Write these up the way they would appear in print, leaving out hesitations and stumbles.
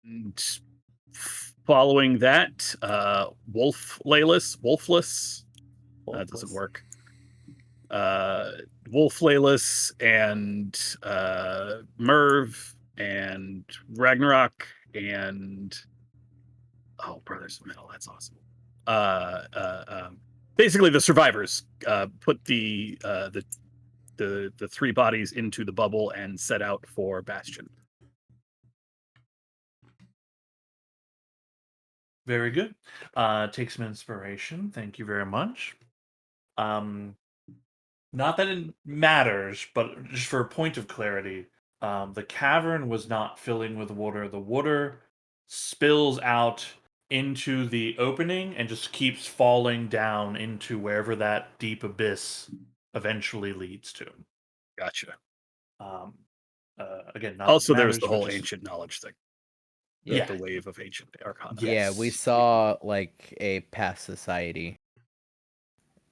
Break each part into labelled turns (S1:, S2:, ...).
S1: And following that, Wolfless. That doesn't
S2: Hopeless.
S1: work. Uh, Wolflayless and Merv and Ragnarok and Brothers of Metal. That's awesome. Uh, uh, um, Basically, the survivors put the three bodies into the bubble and set out for Bastion.
S2: Very good. Take some inspiration. Thank you very much. Um, Not that it matters, but just for a point of clarity, the cavern was not filling with water. The water spills out into the opening and just keeps falling down into wherever that deep abyss eventually leads to.
S1: Gotcha.
S2: Um, Again, not that it
S1: Also, there's
S2: matters,
S1: the
S2: but
S1: whole
S2: just
S1: ancient knowledge thing,
S3: Yeah.
S2: yeah,
S1: the wave of ancient arcana.
S3: Yeah, we
S2: yes,
S3: saw like a past society,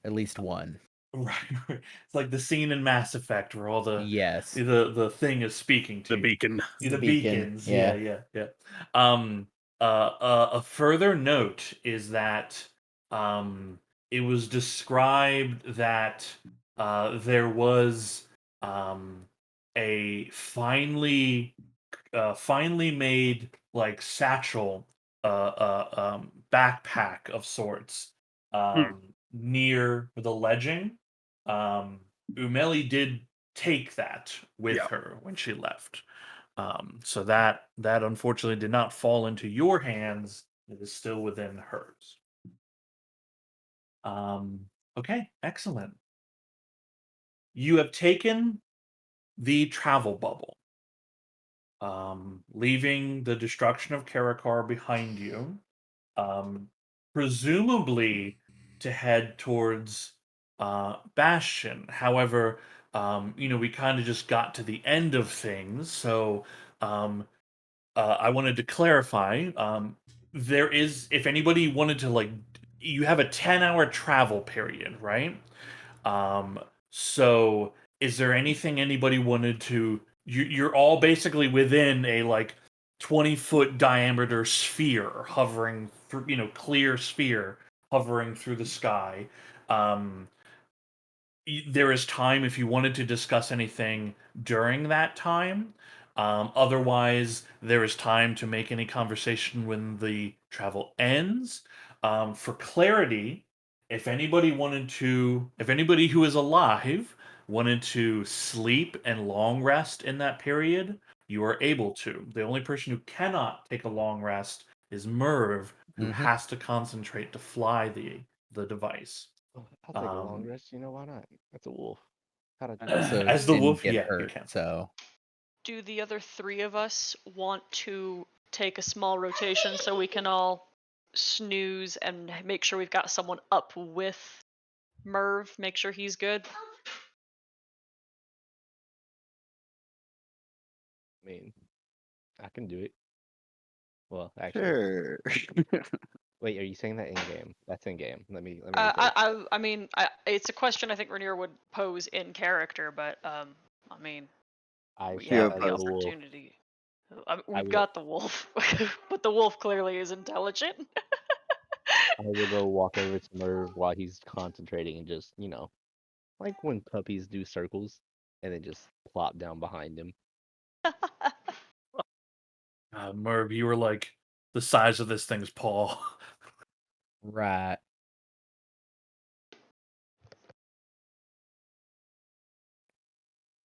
S3: at least one.
S2: right, right. It's like the scene in Mass Effect where all
S3: Yes,
S2: the thing is speaking to
S1: The
S2: you.
S1: beacon.
S3: the
S2: The
S3: beacon.
S2: beacons, yeah,
S3: Yeah.
S2: yeah, yeah. Um, a further note is that um, it was described that there was um, a finely made like satchel, backpack of sorts,
S1: Hmm,
S2: near the ledging. Umeli did take that with
S1: yeah.
S2: her when she left. So that unfortunately did not fall into your hands. It is still within hers. Okay, excellent. You have taken the travel bubble, leaving the destruction of Karakar behind you, um, presumably to head towards Bastion. However, we kind of just got to the end of things, so um, I wanted to clarify. There is, if anybody wanted to, like, you have a 10-hour travel period, right? Um, so is there anything anybody wanted to? You're all basically within a like 20-foot diameter sphere hovering through, clear sphere hovering through the sky. Um, there is time if you wanted to discuss anything during that time. Otherwise, there is time to make any conversation when the travel ends. For clarity, if anybody who is alive wanted to sleep and long rest in that period, you are able to. The only person who cannot take a long rest is Merv, who
S3: Hmm.
S2: has to concentrate to fly the device.
S4: Oh, I'll take a long
S2: Um,
S4: rest. You know why not? That's a wolf. How'd I do
S3: I
S4: that?
S3: also
S2: As the
S3: didn't
S2: wolf,
S3: get
S2: yeah, you
S3: hurt,
S2: can.
S3: so
S5: Do the other three of us want to take a small rotation so we can all snooze and make sure we've got someone up with Merv, make sure he's good?
S4: I mean, I can do it. Well, actually,
S6: Sure.
S4: wait. Are you saying that in game? That's in game. Let me
S5: I,
S4: rephrase.
S5: I mean, it's a question I think Rainier would pose in character, but I mean,
S4: I
S5: we
S4: shall,
S6: You
S5: have
S4: as
S5: the
S4: the
S6: opposed.
S4: wolf,
S5: opportunity.
S4: I
S5: We've
S4: will.
S5: got the wolf, but the wolf clearly is intelligent.
S4: I will go walk over to Merv while he's concentrating and just, like when puppies do circles, and then just plop down behind him.
S2: Merv, you were like the size of this thing's paw.
S3: right.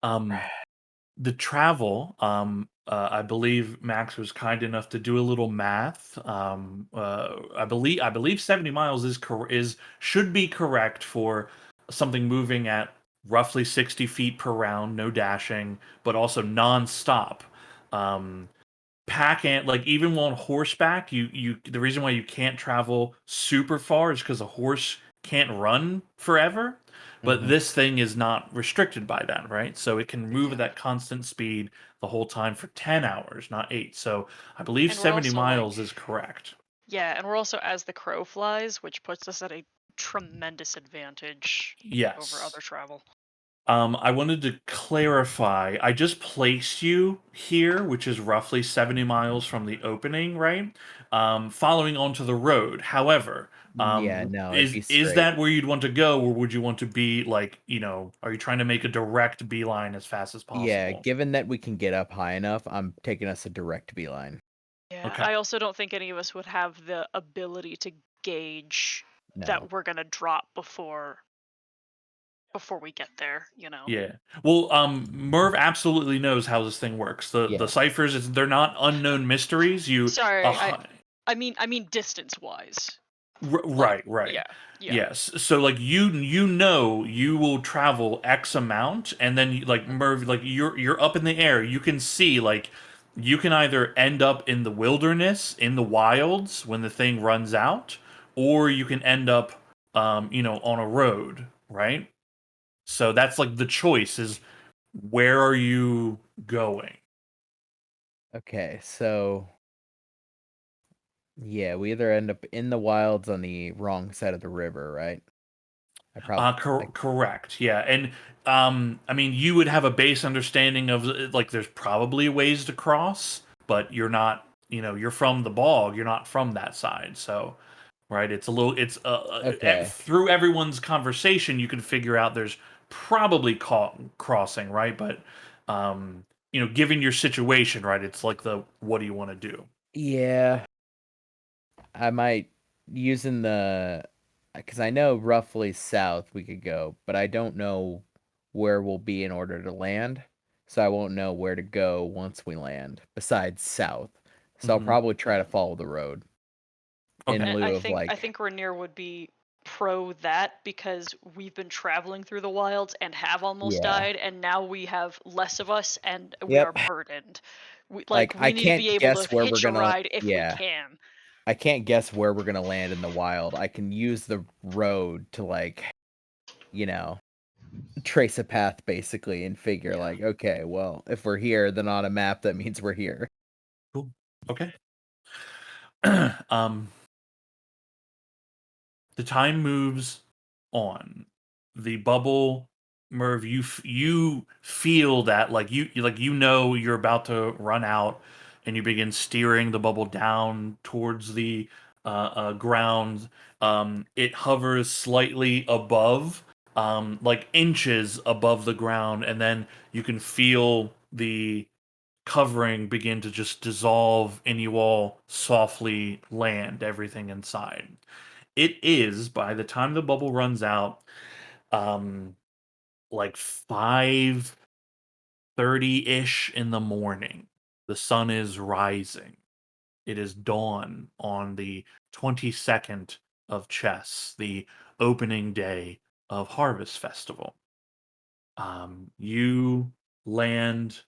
S2: um, the travel, I believe Max was kind enough to do a little math. I believe 70 miles is should be correct for something moving at roughly 60 feet per round, no dashing, but also non-stop. Um, Pack and like even on horseback, the reason why you can't travel super far is because a horse can't run forever. But
S3: Hmm.
S2: this thing is not restricted by that, right? So it can move at
S6: Yeah.
S2: that constant speed the whole time for 10 hours, not 8. So I believe
S5: And we're
S2: 70
S5: also like,
S2: miles is correct.
S5: yeah, and we're also as the crow flies, which puts us at a tremendous advantage over other
S2: Yes.
S5: travel.
S2: I wanted to clarify. I just placed you here, which is roughly 70 miles from the opening, right? Following onto the road. However,
S3: Yeah, no, it'd be
S2: is
S3: straight.
S2: that where you'd want to go, or would you want to be like, are you trying to make a direct beeline as fast as
S3: Yeah,
S2: possible?
S3: given that we can get up high enough, I'm taking us a direct beeline.
S5: Yeah,
S2: Okay.
S5: I also don't think any of us would have the ability to gauge
S3: No.
S5: that we're gonna drop before we get there.
S2: Yeah. Well, Merv absolutely knows how this thing works. The
S3: Yeah.
S2: ciphers, they're not unknown mysteries.
S5: Sorry,
S2: Uh,
S5: I mean distance wise.
S2: right, right.
S5: Yeah. Yeah.
S2: Yes. So like you will travel X amount, and then like Merv, like you're up in the air. You can see like you can either end up in the wilderness, in the wilds when the thing runs out, or you can end up on a road, right? So that's like the choice is where are you going?
S3: Okay, so yeah, we either end up in the wilds on the wrong side of the river, right? I probably
S2: Correct. Yeah. And I mean you would have a base understanding of like there's probably ways to cross, but you're not, you're from the bog, you're not from that side. So, right, it's
S3: okay.
S2: through everyone's conversation you can figure out there's probably crossing, right? But given your situation, right, it's like the what do you want to do?
S3: Yeah, I might using the because I know roughly south we could go, but I don't know where we'll be in order to land. So I won't know where to go once we land, besides south. So I'll
S2: Mhm.
S3: probably try to follow the road in
S2: Okay.
S3: lieu
S5: I
S3: of
S5: think
S3: like,
S5: Rainier would be pro that because we've been traveling through the wilds and have almost
S3: yeah.
S5: died, and now we have less of us and we are
S3: Yep.
S5: burdened.
S3: Like
S5: We
S3: I
S5: need to
S3: can't
S5: be able to
S3: guess where we're
S5: hitch a
S3: gonna
S5: ride if we
S3: yeah.
S5: can.
S3: I can't guess where we're gonna land in the wild. I can use the road to like, you know, trace a path basically and figure
S5: Yeah.
S3: like, okay, well, if we're here, then on a map that means we're here.
S2: Cool. Okay. um the time moves on. The bubble, Merv, you feel that like you know you're about to run out, and you begin steering the bubble down towards the ground. It hovers slightly above, like inches above the ground, and then you can feel the covering begin to just dissolve, and you all softly land everything inside. It is by the time the bubble runs out, um, like 5:30 ish in the morning. The sun is rising. It is dawn on the 22nd of Chess, the opening day of Harvest Festival. You land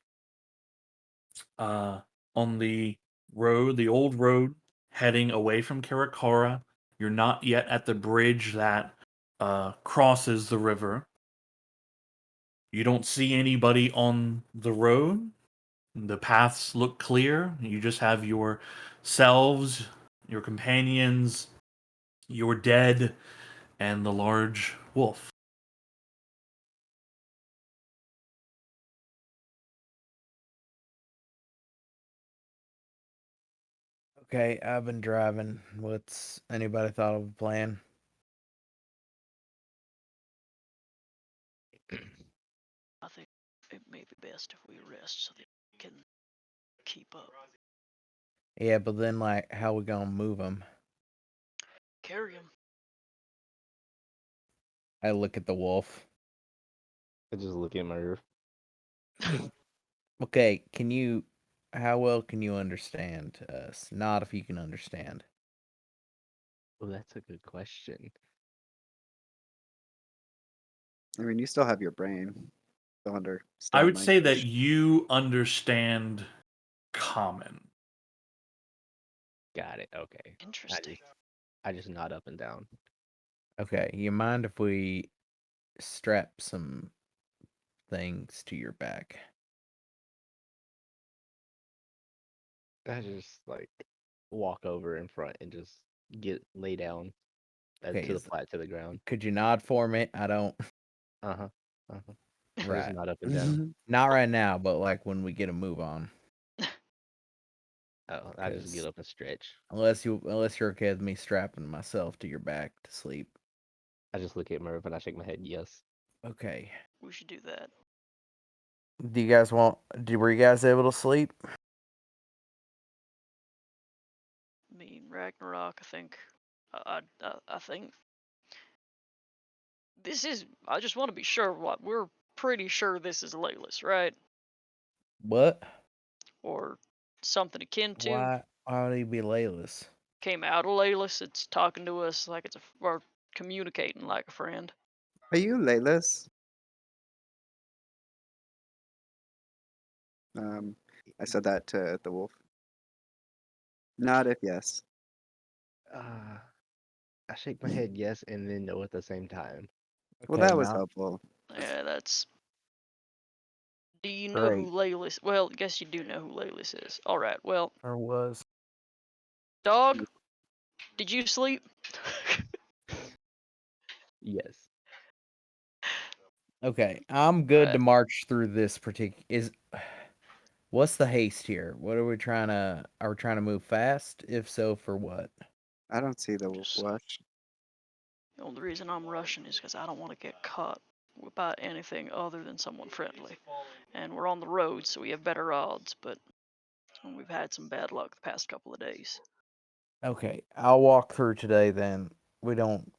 S2: uh, on the road, the old road, heading away from Karakara. You're not yet at the bridge that crosses the river. You don't see anybody on the road. The paths look clear. You just have yourselves, your companions, your dead, and the large wolf.
S3: Okay, I've been driving. What's anybody thought of a plan?
S5: I think it may be best if we rest so that we can keep up.
S3: Yeah, but then like, how we gonna move them?
S5: Carry him.
S3: I look at the wolf.
S4: I just look at Merv.
S3: Okay, how well can you understand us? Not if you can understand.
S4: Oh, that's a good question.
S6: I mean, you still have your brain. Still
S2: I
S6: understand
S2: would say that
S6: language.
S2: you understand common.
S4: Got it. Okay.
S5: Interesting.
S4: I just nod up and down.
S3: Okay, you mind if we strap some things to your back?
S4: I just like walk over in front and just lay down
S3: Okay,
S4: to the flat to the ground.
S3: could you nod for me? I don't.
S4: Uh huh. Uh huh. Just
S3: Right.
S4: not up and down.
S3: Not right now, but like when we get a move on.
S4: Oh, I just get
S3: 'Cause-
S4: up and stretch.
S3: Unless you're okay with me strapping myself to your back to sleep.
S4: I just look at Merv and I shake my head. Yes.
S3: Okay.
S5: We should do that.
S3: Do you guys were you guys able to sleep?
S5: Me and Ragnarok, I think. I think this is. I just want to be sure. What we're pretty sure this is Layla's, right?
S3: What?
S5: Or something akin to.
S3: Why would he be Layla's?
S5: Came out of Layla's. It's talking to us like it's or communicating like a friend.
S6: Are you Layla's? I said that to the wolf. Not if yes.
S4: I shake my head yes and then no at the same time.
S6: Well,
S3: Okay,
S6: that was
S3: now-
S6: helpful.
S5: Yeah, that's. Do you know who
S3: Great.
S5: Layla's? Well, I guess you do know who Layla's is. All right. Well,
S3: Or was.
S5: dog, did you sleep?
S4: Yes.
S3: Okay, I'm good to
S5: Alright.
S3: march through this particular. What's the haste here? What are we Are we trying to move fast? If so, for what?
S6: I don't see the wolf
S5: Just-
S6: watch.
S5: The only reason I'm rushing is because I don't want to get caught by anything other than someone friendly. And we're on the road, so we have better odds, but we've had some bad luck the past couple of days.
S3: Okay, I'll walk through today then. We don't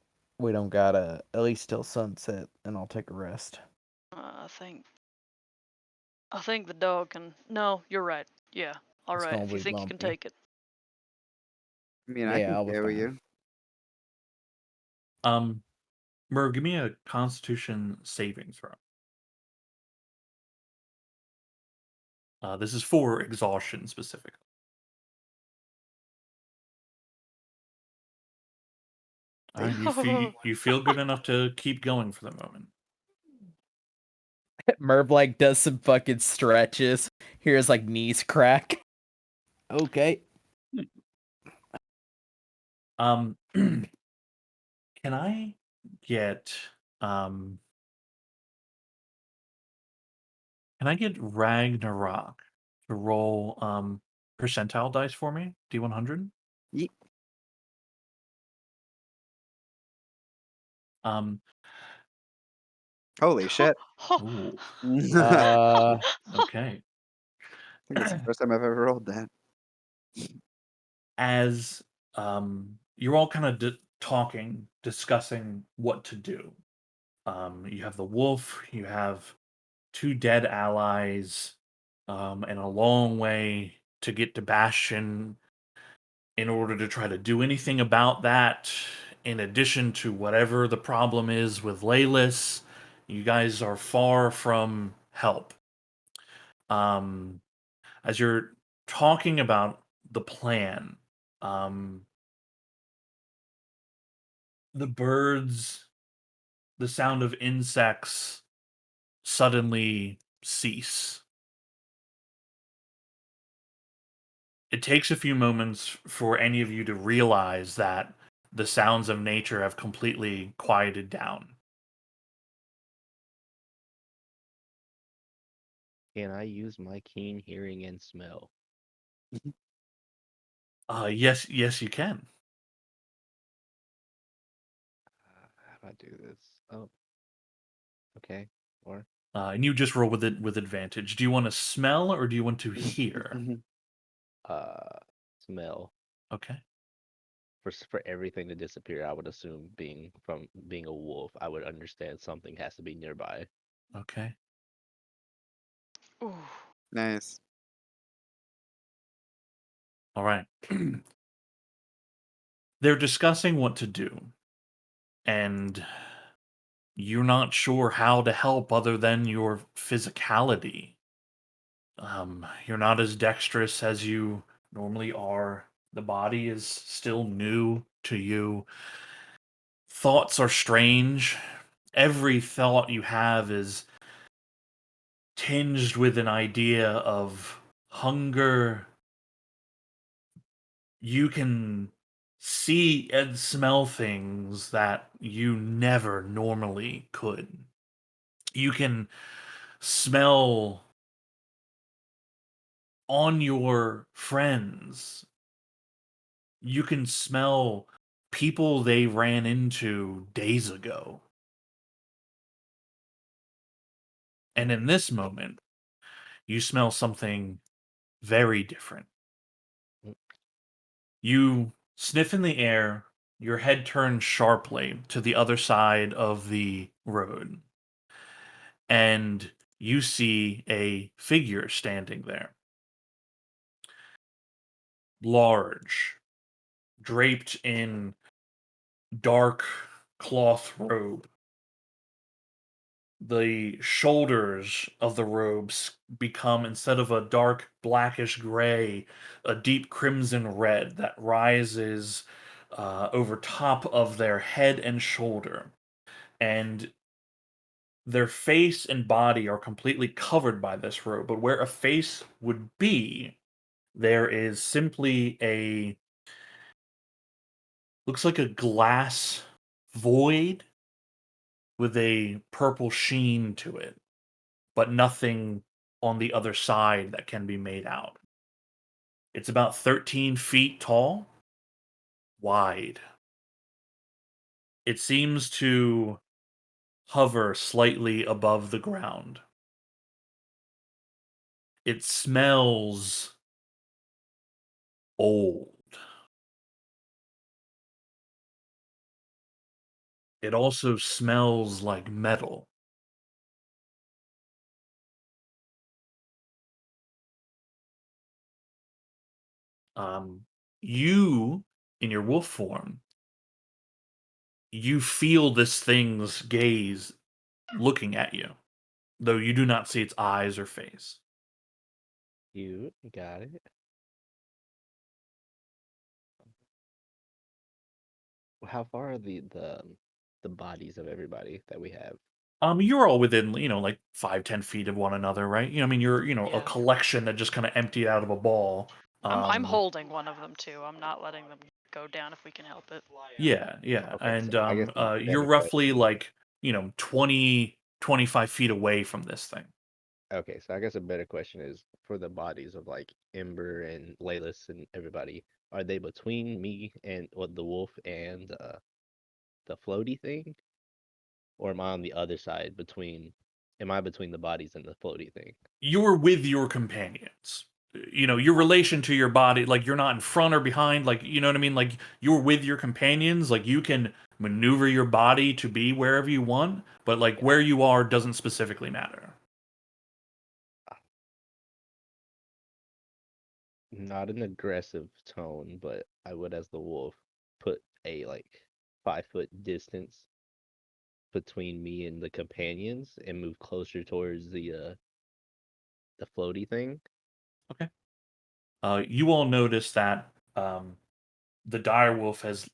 S3: gotta at least till sunset, and I'll take a rest.
S5: I think the dog can. No, you're right. Yeah. All
S3: It's
S5: right.
S3: gonna
S5: If you
S3: be
S5: think you can
S3: bumpy.
S5: take it.
S6: I mean, I
S3: Yeah,
S6: can
S3: I'll be
S6: carry
S3: fine.
S6: you.
S2: Merv, give me a Constitution saving throw. This is for exhaustion specifically. You feel good enough to keep going for the moment.
S3: Merv like does some fucking stretches. Here's like knees crack. Okay.
S2: Can I get um can I get Ragnarok to roll percentile dice for me? D100?
S6: Yeet. Holy shit.
S2: Ooh,
S3: Uh,
S2: okay.
S6: I think it's the first time I've ever rolled that.
S2: As you're all kind of talking, discussing what to do. You have the wolf, you have two dead allies, and a long way to get to Bastion in order to try to do anything about that. In addition to whatever the problem is with Laylis, you guys are far from help. As you're talking about the plan, the birds, the sound of insects suddenly cease. It takes a few moments for any of you to realize that the sounds of nature have completely quieted down.
S4: Can I use my keen hearing and smell?
S2: Yes, you can.
S4: How do I do this? Oh. Okay. Or
S2: And you just roll with it with advantage. Do you want to smell or do you want to hear?
S4: smell.
S2: Okay.
S4: For everything to disappear, I would assume being a wolf, I would understand something has to be nearby.
S2: Okay.
S5: Ooh.
S6: Nice.
S2: All right. They're discussing what to do, and you're not sure how to help other than your physicality. You're not as dexterous as you normally are. The body is still new to you. Thoughts are strange. Every thought you have is tinged with an idea of hunger. You can see and smell things that you never normally could. You can smell on your friends. You can smell people they ran into days ago. And in this moment, you smell something very different. You sniff in the air, your head turns sharply to the other side of the road, and you see a figure standing there. Large, draped in dark cloth robe. The shoulders of the robes become, instead of a dark blackish gray, a deep crimson red that rises over top of their head and shoulder. And their face and body are completely covered by this robe. But where a face would be, there is simply a, looks like a glass void with a purple sheen to it, but nothing on the other side that can be made out. It's about 13 feet tall, wide. It seems to hover slightly above the ground. It smells old. It also smells like metal. You, in your wolf form, you feel this thing's gaze looking at you, though you do not see its eyes or face.
S4: You got it. How far are the bodies of everybody that we have?
S2: You're all within, like 5-10 feet of one another, right? I mean, you're, a
S5: Yeah.
S2: collection that just kind of emptied out of a ball.
S5: I'm holding one of them too. I'm not letting them go down if we can help it.
S2: Yeah, yeah.
S4: Okay,
S2: And
S4: so I guess the
S2: you're
S4: better
S2: roughly
S4: question.
S2: like, 20, 25 feet away from this thing.
S4: Okay, so I guess a better question is for the bodies of like Ember and Laylis and everybody, are they between me and what the wolf and the floaty thing? Or am I on the other side am I between the bodies and the floaty thing?
S2: You're with your companions. Your relation to your body, like you're not in front or behind, like, you know what I mean? Like you're with your companions, like you can maneuver your body to be wherever you want, but like
S4: Yeah.
S2: where you are doesn't specifically matter.
S4: Not an aggressive tone, but I would, as the wolf, put a like 5 foot distance between me and the companions and move closer towards the floaty thing.
S2: Okay. You all notice that the direwolf has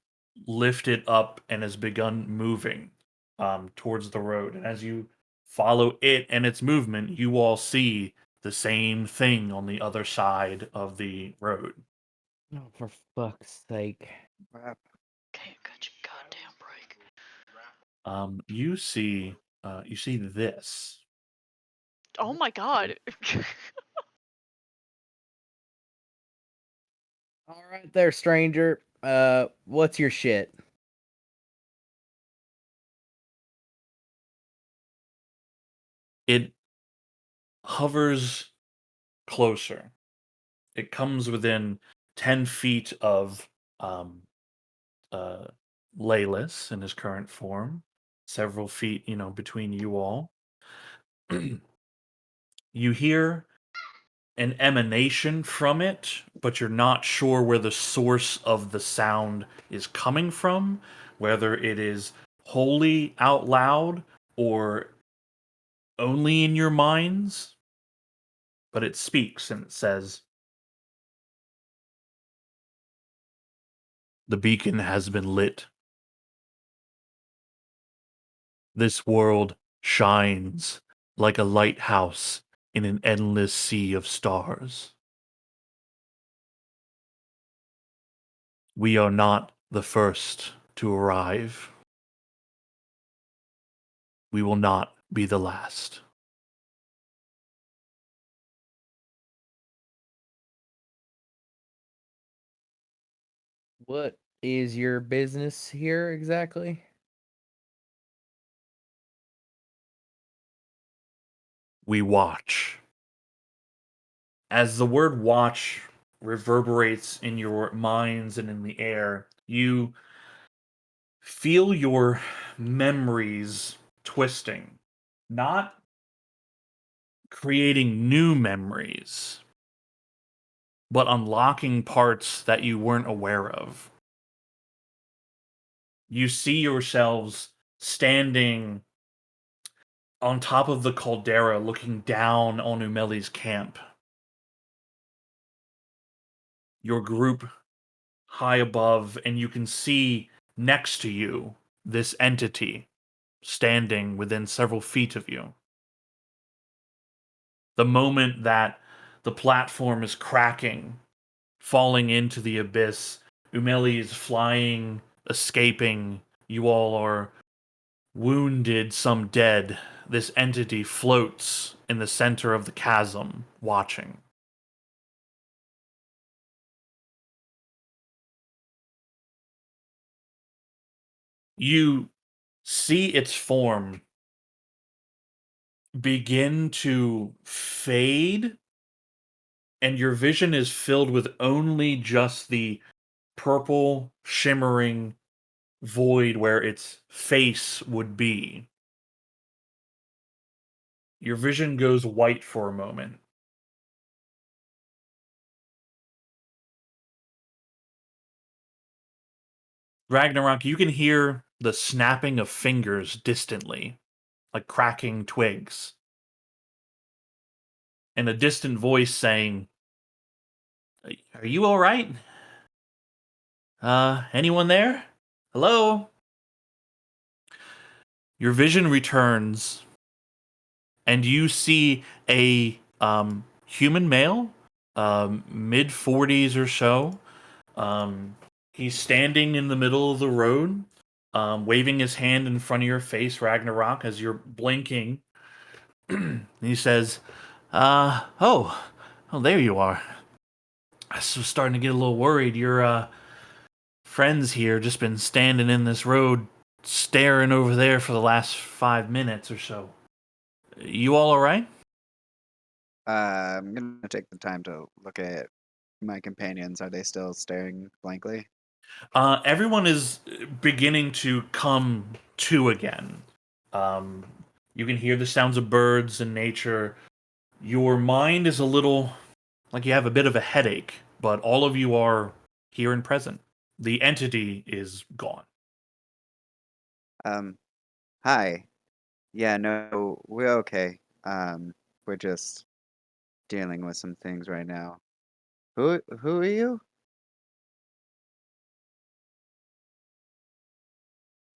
S2: lifted up and has begun moving towards the road. And as you follow it and its movement, you all see the same thing on the other side of the road.
S3: Oh, for fuck's sake.
S6: Wow.
S5: Can't cut your goddamn break.
S2: You see this.
S5: Oh my god.
S3: All right there, stranger. What's your shit?
S2: It hovers closer. It comes within 10 feet of um, uh, Laylis in his current form, several feet, between you all. You hear an emanation from it, but you're not sure where the source of the sound is coming from, whether it is wholly out loud or only in your minds. But it speaks and it says, "The beacon has been lit. This world shines like a lighthouse in an endless sea of stars. We are not the first to arrive. We will not be the last."
S3: What is your business here exactly?
S2: We watch. As the word watch reverberates in your minds and in the air, you feel your memories twisting, not creating new memories, but unlocking parts that you weren't aware of. You see yourselves standing on top of the caldera looking down on Umeli's camp. Your group high above, and you can see next to you this entity standing within several feet of you. The moment that the platform is cracking, falling into the abyss, Umeli is flying, escaping. You all are wounded, some dead. This entity floats in the center of the chasm, watching. You see its form begin to fade, and your vision is filled with only just the purple, shimmering void where its face would be. Your vision goes white for a moment. Ragnarok, you can hear the snapping of fingers distantly, like cracking twigs. And a distant voice saying, "Are you all right? Anyone there? Hello?" Your vision returns, and you see a human male, mid 40s or so. He's standing in the middle of the road, waving his hand in front of your face, Ragnarok, as you're blinking. He says, oh, there you are. I was starting to get a little worried. Your friends here just been standing in this road, staring over there for the last 5 minutes or so. You all right?
S6: I'm gonna take the time to look at my companions. Are they still staring blankly?
S2: Everyone is beginning to come to again. Um, you can hear the sounds of birds and nature. Your mind is a little like you have a bit of a headache, but all of you are here and present. The entity is gone.
S6: Um, Hi. Yeah, no, we're okay. We're just dealing with some things right now. Who are you?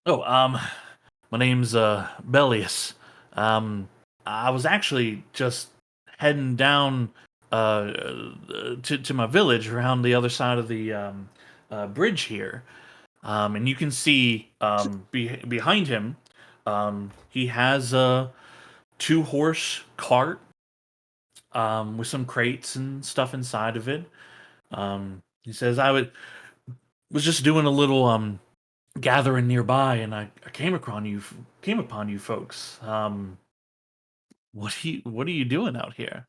S2: Oh, my name's Bellius. Um, I was actually just heading down to my village around the other side of the bridge here. And you can see behind him, he has a 2-horse cart with some crates and stuff inside of it. He says, was just doing a little gathering nearby, and I came upon you folks. What are you doing out here?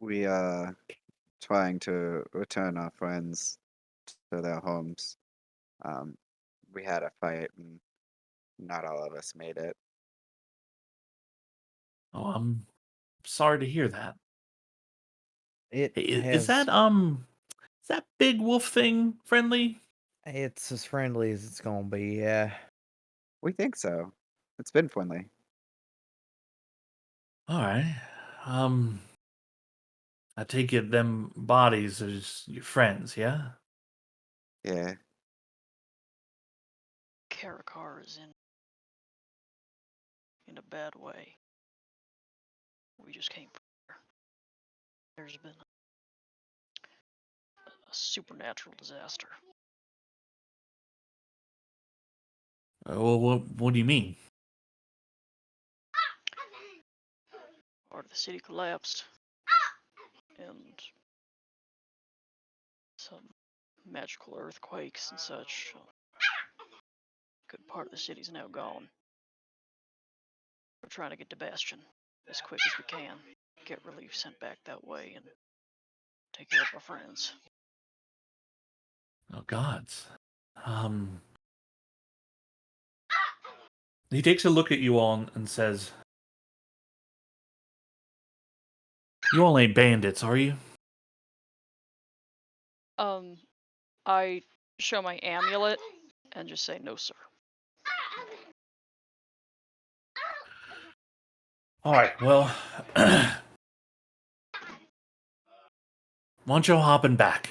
S6: We are trying to return our friends to their homes. Um, we had a fight and not all of us made it.
S2: Oh, I'm sorry to hear that.
S3: It
S2: Hey,
S3: has.
S2: is that big wolf thing friendly?
S3: It's as friendly as it's gonna be. Yeah.
S6: We think so. It's been friendly.
S2: All right. Um, I take it them bodies is your friends, yeah?
S6: Yeah.
S5: Karakar is in a bad way. We just came from here. There's been a supernatural disaster.
S2: Well, what do you mean?
S5: Part of the city collapsed, and some magical earthquakes and such. Good part of the city's now gone. We're trying to get to Bastion as quick as we can. Get relief sent back that way and take care of our friends.
S2: Oh gods. He takes a look at you all and says, "You all ain't bandits, are you?"
S5: I show my amulet and just say, no, sir.
S2: All right. Well, why don't you hop in back?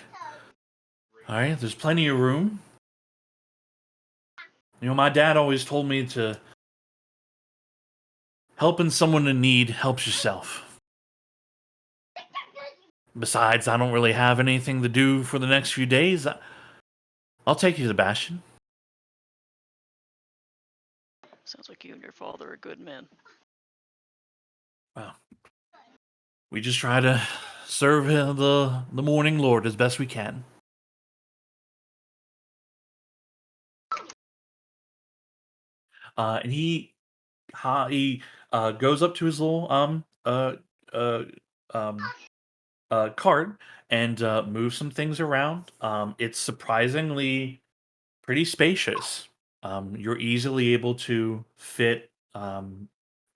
S2: All right. There's plenty of room. You know, my dad always told me to helping someone in need helps yourself. Besides, I don't really have anything to do for the next few days. I'll take you to Bastion.
S5: Sounds like you and your father are good men.
S2: Well, we just try to serve the morning lord as best we can. And he goes up to his little cart and moves some things around. It's surprisingly pretty spacious. You're easily able to fit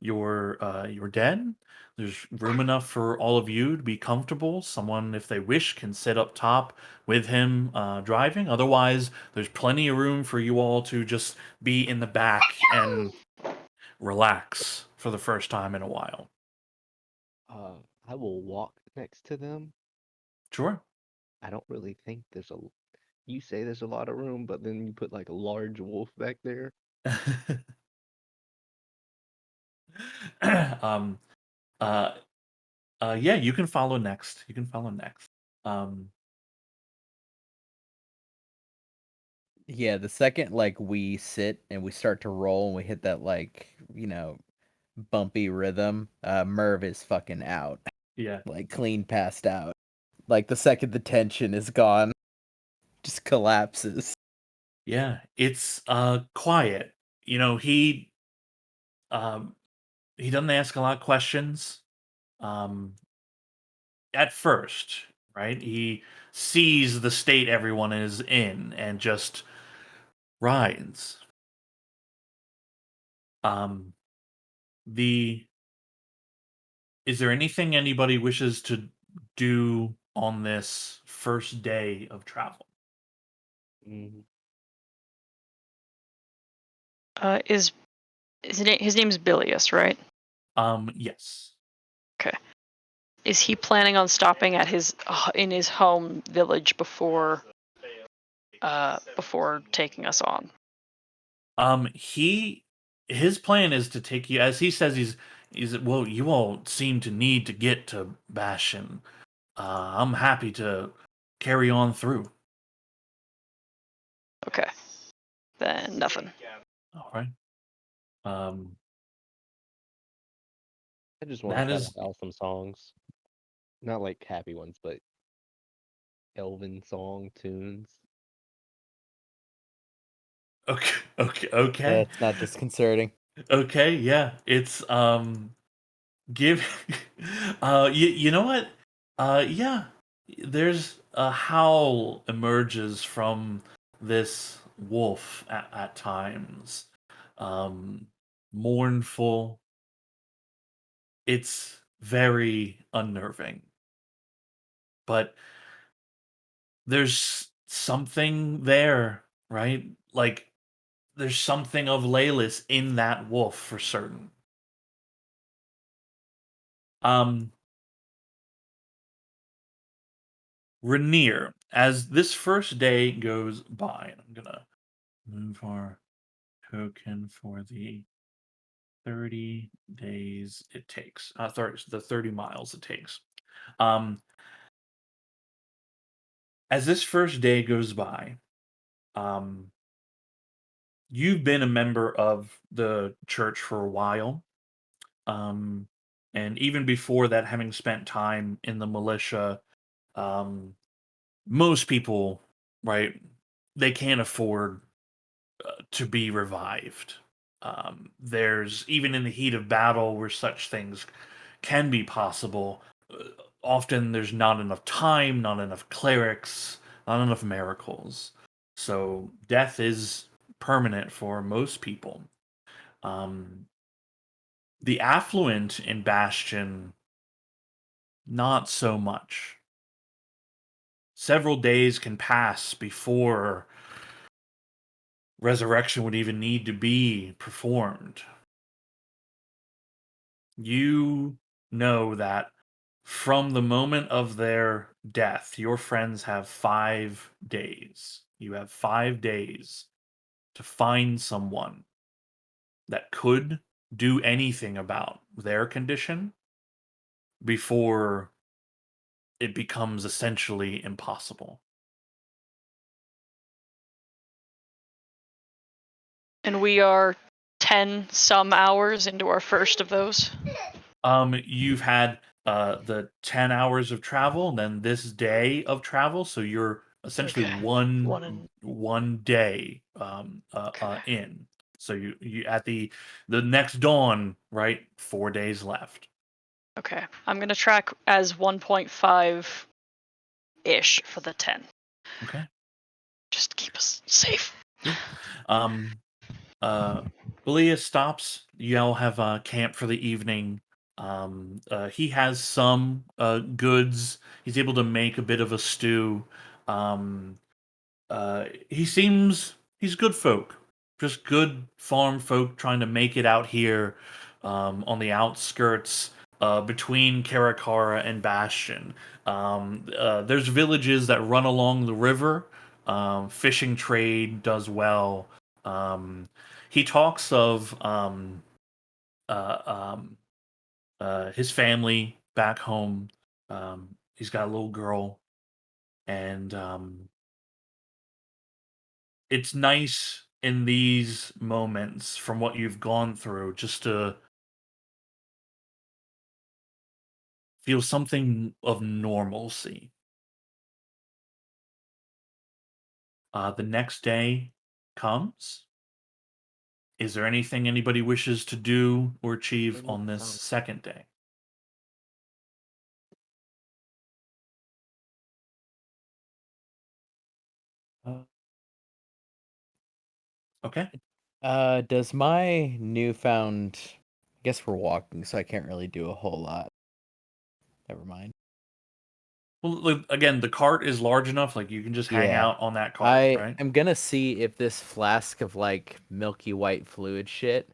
S2: your den. There's room enough for all of you to be comfortable. Someone, if they wish, can sit up top with him driving. Otherwise, there's plenty of room for you all to just be in the back and relax for the first time in a while.
S4: I will walk next to them.
S2: Sure.
S4: I don't really think there's a. You say there's a lot of room, but then you put like a large wolf back there.
S2: um, yeah, you can follow next. You can follow next.
S3: Yeah, the second like we sit and we start to roll and we hit that like, bumpy rhythm, Merv is fucking out.
S2: Yeah.
S3: Like clean passed out. Like the second the tension is gone, just collapses.
S2: Yeah, it's quiet. You know, he doesn't ask a lot of questions. At first, right? He sees the state everyone is in and just rides. The Is there anything anybody wishes to do on this first day of travel?
S4: Mhm.
S5: His name's Bilius, right?
S2: Yes.
S5: Okay. Is he planning on stopping at in his home village before taking us on?
S2: His plan is to take you, as he says, he's well, you all seem to need to get to Bastion. I'm happy to carry on through.
S5: Okay. Then nothing.
S2: All right.
S4: I just want
S2: That
S4: to try to
S2: is
S4: howl some songs, not like happy ones, but Elven song tunes.
S2: okay. Okay.
S3: That's not disconcerting.
S2: Okay. Yeah. It's give. You know what? Yeah. There's a howl emerges from this wolf at times. Mournful. It's very unnerving. But there's something there, right? Like there's something of Laylis in that wolf for certain. Rainier, as this first day goes by, I'm gonna move our token for the 30 days it takes. The 30 miles it takes. As this first day goes by, you've been a member of the church for a while. And even before that, having spent time in the militia, most people right? They can't afford to be revived. There's even in the heat of battle where such things can be possible. Often there's not enough time, not enough clerics, not enough miracles. So death is permanent for most people. Um, the affluent in Bastion, not so much. Several days can pass before resurrection would even need to be performed. You know that from the moment of their death, your friends have 5 days. You have 5 days to find someone that could do anything about their condition before it becomes essentially impossible.
S5: And we are 10 some hours into our first of those.
S2: You've had the 10 hours of travel, and then this day of travel, so you're essentially
S5: Okay.
S2: one
S5: One
S2: day in. So you at the next dawn, right? 4 days left.
S5: Okay. I'm going to track as 1.5 ish for the 10.
S2: Okay.
S5: Just to keep us safe.
S2: Um, Belia stops. You all have camp for the evening. He has some goods. He's able to make a bit of a stew. Um, he's good folk, just good farm folk trying to make it out here on the outskirts between Karakara and Bastion. There's villages that run along the river. Fishing trade does well. He talks of uh, um, his family back home. He's got a little girl, and it's nice in these moments from what you've gone through just to feel something of normalcy. The next day comes. Is there anything anybody wishes to do or achieve on this second day? Uh, okay.
S3: Does my newfound? I guess we're walking, so I can't really do a whole lot. Never mind.
S2: Well, look, again, the cart is large enough, like you can just hang
S3: Yeah.
S2: out on that cart,
S3: I
S2: right?
S3: am gonna see if this flask of like milky white fluid shit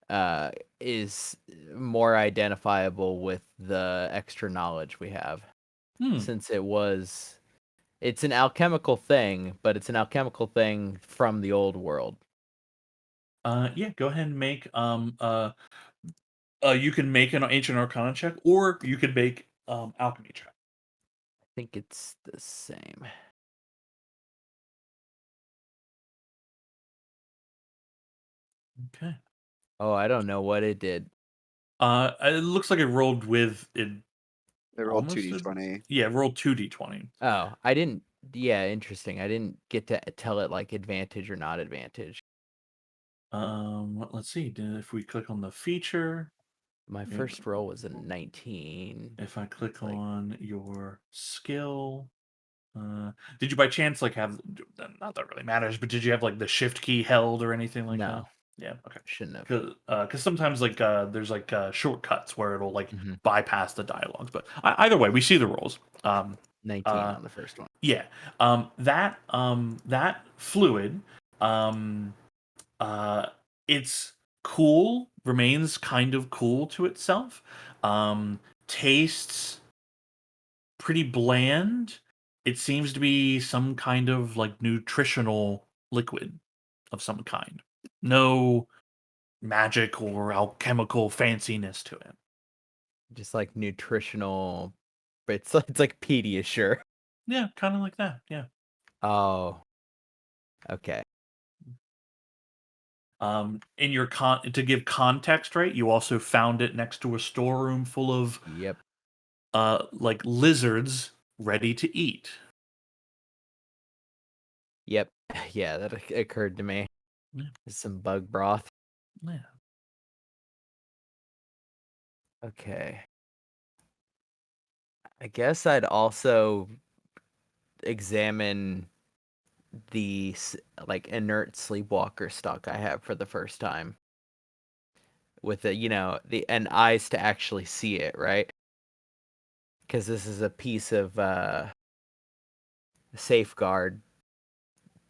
S3: uh is more identifiable with the extra knowledge we have.
S2: Hmm.
S3: Since it's an alchemical thing, but it's an alchemical thing from the old world.
S2: Yeah, go ahead and make you can make an ancient arcana check, or you could make alchemy check.
S3: I think it's the same.
S2: Okay.
S3: Oh, I don't know what it did.
S2: It looks like it rolled with it.
S6: They rolled
S2: Almost
S6: two
S2: as-
S6: d20.
S2: Yeah, roll 2d20.
S3: Oh, I didn't. Yeah, interesting. I didn't get to tell it like advantage or not advantage.
S2: Let's see. If we click on the feature,
S3: My
S2: Yeah.
S3: first roll was a 19.
S2: if I click
S3: like-
S2: on your skill, did you by chance like have? Not that really matters, but did you have like the shift key held or anything like that?
S3: No,
S2: Yeah. Okay.
S3: shouldn't have.
S2: Because sometimes like there's like shortcuts where it'll like
S3: Mhm.
S2: bypass the dialogues. But either way, we see the rolls.
S3: 19 on the first one.
S2: Yeah. That fluid, um, it's cool, remains kind of cool to itself. Tastes pretty bland. It seems to be some kind of like nutritional liquid of some kind. No magic or alchemical fanciness to it.
S3: Just like nutritional. It's like Pediasure.
S2: Yeah, kind of like that. Yeah.
S3: Oh. Okay.
S2: In your to give context, right? You also found it next to a storeroom full of
S3: Yep.
S2: like lizards ready to eat.
S3: Yeah, that occurred to me.
S2: Yeah.
S3: Some bug broth.
S2: Yeah.
S3: Okay. I guess I'd also examine the like inert sleepwalker stock I have for the first time with the and eyes to actually see it, right? Because this is a piece of safeguard,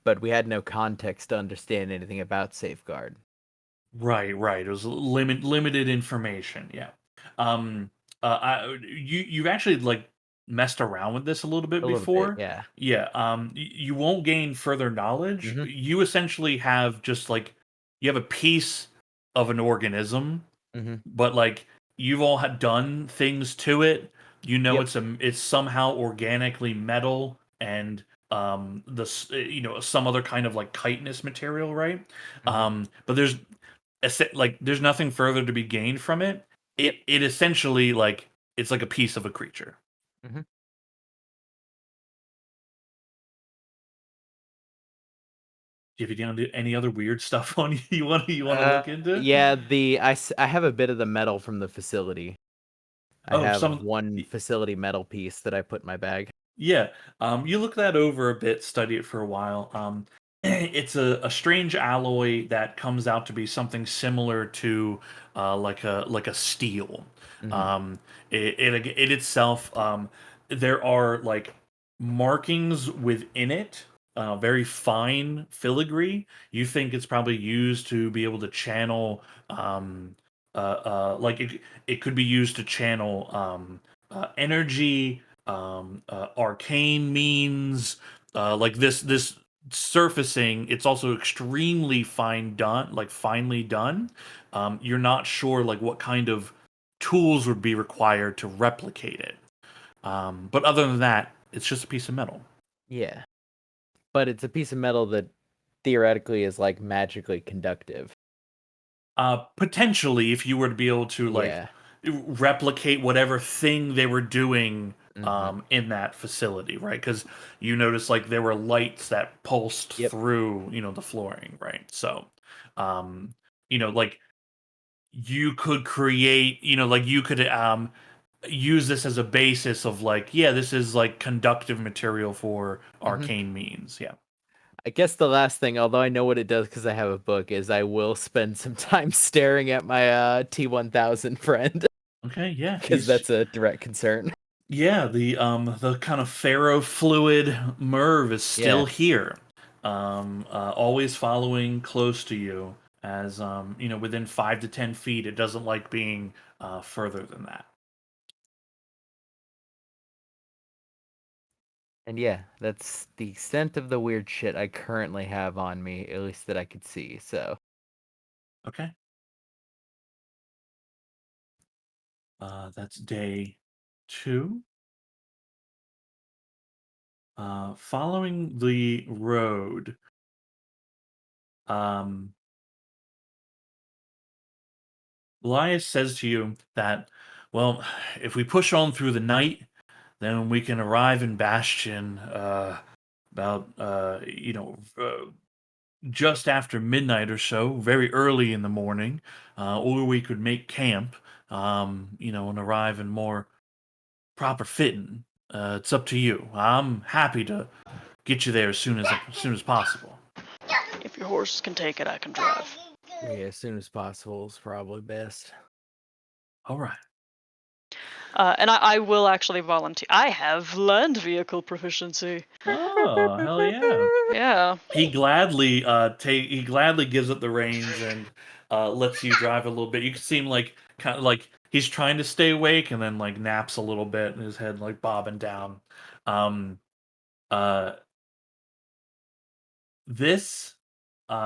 S3: but we had no context to understand anything about safeguard.
S2: Right. It was limited information. Yeah. You've actually like messed around with this a little bit
S3: A little bit,
S2: before.
S3: yeah.
S2: Yeah. You won't gain further knowledge.
S3: Mhm.
S2: You essentially have just like you have a piece of an organism,
S3: Mhm.
S2: but like you've all had done things to it. You know,
S3: Yep.
S2: it's somehow organically metal and some other kind of like chitinous material, right?
S3: Mhm.
S2: But there's nothing further to be gained from it.
S3: Yep.
S2: It essentially like it's like a piece of a creature.
S3: Mhm.
S2: Do you have any other weird stuff on you want to look into?
S3: Yeah, I have a bit of the metal from the facility. I
S2: Oh,
S3: have one facility metal piece that I put in my bag.
S2: Yeah, you look that over a bit, study it for a while. It's a strange alloy that comes out to be something similar to like a steel.
S3: Mhm.
S2: It itself, there are like markings within it, very fine filigree. You think it's probably used to be able to channel, like it could be used to channel energy, arcane means, like this surfacing. It's also extremely finely done. You're not sure like what kind of tools would be required to replicate it. But other than that, it's just a piece of metal.
S3: Yeah. But it's a piece of metal that theoretically is like magically conductive.
S2: Potentially, if you were to be able to like
S3: Yeah.
S2: replicate whatever thing they were doing
S3: Mhm.
S2: in that facility, right? Because you notice like there were lights that pulsed
S3: Yep.
S2: through, the flooring, right? So, um, like you could create, like you could use this as a basis of like, yeah, this is like conductive material for
S3: Mhm.
S2: arcane means, yeah.
S3: I guess the last thing, although I know what it does because I have a book, is I will spend some time staring at my T1000 friend
S2: Okay, yeah,
S3: because that's a direct concern.
S2: Yeah, the kind of ferrofluid Merv is still
S3: Yeah.
S2: here, always following close to you. As within 5 to 10 feet, it doesn't like being further than that.
S3: And yeah, that's the extent of the weird shit I currently have on me, at least that I could see. So,
S2: Okay, that's day 2. Following the road, um, Elias says to you that, well, if we push on through the night, then we can arrive in Bastion about just after midnight or so, very early in the morning, or we could make camp, and arrive in more proper fitting. It's up to you. I'm happy to get you there as soon as possible.
S5: If your horse can take it, I can drive.
S3: yeah, as soon as possible is probably best.
S2: All right.
S5: And I will actually volunteer. I have land vehicle proficiency.
S2: Oh, hell yeah.
S5: Yeah.
S2: He gladly gives up the reins and lets you drive a little bit. You can see him like kind of like he's trying to stay awake and then like naps a little bit and his head like bobbing down. Um uh this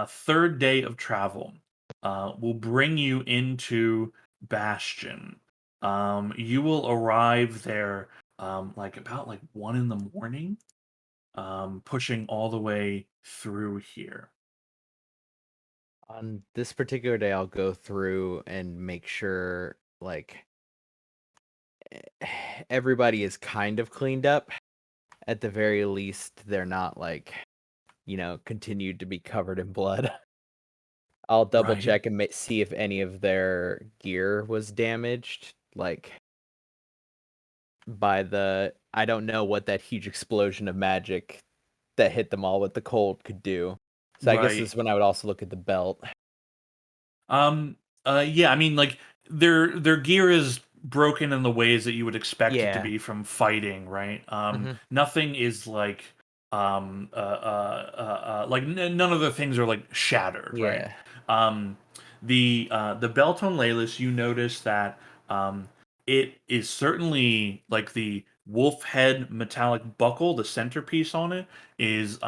S2: third day of travel will bring you into Bastion. You will arrive there like about like 1 in the morning, pushing all the way through here.
S3: On this particular day, I'll go through and make sure, like, everybody is kind of cleaned up. At the very least, they're not, like, continued to be covered in blood. I'll double
S2: Right.
S3: check and see if any of their gear was damaged, like by I don't know what that huge explosion of magic that hit them all with the cold could do. So I guess this
S2: Right.
S3: is when I would also look at the belt.
S2: Yeah, I mean, like their gear is broken in the ways that you would expect it to
S3: Yeah.
S2: be from fighting, right?
S3: Mhm.
S2: Nothing is like like none of the things are like shattered, right?
S3: Yeah.
S2: The belt on Laylis, you notice that it is certainly like the wolf head metallic buckle, the centerpiece on it is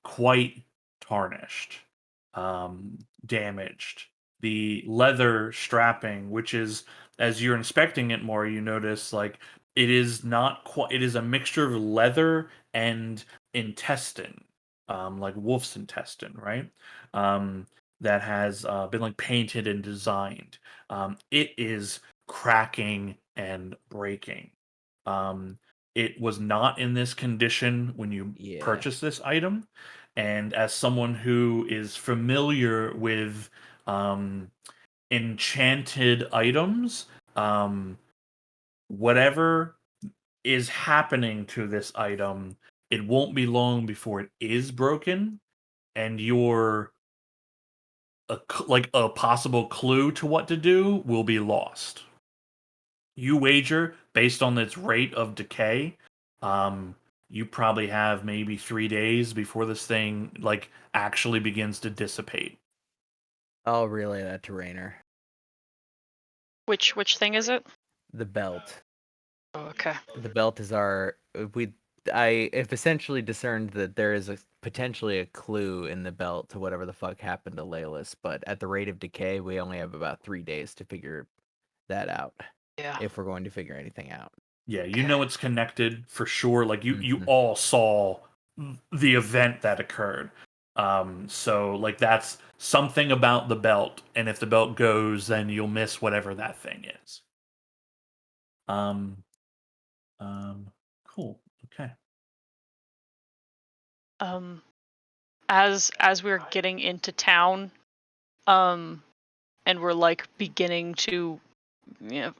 S2: quite tarnished, damaged. The leather strapping, which is, as you're inspecting it more, you notice like it is not quite, it is a mixture of leather and intestine, like wolf's intestine, right? That has been like painted and designed. It is cracking and breaking. Um, it was not in this condition when you
S3: Yeah.
S2: purchased this item, and as someone who is familiar with enchanted items, whatever is happening to this item, it won't be long before it is broken, and like a possible clue to what to do will be lost. You wager based on its rate of decay, you probably have maybe 3 days before this thing like actually begins to dissipate.
S3: I'll relay that to Rainer.
S5: Which thing is it?
S3: The belt.
S5: Oh, okay.
S3: The belt is I have essentially discerned that there is potentially a clue in the belt to whatever the fuck happened to Laylis, but at the rate of decay, we only have about 3 days to figure that out.
S5: Yeah.
S3: If we're going to figure anything out.
S2: Yeah, you know it's connected for sure. Like you
S3: Mhm.
S2: all saw the event that occurred. So like that's something about the belt, and if the belt goes, then you'll miss whatever that thing is. Um, cool. Okay.
S5: As we're getting into town, and we're like beginning to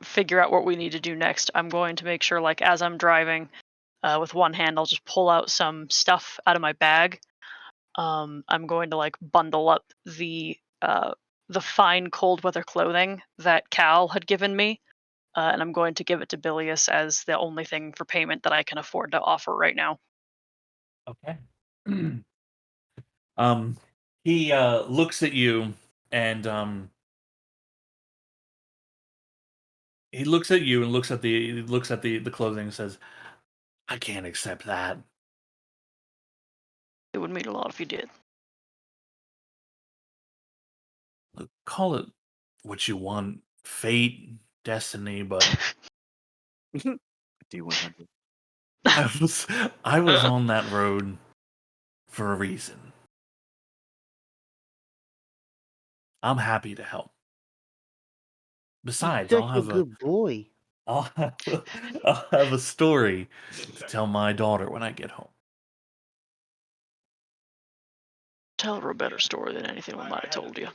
S5: figure out what we need to do next, I'm going to make sure, like, as I'm driving, with one hand I'll just pull out some stuff out of my bag. I'm going to like bundle up the fine cold weather clothing that Cal had given me, and I'm going to give it to Bilius as the only thing for payment that I can afford to offer right now.
S2: Okay. He looks at you and he looks at you and looks at the clothing and says, "I can't accept that."
S5: It would mean a lot if you did.
S2: Look, call it what you want, fate, destiny, but
S6: D100.
S2: I was on that road for a reason. I'm happy to help. Besides,
S7: Such a good boy.
S2: I'll have a story to tell my daughter when I get home.
S5: Tell her a better story than anything we might have told you.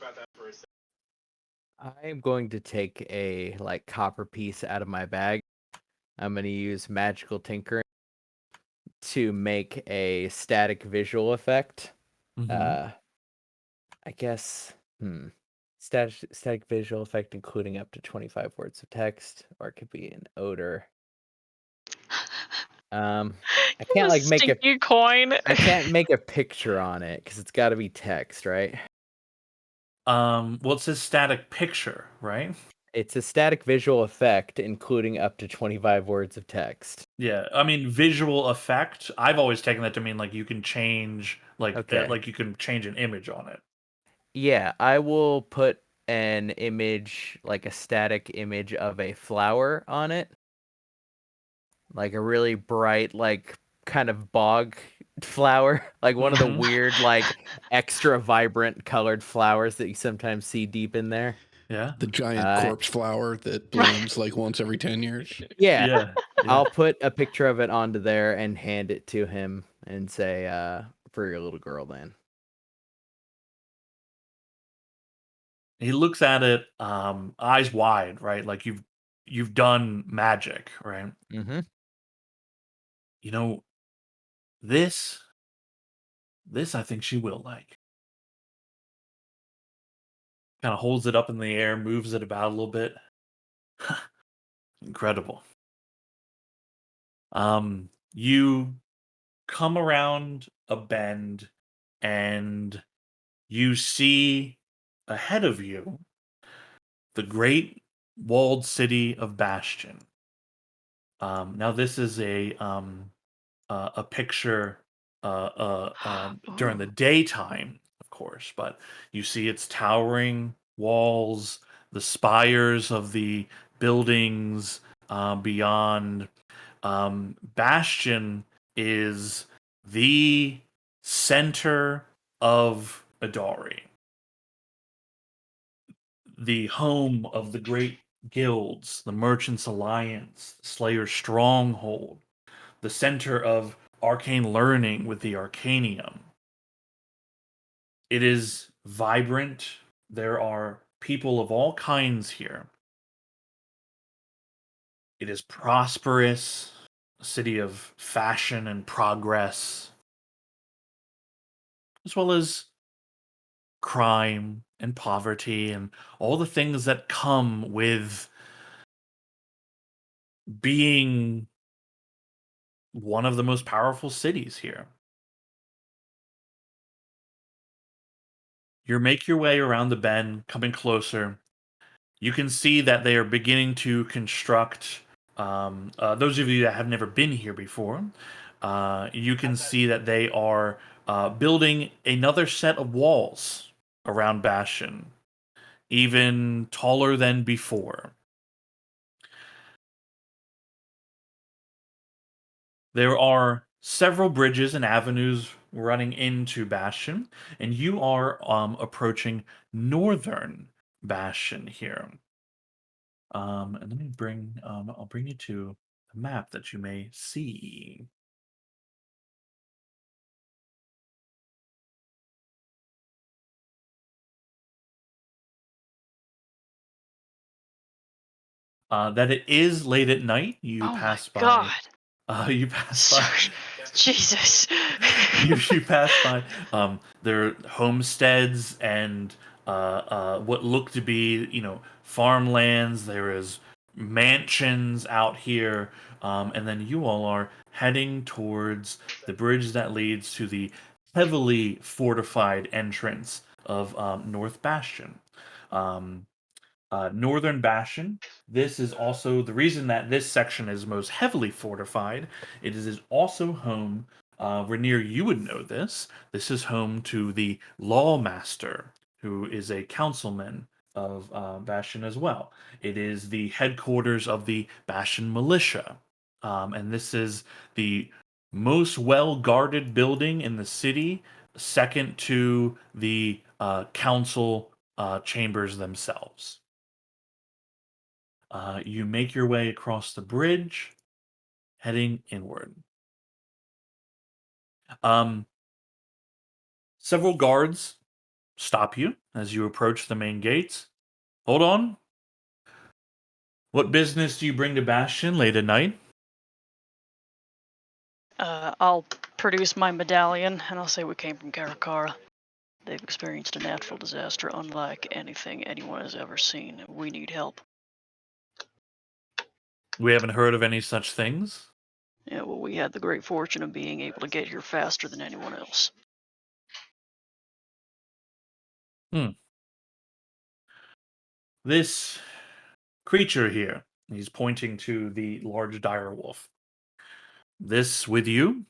S3: I am going to take a like copper piece out of my bag. I'm going to use magical tinkering to make a static visual effect.
S2: Mhm.
S3: I guess static visual effect including up to 25 words of text, or it could be an odor. I can't like make a
S5: stinky coin.
S3: I can't make a picture on it because it's got to be text, right?
S2: Well, it says static picture, right?
S3: It's a static visual effect including up to 25 words of text.
S2: Yeah, I mean visual effect. I've always taken that to mean like you can change
S3: Okay.
S2: like you can change an image on it.
S3: Yeah, I will put an image, like a static image of a flower on it. Like a really bright, like kind of bog flower. Like one of the
S2: Mhm.
S3: weird, like extra vibrant colored flowers that you sometimes see deep in there.
S2: Yeah.
S8: The giant
S3: Uh,
S8: corpse flower that blooms like once every 10 years.
S3: Yeah.
S2: Yeah.
S3: I'll put a picture of it onto there and hand it to him and say, for your little girl then.
S2: He looks at it, eyes wide, right? Like you've done magic, right?
S3: Mm-hmm.
S2: You know, this I think she will like. Kind of holds it up in the air, moves it about a little bit. Incredible. You come around a bend and you see ahead of you the great walled city of Bastion. Now this is a picture during the daytime, of course, but you see its towering walls, the spires of the buildings beyond. Bastion is the center of Adari, the home of the great guilds, the Merchants Alliance, the Slayer's Stronghold, the center of arcane learning with the Arcanium. It is vibrant. There are people of all kinds here. It is prosperous, a city of fashion and progress, as well as crime and poverty and all the things that come with being one of the most powerful cities here. You make your way around the bend, coming closer. You can see that they are beginning to construct. Those of you that have never been here before, you can see that they are building another set of walls around Bastion, even taller than before. There are several bridges and avenues running into Bastion, and you are approaching northern Bastion here. And let me bring I'll bring you to a map that you may see. That it is late at night. You
S5: Oh my
S2: pass by.
S5: god.
S2: You pass
S5: So,
S2: by.
S5: Jesus.
S2: you pass by their homesteads and what look to be, farmlands. There is mansions out here, and then you all are heading towards the bridge that leads to the heavily fortified entrance of North Bastion. Northern Bastion. This is also the reason that this section is most heavily fortified. It is also home. Rainier, you would know this. This is home to the Lawmaster, who is a councilman of Bastion as well. It is the headquarters of the Bastion Militia, and this is the most well-guarded building in the city, second to the council chambers themselves. You make your way across the bridge, heading inward. Several guards stop you as you approach the main gates. Hold on. What business do you bring to Bastion late at night?
S5: I'll produce my medallion and I'll say we came from Karakara. They've experienced a natural disaster unlike anything anyone has ever seen. We need help.
S2: We haven't heard of any such things.
S5: Yeah, well, we had the great fortune of being able to get here faster than anyone else.
S2: This creature here, he's pointing to the large dire wolf. This with you?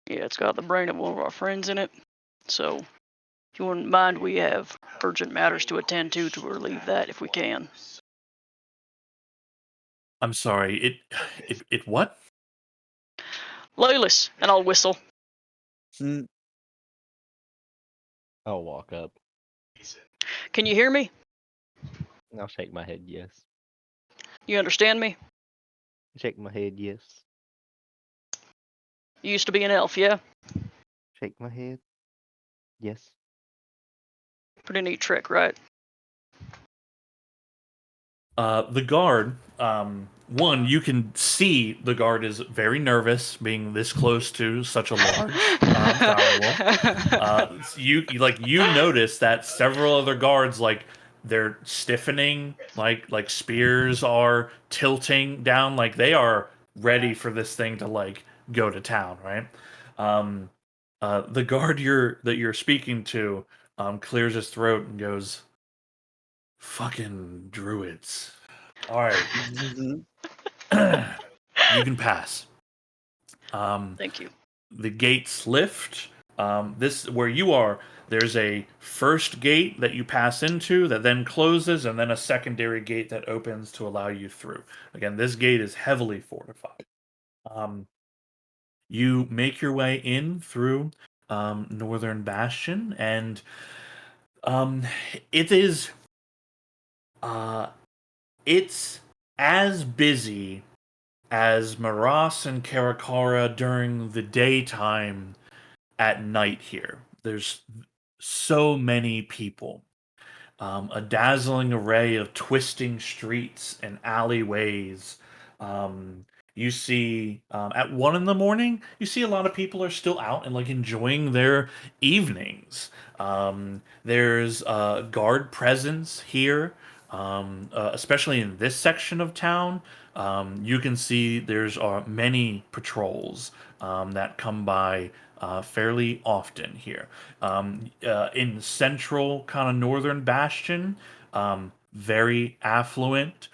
S5: Yeah, it's got the brain of one of our friends in it. So, if you wouldn't mind, we have urgent matters to attend to relieve that if we can.
S2: I'm sorry, it what?
S5: Laylis, and I'll whistle.
S6: Mm,
S4: I'll walk up.
S5: Can you hear me?
S4: I'll shake my head yes.
S5: You understand me?
S4: Shake my head yes.
S5: You used to be an elf, yeah?
S4: shake my head. Yes.
S5: Pretty neat trick, right?
S2: The guard, one, you can see the guard is very nervous being this close to such a large foul wolf. You notice that several other guards, like, they're stiffening, like spears are tilting down, like they are ready for this thing to like go to town, right? Um, the guard that you're speaking to clears his throat and goes, "Fucking druids. All right, you can pass."
S5: Thank you.
S2: The gates lift. This where you are. There's a first gate that you pass into that then closes, and then a secondary gate that opens to allow you through. Again, this gate is heavily fortified. You make your way in through Northern Bastion, and it is it's as busy as Maras and Karakara during the daytime at night here. There's so many people. A dazzling array of twisting streets and alleyways. You see, at 1 in the morning, you see a lot of people are still out and like enjoying their evenings. There's guard presence here, especially in this section of town. You can see there's many patrols that come by fairly often here. In central, kind of northern Bastion, very affluent.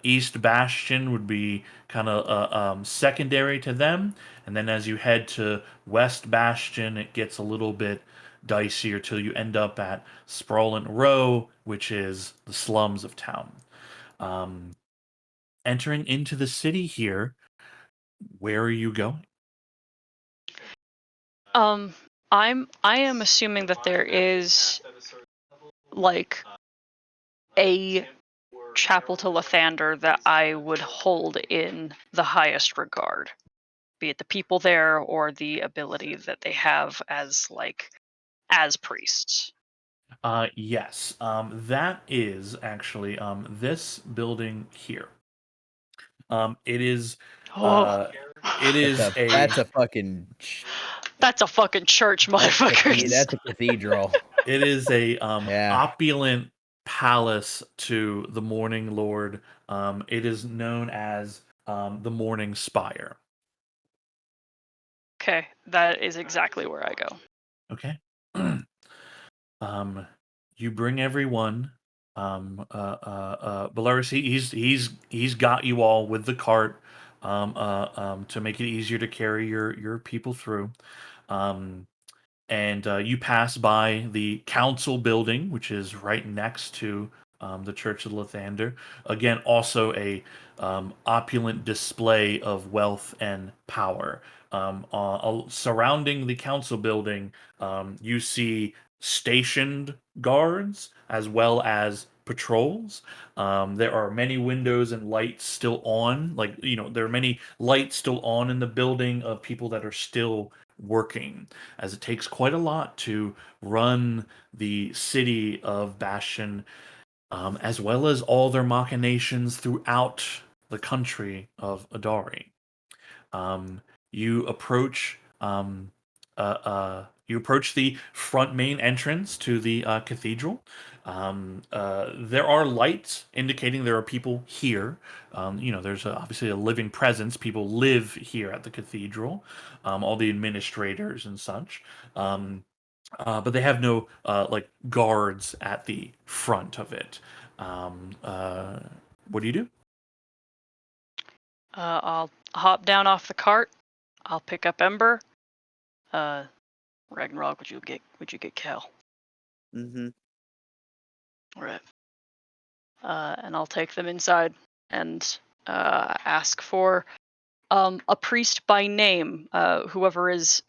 S2: East Bastion would be kind of secondary to them. And then as you head to West Bastion, it gets a little bit dicier till you end up at Sprawling Row, which is the slums of town. Entering into the city here, where are you going?
S5: I am assuming that there is like a chapel to Lathander that I would hold in the highest regard, be it the people there or the ability that they have as priests.
S2: Yes. That is actually this building here. It is.
S5: Oh,
S2: It is
S3: That's a fucking.
S5: that's a fucking church, motherfuckers.
S3: That's a cathedral.
S2: It is a
S3: Yeah.
S2: opulent palace to the Morning Lord. It is known as the Morning Spire.
S5: Okay, that is exactly where I go.
S2: Okay. You bring everyone. Belarus, he's got you all with the cart. To make it easier to carry your people through. And you pass by the council building, which is right next to the Church of Lathander. Again, also a opulent display of wealth and power. Surrounding the council building, you see stationed guards as well as patrols. There are many windows and lights still on. There are many lights still on in the building of people that are still working, as it takes quite a lot to run the city of Bastion, as well as all their machinations throughout the country of Adari. You approach the front main entrance to the cathedral. There are lights indicating there are people here. There's obviously a living presence. People live here at the cathedral, all the administrators and such. But they have no guards at the front of it. What do you do?
S5: I'll hop down off the cart. I'll pick up Ember. Ragnarok, would you get Cal?
S6: Mm-hmm.
S5: All right. And I'll take them inside and ask for a priest by name, whoever is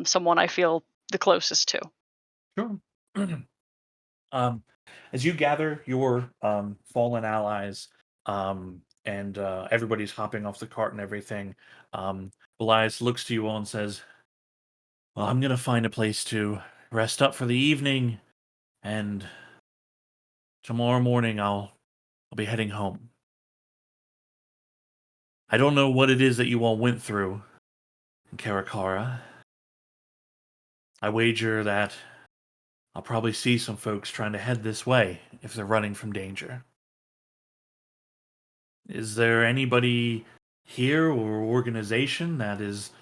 S5: someone I feel the closest to.
S2: Sure. As you gather your fallen allies, and everybody's hopping off the cart and everything, Elias looks to you all and says, Well, I'm gonna find a place to rest up for the evening, and tomorrow morning I'll be heading home. I don't know what it is that you all went through in Karakara. I wager that I'll probably see some folks trying to head this way if they're running from danger. Is there anybody here or organization that is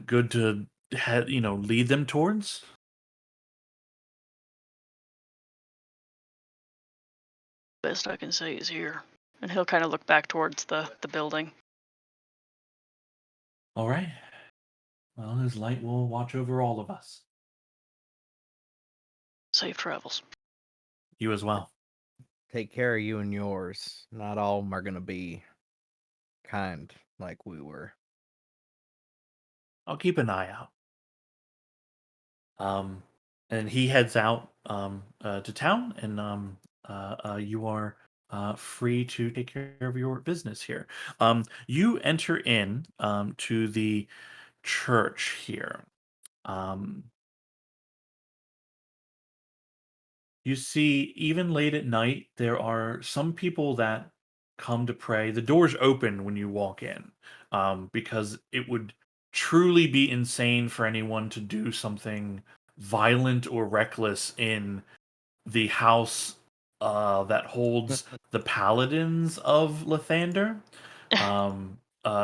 S2: good to lead them towards?
S5: Best I can say is here. And he'll kind of look back towards the building.
S2: All right. Well, his light will watch over all of us.
S5: Safe travels.
S2: You as well.
S3: Take care of you and yours. Not all of them are gonna be kind like we were.
S2: I'll keep an eye out. And he heads out to town, and you are free to take care of your business here. You enter in to the church here. Um, you see, even late at night, there are some people that come to pray. The doors open when you walk in, because it would truly be insane for anyone to do something violent or reckless in the house that holds the paladins of Lathander.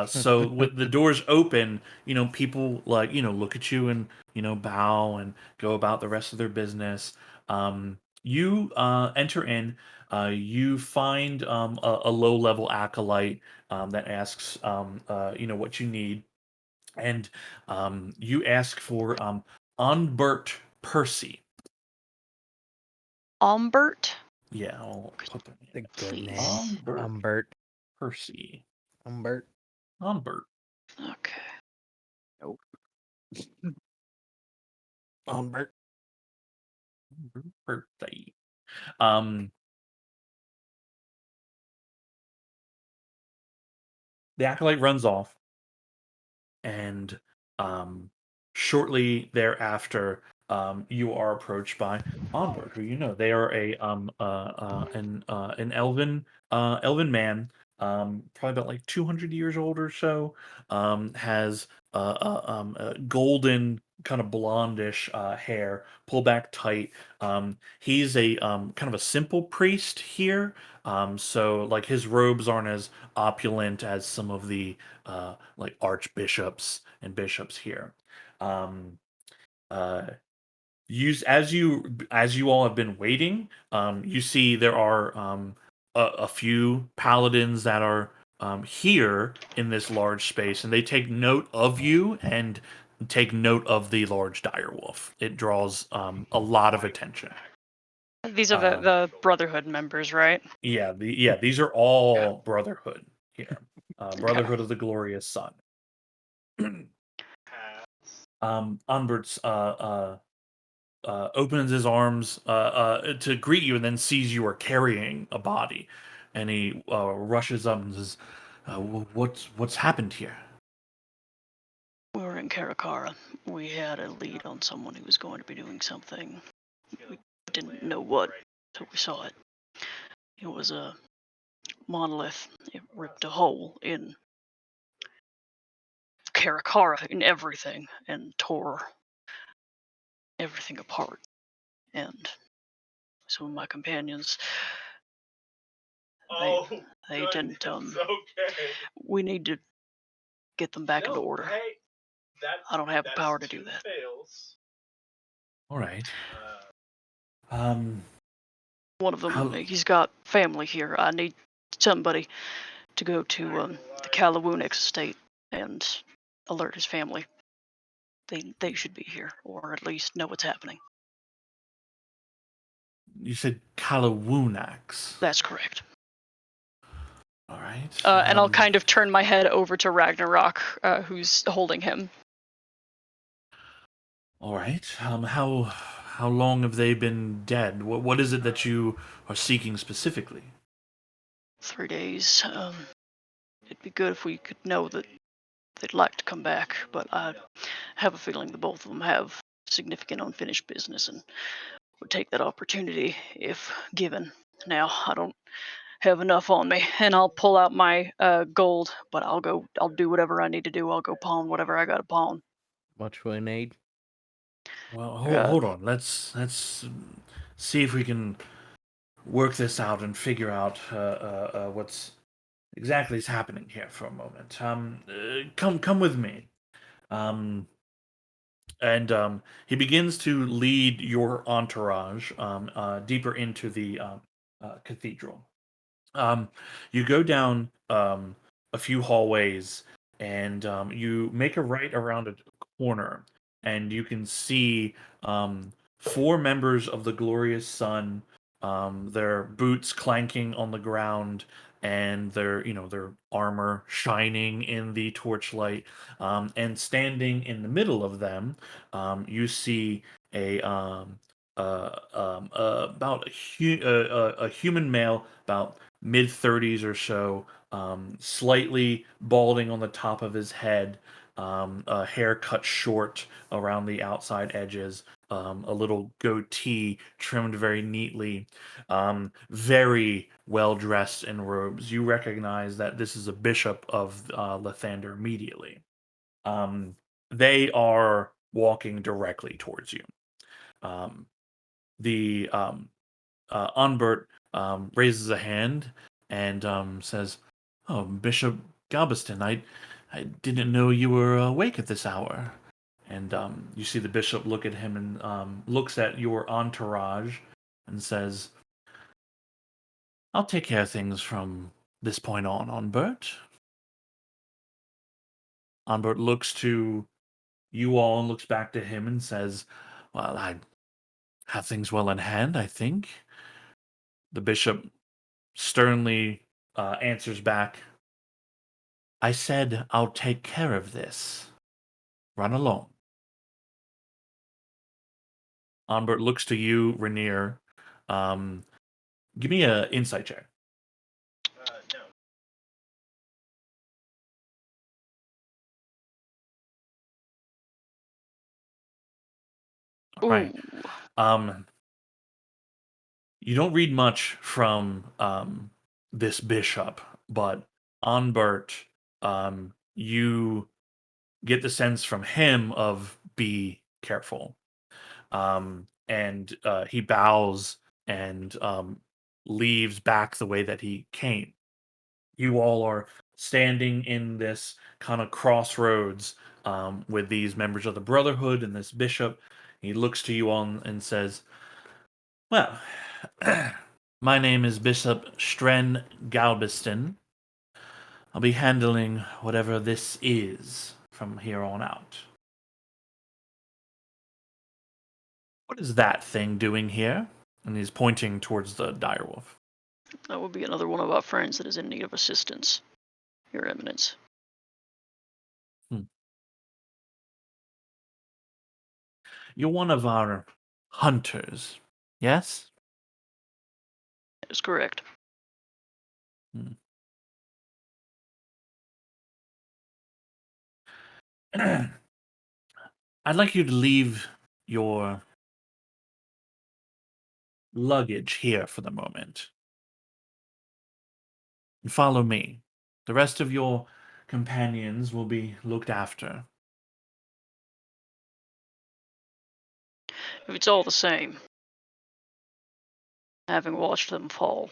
S2: So with the doors open, people look at you and bow and go about the rest of their business. You enter in. You find a low-level acolyte that asks, what you need, and you ask for Onbert Percy.
S5: Umbert?
S2: Yeah, I'll put that
S3: The
S2: in.
S3: good name.
S5: Please.
S3: Umbert.
S2: Percy.
S3: Umbert.
S2: Onbert.
S5: Okay.
S6: Nope.
S3: Umbert.
S2: Birthday. Um, the acolyte runs off, and shortly thereafter, you are approached by Onbert, who they are an elven man, probably about like 200 years old or so, has a golden kind of blondish hair, pulled back tight. He's a kind of a simple priest here, so like his robes aren't as opulent as some of the like archbishops and bishops here. Um, uh, as you all have been waiting, you see there are a few paladins that are here in this large space, and they take note of you and take note of the large direwolf. It draws a lot of attention.
S5: These are the Brotherhood members, right?
S2: Yeah, these are all Brotherhood here. Brotherhood of the Glorious Sun. Onbert's opens his arms to greet you, and then sees you are carrying a body, and he rushes up and says, "What's happened here?"
S5: We were in Karakara. We had a lead on someone who was going to be doing something. We didn't know what until we saw it. It was a monolith. It ripped a hole in Karakara in everything and tore everything apart. And some of my companions, they didn't. We need to get them back into order. I don't have the power to do that.
S2: All right.
S5: One of them, he's got family here. I need somebody to go to the Kalawunix estate and alert his family. They should be here, or at least know what's happening.
S2: You said Kalawunax.
S5: That's correct.
S2: All right.
S5: And I'll kind of turn my head over to Ragnarok, who's holding him.
S2: All right. How long have they been dead? What is it that you are seeking specifically?
S5: 3 days. It'd be good if we could know that
S7: they'd like to come back, but I have a feeling the both of them have significant unfinished business and would take that opportunity if given. Now, I don't have enough on me, and I'll pull out my gold, but I'll do whatever I need to do. I'll go pawn whatever I got to pawn.
S3: Much will we need?
S2: Well,
S7: Yeah.
S2: hold on. Let's see if we can work this out and figure out what's exactly is happening here for a moment. Come with me. And he begins to lead your entourage deeper into the cathedral. You go down a few hallways, and you make a right around a corner, and you can see four members of the Glorious Sun. Their boots clanking on the ground, and their armor shining in the torchlight. And standing in the middle of them, you see about a human male, about mid 30s or so, slightly balding on the top of his head, hair cut short around the outside edges, a little goatee trimmed very neatly, very well dressed in robes. You recognize that this is a bishop of Lathander immediately. They are walking directly towards you. The Onbert raises a hand and says, "Oh, Bishop Galveston, I didn't know you were awake at this hour." And you see the bishop look at him and looks at your entourage and says, "I'll take care of things from this point on, Onbert." Onbert looks to you all and looks back to him and says, "Well, I have things well in hand, I think." The bishop sternly answers back, "I said I'll take care of this. Run along." Onbert looks to you, Rainier. Give me an insight check. All right.
S7: Ooh.
S2: You don't read much from this bishop, but Onbert, you get the sense from him of be careful. And he bows and leaves back the way that he came. You all are standing in this kind of crossroads with these members of the Brotherhood and this bishop. He looks to you all and says, "Well, my name is Bishop Stren Galveston. I'll be handling whatever this is from here on out." "What is that thing doing here?" And he's pointing towards the direwolf.
S7: That would be another one of our friends that is in need of assistance, Your Eminence.
S2: "You're one of our hunters, yes?"
S7: That is correct.
S2: "I'd like you to leave your luggage here for the moment and follow me. The rest of your companions will be looked after."
S7: If it's all the same, having watched them fall,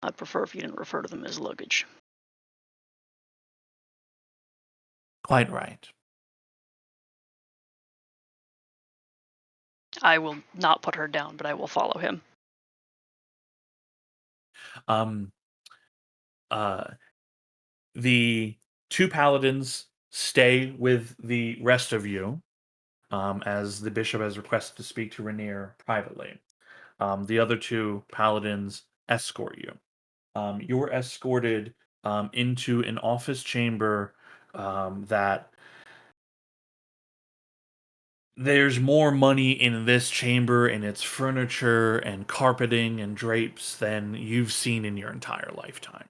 S7: I'd prefer if you didn't refer to them as luggage.
S2: "Quite right."
S7: I will not put her down, but I will follow him.
S2: Um, the two paladins stay with the rest of you, as the bishop has requested to speak to Rainier privately. The other two paladins escort you. You're escorted into an office chamber that there's more money in this chamber and its furniture and carpeting and drapes than you've seen in your entire lifetime.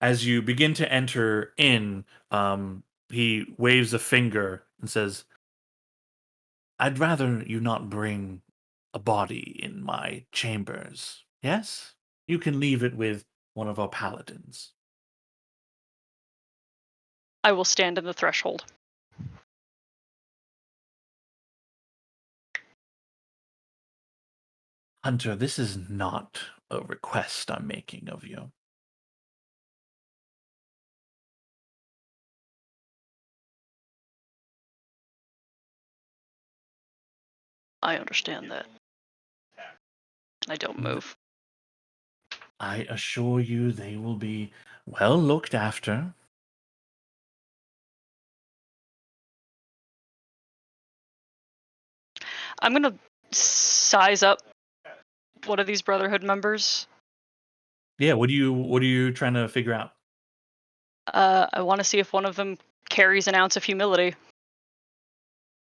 S2: as you begin to enter in, he waves a finger and says, "I'd rather you not bring a body in my chambers. Yes? You can leave it with one of our paladins."
S5: I will stand in the threshold.
S2: Hunter, this is not a request I'm making of you.
S7: I understand that. I don't move.
S2: I assure you they will be well looked after.
S5: I'm gonna size up one of these Brotherhood members.
S2: Yeah, what are you trying to figure out?
S5: I want to see if one of them carries an ounce of humility.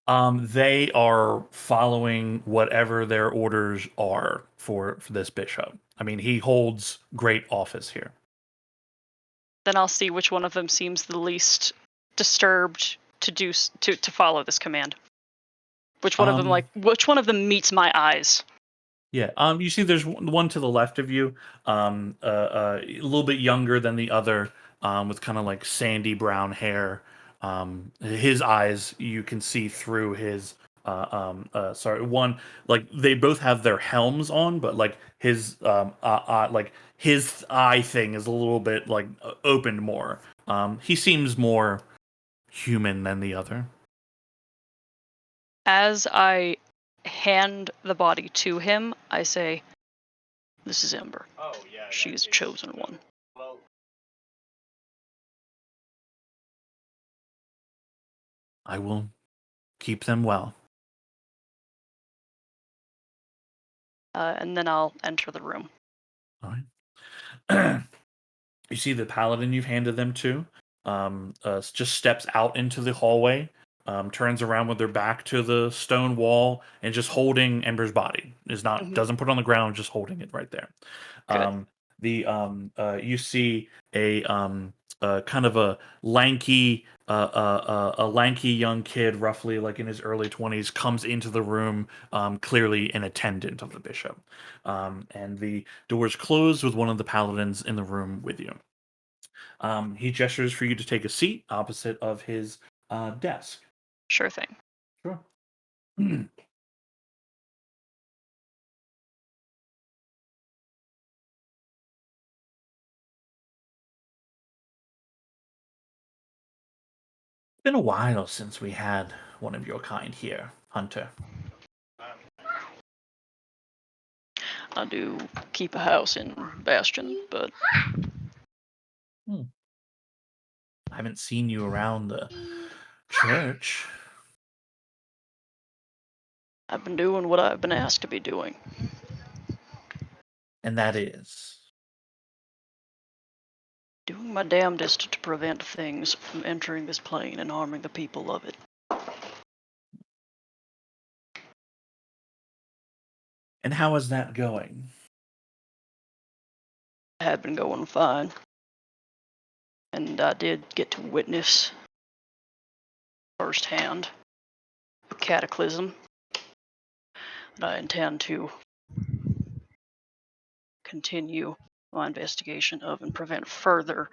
S2: They are following whatever their orders are for this bishop. I mean, he holds great office here.
S5: Then I'll see which one of them seems the least disturbed to follow this command. Which one of them which one of them meets my eyes?
S2: Yeah. You see, there's one to the left of you, a little bit younger than the other, with kind of like sandy brown hair. His eyes, you can see through his. Sorry, one like they both have their helms on, but like his like his eye thing is a little bit like opened more. He seems more human than the other.
S5: As I hand the body to him, I say,
S7: This is Ember. She is a chosen one.
S2: I will keep them well.
S5: and then I'll enter the room.
S2: All right. You see the paladin you've handed them to, just steps out into the hallway, turns around with their back to the stone wall, and just holding Ember's body. Doesn't put it on the ground, just holding it right there.
S5: Good.
S2: You see a kind of a lanky young kid, roughly like in his early 20s, comes into the room, clearly an attendant of the bishop. And the doors close with one of the paladins in the room with you. He gestures for you to take a seat opposite of his desk.
S5: Sure thing.
S2: Sure. It's been a while since we had one of your kind here, Hunter.
S7: I do keep a house in Bastion, but
S2: I haven't seen you around the church.
S7: I've been doing what I've been asked to be doing.
S2: And that is.
S7: Doing my damnedest to prevent things from entering this plane and harming the people of it.
S2: And how is that going?
S7: Had been going fine. And I did get to witness firsthand a cataclysm that I intend to continue my investigation of and prevent further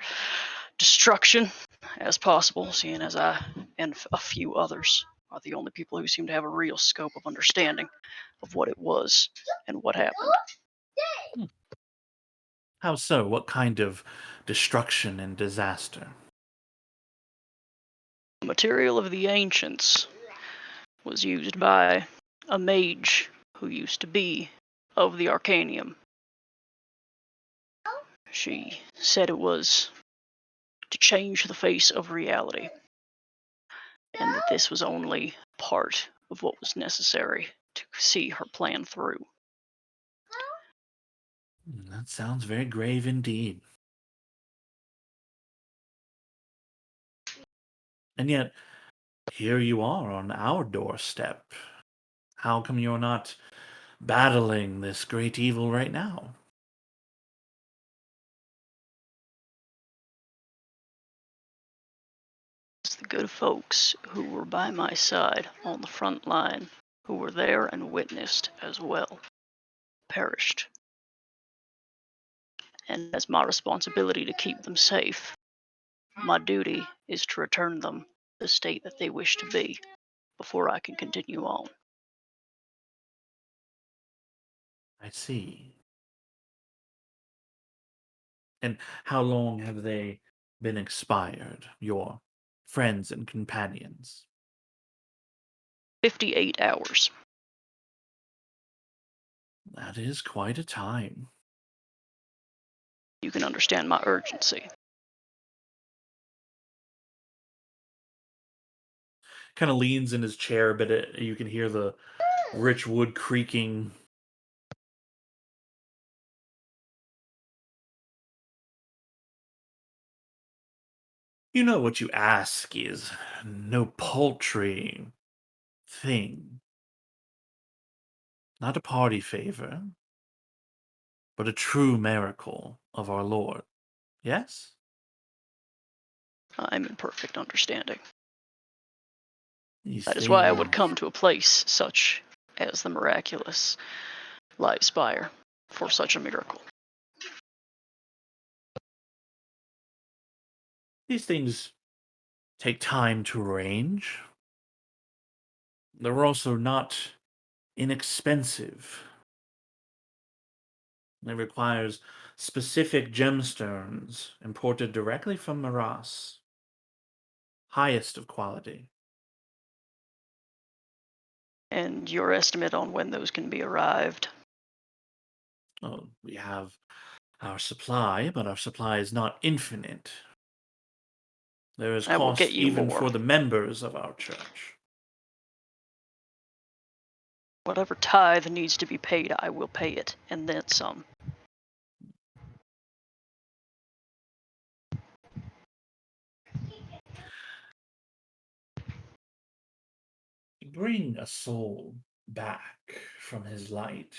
S7: destruction as possible, seeing as I and a few others are the only people who seem to have a real scope of understanding of what it was and what happened.
S2: How so? What kind of destruction and disaster?
S7: The material of the ancients was used by a mage who used to be of the Arcanium. She said it was to change the face of reality, and that this was only part of what was necessary to see her plan through.
S2: That sounds very grave indeed. And yet, here you are on our doorstep. How come you're not battling this great evil right now?
S7: the good folks who were by my side on the front line, who were there and witnessed as well, perished. And as my responsibility to keep them safe, my duty is to return them the state that they wish to be before I can continue on.
S2: I see. And how long have they been expired, your friends and companions?
S7: 58 hours.
S2: That is quite a time.
S7: You can understand my urgency.
S2: Kind of leans in his chair, but you can hear the rich wood creaking. You know what you ask is no paltry thing. Not a party favor, but a true miracle of our Lord. Yes?
S7: I'm in perfect understanding.
S2: These
S7: That is why I would
S2: things-
S7: come to a place such as the miraculous Light Spire for such a miracle.
S2: These things take time to arrange. They're also not inexpensive. It requires specific gemstones imported directly from Maras. Highest of quality.
S7: And your estimate on when those can be arrived?
S2: Oh, we have our supply, but our supply is not infinite. There is
S7: I will get
S2: cost
S7: you
S2: even
S7: more.
S2: for the members of our church.
S7: Whatever tithe needs to be paid, I will pay it, and then some.
S2: To bring a soul back from his light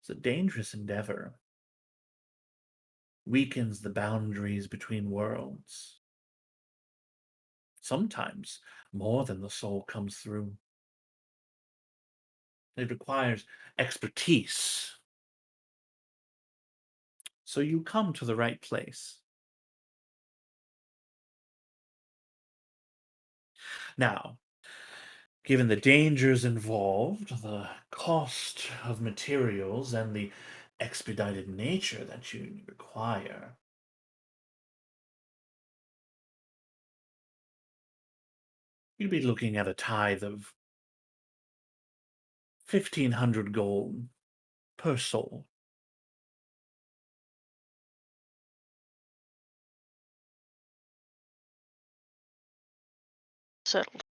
S2: is a dangerous endeavor. Weakens the boundaries between worlds. Sometimes more than the soul comes through. It requires expertise. So you come to the right place. Now, given the dangers involved, the cost of materials, and the expedited nature that you require, you'd be looking at a tithe of 1,500 gold per soul.
S7: Settled.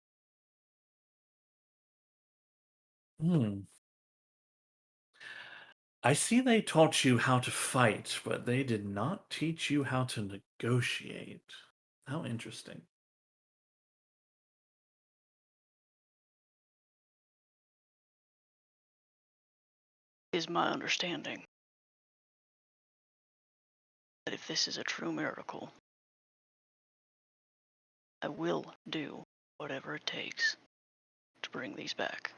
S2: Hmm. I see they taught you how to fight, but they did not teach you how to negotiate. How interesting.
S7: Is my understanding that if this is a true miracle, I will do whatever it takes to bring these back.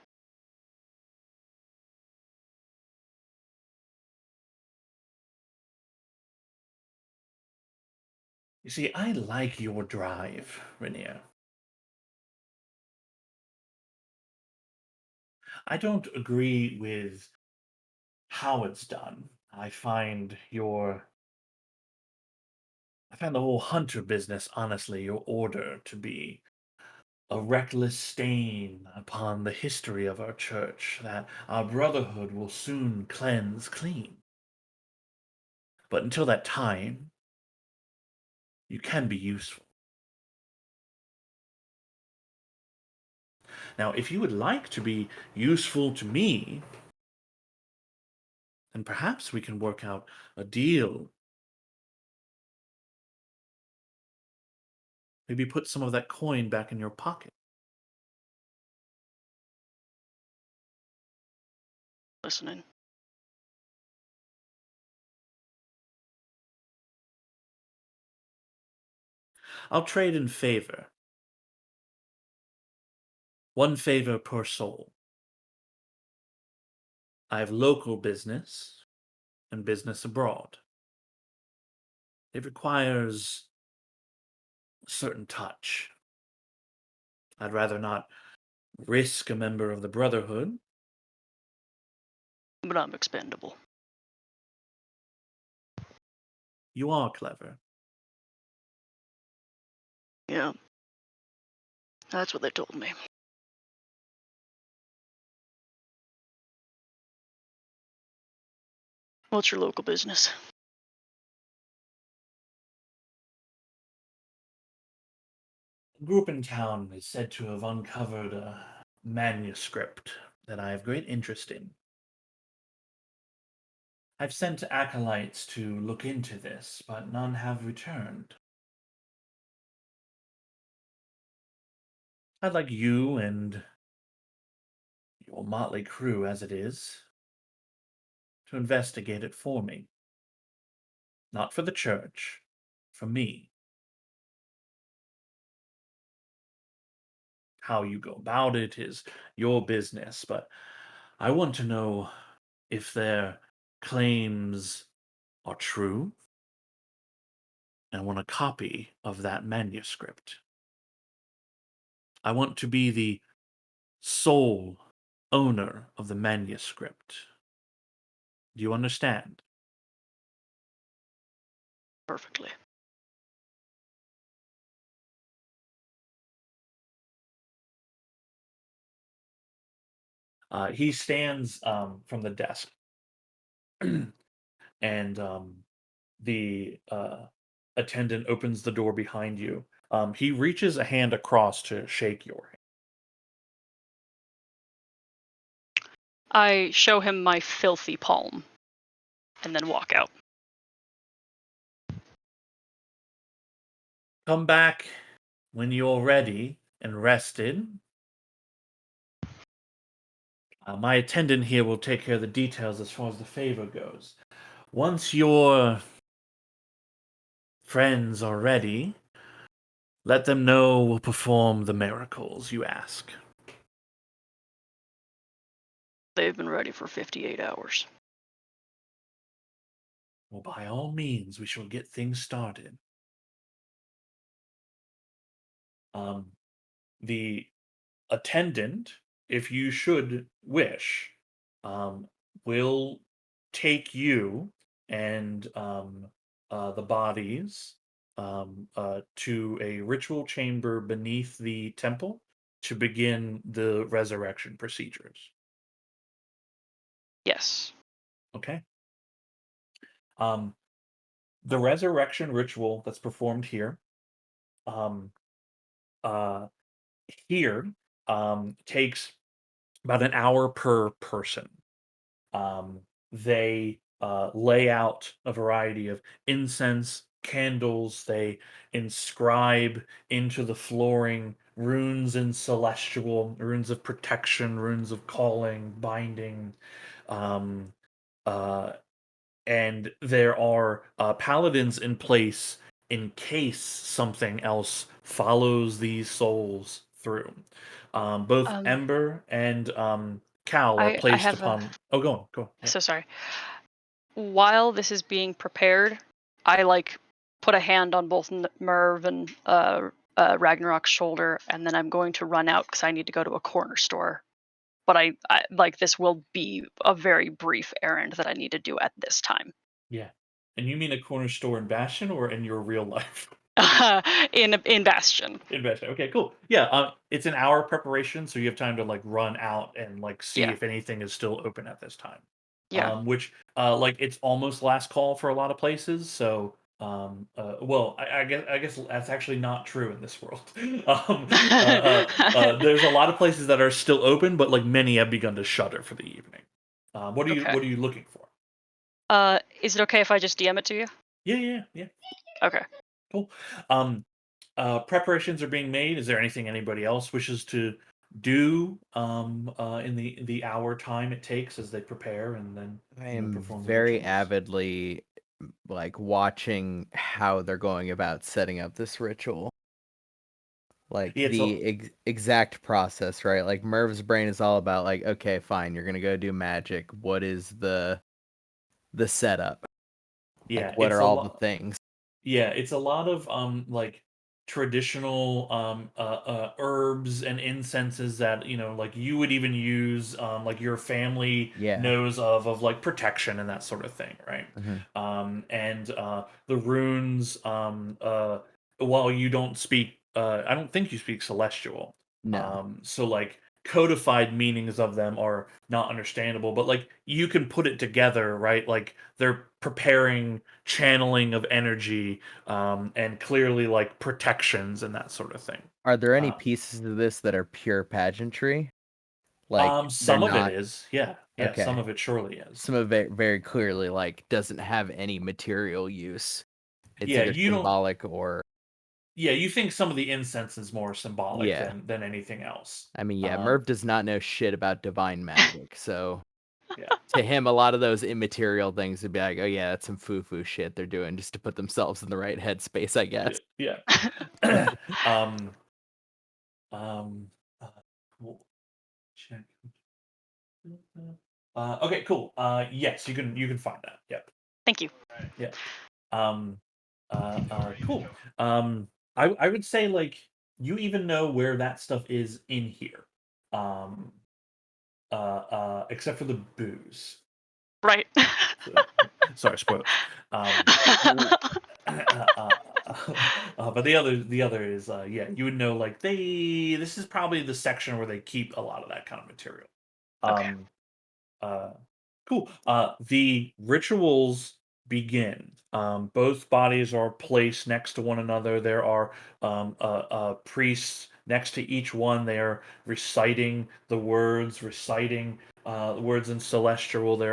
S2: You see, I like your drive, Rainier. I don't agree with how it's done. I find the whole hunter business, honestly, your order to be a reckless stain upon the history of our church that our brotherhood will soon cleanse clean. But until that time, you can be useful. Now, if you would like to be useful to me, then perhaps we can work out a deal. Maybe put some of that coin back in your pocket.
S7: Listening.
S2: I'll trade in favor. 1 favor per soul. I have local business and business abroad. It requires a certain touch. I'd rather not risk a member of the Brotherhood.
S7: But I'm expendable.
S2: You are clever.
S7: Yeah. That's what they told me. What's your local business?
S2: A group in town is said to have uncovered a manuscript that I have great interest in. I've sent acolytes to look into this, but none have returned. I'd like you and your motley crew, as it is, to investigate it for me. Not for the church, for me. How you go about it is your business, but I want to know if their claims are true. I want a copy of that manuscript. I want to be the sole owner of the manuscript. Do you understand?
S7: Perfectly.
S2: He stands from the desk, and the attendant opens the door behind you. He reaches a hand across to shake your hand.
S5: I show him my filthy palm and then walk out.
S2: Come back when you're ready and rested. My attendant here will take care of the details as far as the favor goes. Once your friends are ready, let them know we'll perform the miracles you ask.
S7: They've been ready for 58 hours.
S2: Well, by all means, we shall get things started. The attendant, if you should wish, will take you and the bodies to a ritual chamber beneath the temple to begin the resurrection procedures.
S5: Yes.
S2: Okay. The resurrection ritual that's performed here, um, here takes about an hour per person. They lay out a variety of incense, candles. They inscribe into the flooring runes in celestial, runes of protection, runes of calling, binding. Um, uh, and there are paladins in place in case something else follows these souls through. Both
S5: Um,
S2: Ember and Cal are
S5: I
S2: placed
S5: have a.
S2: upon. Oh, go on, go on. Yeah.
S5: So sorry. While this is being prepared, I like put a hand on both Merv and Ragnarok's shoulder, and then I'm going to run out because I need to go to a corner store. But I like this will be a very brief errand that I need to do at this time.
S2: Yeah. And you mean a corner store in Bastion or in your real life?
S5: in Bastion.
S2: In Bastion. Okay, cool. Yeah, it's an hour preparation, so you have time to like run out and like see
S5: Yeah.
S2: if anything is still open at this time.
S5: Yeah.
S2: Which like it's almost last call for a lot of places, so well, I guess that's actually not true in this world. There's a lot of places that are still open, but like many have begun to shutter for the evening. What
S5: Okay.
S2: are you looking for?
S5: Is it okay if I just DM it to you?
S2: Yeah.
S5: Okay.
S2: Cool. Preparations are being made. Is there anything anybody else wishes to do in the hour time it takes as they prepare and then
S3: I am
S2: perform the
S3: very
S2: rituals?
S3: avidly like watching how they're going about setting up this ritual. Like
S2: Yeah, it's
S3: the exact process, right? Like Merv's brain is all about like, okay, fine, you're gonna go do magic. What is the setup?
S2: yeah,
S3: Like, what
S2: it's
S3: are
S2: a
S3: all the
S2: lot.
S3: things?
S2: Yeah, it's a lot of like traditional herbs and incenses that like you would even use like your family
S3: Yeah.
S2: knows of like protection and that sort of thing, right?
S3: Mhm.
S2: And the runes while you don't speak I don't think you speak celestial.
S3: No.
S2: So like codified meanings of them are not understandable, but like you can put it together, right? Like they're preparing channeling of energy and clearly like protections and that sort of thing.
S3: Are there any
S2: Uh,
S3: pieces of this that are pure pageantry? Like they're
S2: some of it
S3: not
S2: is, yeah, some
S3: okay.
S2: of it surely is.
S3: Some of it very clearly like doesn't have any material use. It's
S2: Yeah,
S3: either
S2: you don't.
S3: symbolic or
S2: Yeah, you think some of the incense is more symbolic
S3: yeah.
S2: than anything else.
S3: I mean, yeah,
S2: Um,
S3: Merv does not know shit about divine magic, so
S2: yeah,
S3: to him, a lot of those immaterial things would be like, oh yeah, that's some foo-foo shit they're doing just to put themselves in the right headspace, I guess.
S2: yeah. um, um, uh, cool. Check. Okay, cool. Yes, you can find that. Yep.
S5: Thank you.
S2: Yeah. Um, cool. I would say like you even know where that stuff is in here. Um, except for the booze.
S5: Right.
S2: So, sorry, spoilers. W- but the other is yeah, you would know like this is probably the section where they keep a lot of that kind of material.
S5: Okay.
S2: Um, uh, cool. The rituals begin. Both bodies are placed next to one another. There are priests next to each one. They are reciting the words in celestial. They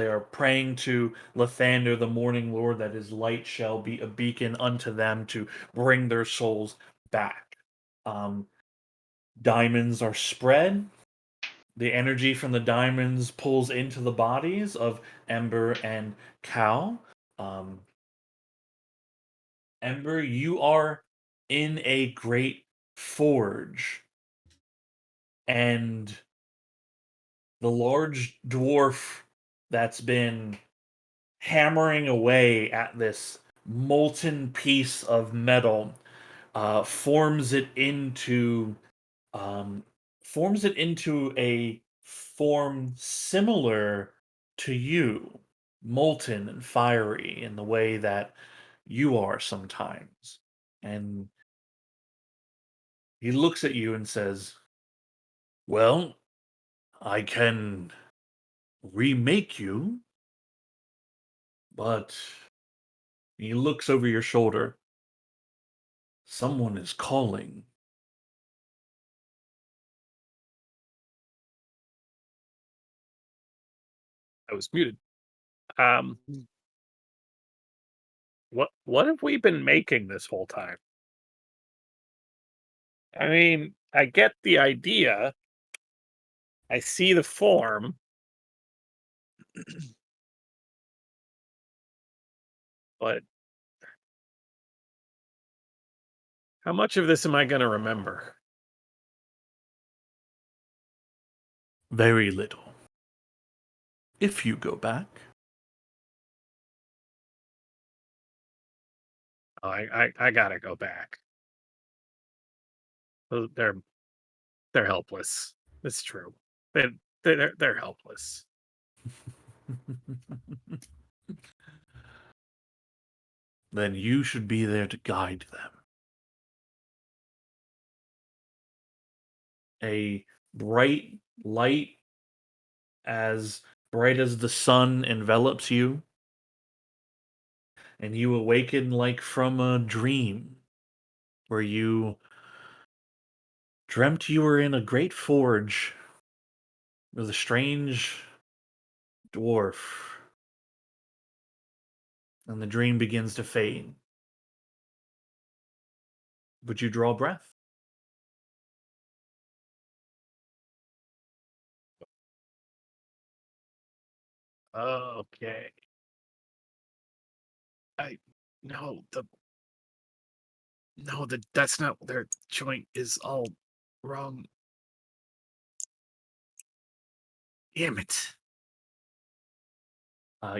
S2: are praying to Lathander, the morning lord, that his light shall be a beacon unto them to bring their souls back. Um, Diamonds are spread. The energy from the diamonds pulls into the bodies of Ember and Cal. Um, Ember, you are in a great forge, and the large dwarf that's been hammering away at this molten piece of metal forms it into um, a form similar to you, molten and fiery in the way that you are sometimes. And he looks at you and says, well, I can remake you, but he looks over your shoulder. Someone is calling.
S1: I was muted. Um, what have we been making this whole time? I mean, I get the idea. I see the form, but how much of this am I going to remember?
S2: Very little. If you go back.
S1: Oh, I gotta go back. They're helpless. It's true. They they're helpless.
S2: Then you should be there to guide them. A bright light, as bright as the sun, envelops you, and you awaken like from a dream where you dreamt you were in a great forge with a strange dwarf, and the dream begins to fade. Would you draw breath?
S1: Okay. I no, No, that's not their joint is all wrong. Damn it.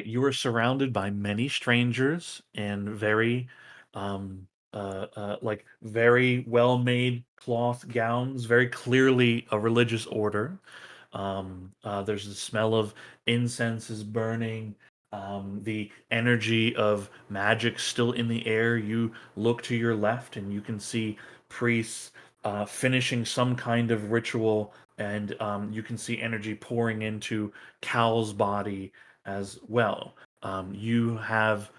S2: You are surrounded by many strangers in very, like very well-made cloth gowns, very clearly a religious order. There's the smell of incense is burning. The energy of magic still in the air. You look to your left and you can see priests finishing some kind of ritual, and you can see energy pouring into Cal's body as well. You have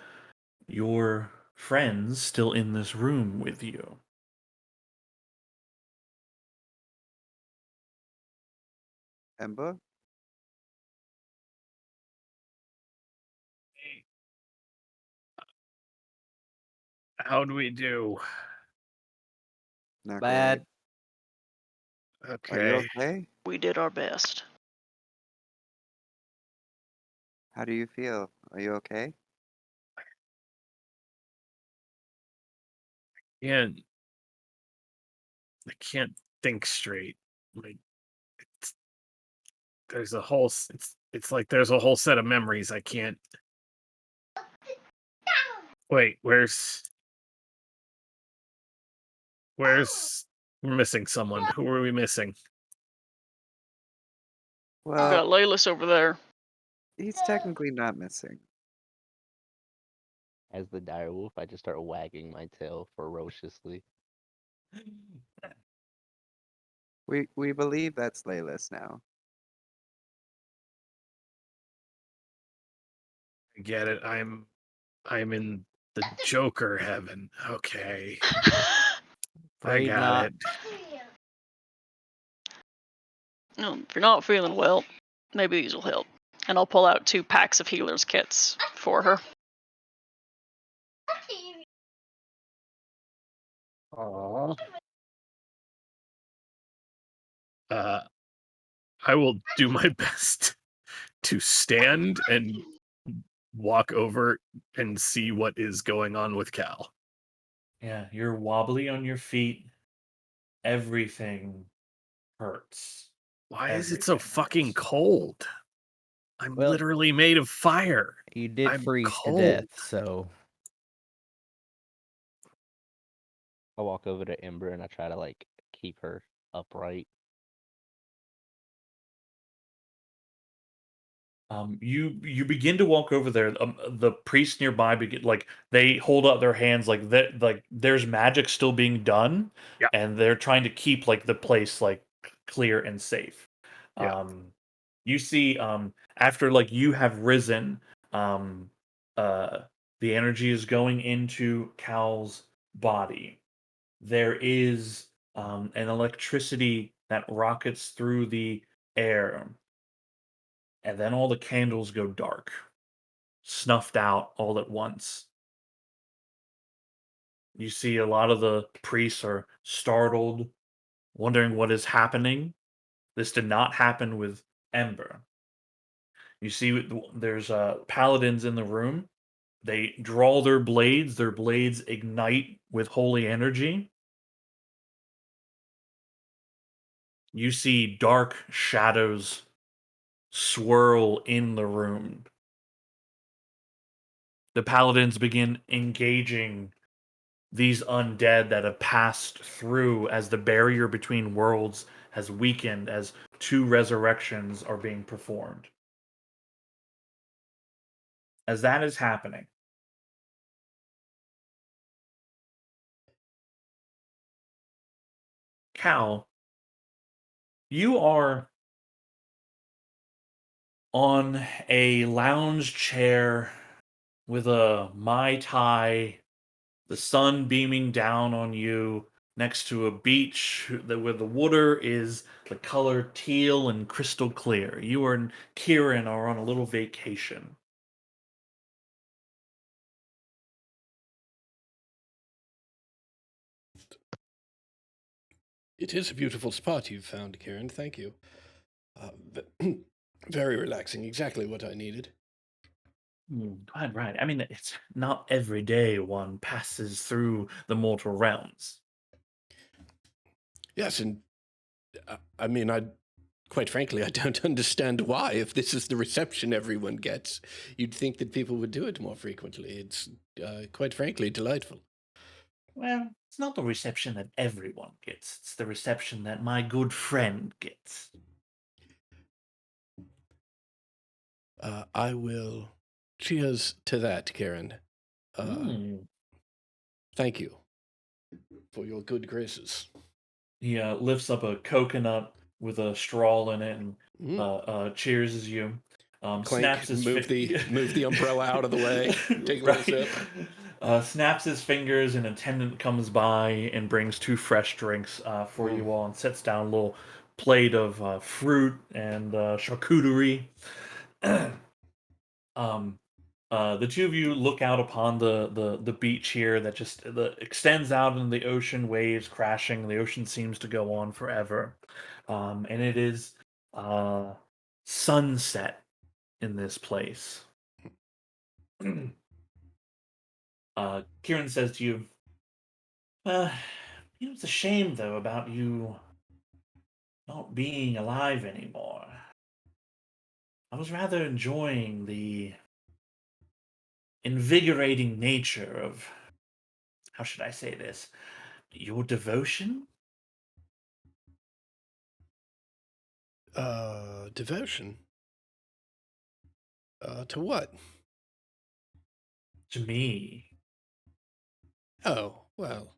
S2: your friends still in this room with you.
S6: Ember?
S1: How do we do?
S6: Not
S3: Bad.
S6: great. Are you
S1: Okay.
S6: okay?
S7: We did our best.
S6: How do you feel? Are you okay?
S1: And I can't think straight. Like it's, there's a whole it's like there's a whole set of memories I can't. Wait, where's we're missing someone. Who are we missing?
S7: We
S6: Well,
S7: got Laylis over there.
S6: he's technically not missing.
S4: As the dire wolf, I just start wagging my tail ferociously.
S6: We believe that's Laylis now.
S1: I get it. I'm in the Joker heaven. Okay. I
S3: Afraid
S1: got
S3: not.
S1: it.
S7: No, if you're not feeling well, maybe these will help. And I'll pull out 2 packs of healer's kits for her.
S1: Aww. I will do my best to stand and walk over and see what is going on with Cal.
S2: Yeah, you're wobbly on your feet. Everything hurts.
S1: Why is it so
S2: Everything
S1: fucking
S2: hurts.
S1: cold? I'm
S3: Well-
S1: literally made of fire.
S3: You did
S1: I'm
S3: freeze to
S1: cold.
S3: death, so
S4: I walk over to Ember and I try to like keep her upright.
S2: You begin to walk over there. The priests nearby begin like they hold up their hands like that. Like there's magic still being done,
S1: Yeah.
S2: and they're trying to keep like the place like clear and safe.
S1: Yeah.
S2: You see, after like you have risen, um, uh, the energy is going into Cal's body. There is an electricity that rockets through the air, and then all the candles go dark, snuffed out all at once. You see a lot of the priests are startled, wondering what is happening. This did not happen with Ember. You see, there's paladins in the room. They draw their blades. Their blades ignite with holy energy. You see dark shadows swirl in the room. The paladins begin engaging these undead that have passed through as the barrier between worlds has weakened as 2 resurrections are being performed. As that is happening, Cal, you are on a lounge chair with a Mai Tai, the sun beaming down on you next to a beach where the water is the color teal and crystal clear. You and Kieran are on a little vacation.
S8: It is a beautiful spot you've found, Kieran. Thank you. Very relaxing. Exactly what I needed.
S2: Quite right. I mean, it's not every day one passes through the mortal realms.
S8: Yes, and I mean, quite frankly, I don't understand why. If this is the reception everyone gets, you'd think that people would do it more frequently. It's quite frankly delightful.
S2: Well, it's not the reception that everyone gets. It's the reception that my good friend gets.
S8: I will cheers to that, Karen. Thank you for your good graces.
S2: He lifts up a coconut with a straw in it and
S8: Mm.
S2: cheers as you.
S8: Clink,
S2: Snaps his
S8: move the umbrella out of the way. Take a little sip.
S2: Snaps his fingers, an attendant comes by and brings 2 fresh drinks for you all and sets down a little plate of fruit and charcuterie. The two of you look out upon the beach here that just extends out into the ocean, waves crashing. The ocean seems to go on forever, and it is sunset in this place. Kieran says to you, it's a shame though about you not being alive anymore. I was rather enjoying the invigorating nature of, how should I say this, your devotion?
S8: Devotion? To what?
S2: To me.
S8: Oh, well.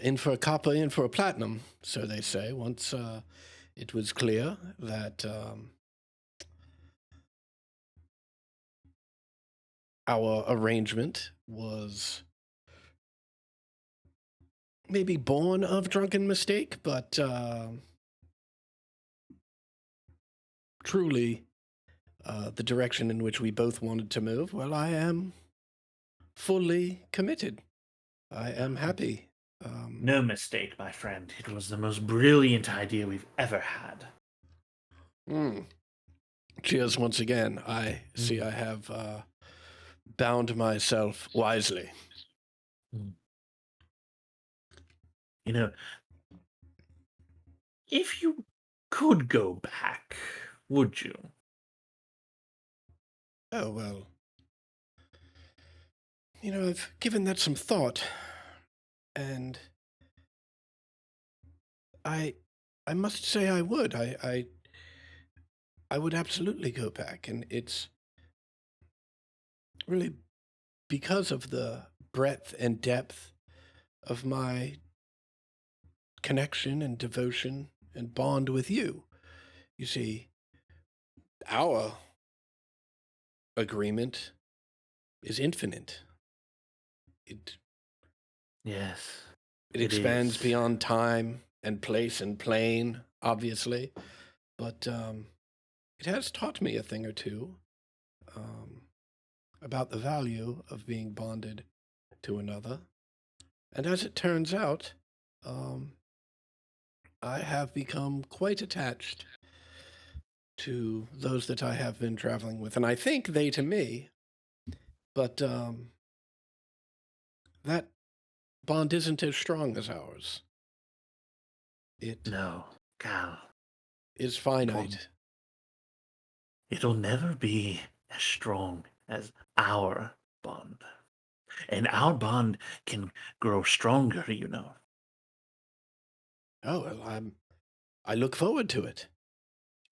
S8: In for a copper, in for a platinum, so they say. Once it was clear that our arrangement was maybe born of drunken mistake, but truly the direction in which we both wanted to move, well, I am fully committed. I am happy.
S2: No mistake, my friend. It was the most brilliant idea we've ever had.
S8: Cheers once again. I see I have bound myself wisely.
S2: You know, if you could go back, would you?
S8: Oh, well. I've given that some thought, and I must say I would. I would absolutely go back, and it's really because of the breadth and depth of my connection and devotion and bond with you. You see, our agreement is infinite.
S2: Yes.
S8: It expands beyond time and place and plane, obviously, but it has taught me a thing or two about the value of being bonded to another. And as it turns out, I have become quite attached to those that I have been traveling with, and I think they to me. But that bond isn't as strong as ours.
S2: No, Cal.
S8: Is finite.
S2: It'll never be as strong as our bond. And our bond can grow stronger, you know.
S8: Oh, well, I look forward to it.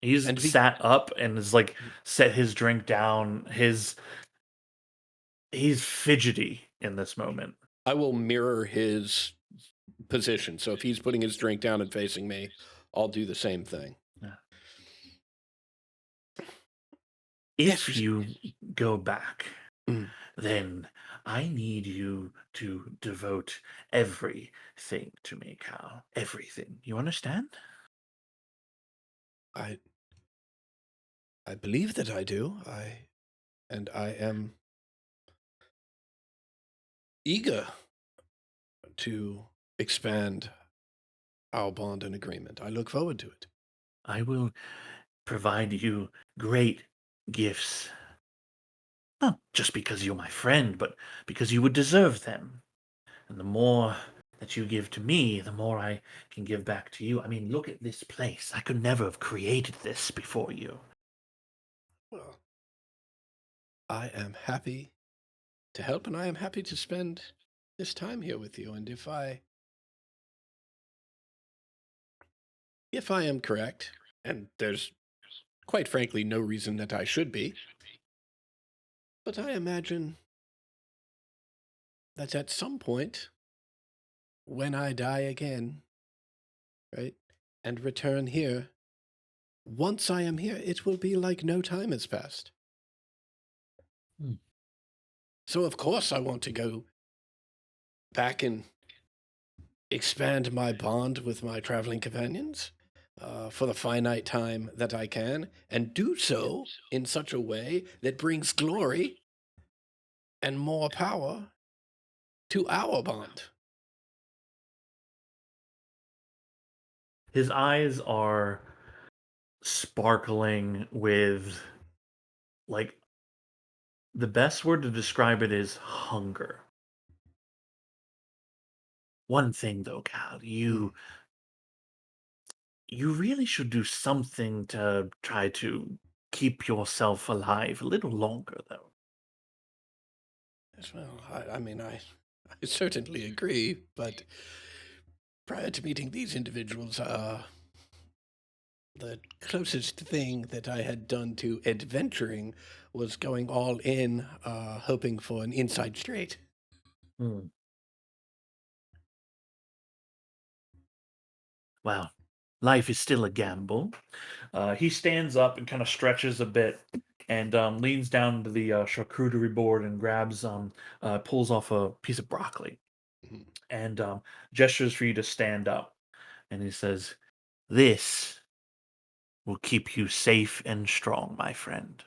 S2: He's sat up and is like set his drink down. He's fidgety in this moment.
S8: I will mirror his position. So if he's putting his drink down and facing me, I'll do the same thing.
S2: Yeah. If you go back, then I need you to devote everything to me, Cal. Everything. You understand?
S8: I believe that I do. I am eager to expand our bond and agreement. I look forward to it.
S2: I will provide you great gifts. Not just because you're my friend, but because you would deserve them. And the more that you give to me, the more I can give back to you. I mean, look at this place. I could never have created this before you.
S8: Well, I am happy to help, and I am happy to spend this time here with you. And if I am correct, and there's quite frankly no reason that I should be, but I imagine that at some point, when I die again, right, and return here, once I am here, it will be like no time has passed.
S2: Hmm.
S8: So, of course, I want to go back and expand my bond with my traveling companions for the finite time that I can, and do so in such a way that brings glory and more power to our bond.
S2: His eyes are sparkling with, like, the best word to describe it is hunger. One thing though, Cal, you really should do something to try to keep yourself alive a little longer, though.
S8: As well, I mean, I certainly agree, but prior to meeting these individuals, the closest thing that I had done to adventuring was going all in, hoping for an inside straight.
S2: Hmm. Well, life is still a gamble. He stands up and kind of stretches a bit and leans down to the charcuterie board and pulls off a piece of broccoli
S8: Mhm.
S2: and gestures for you to stand up. And he says, "This will keep you safe and strong, my friend."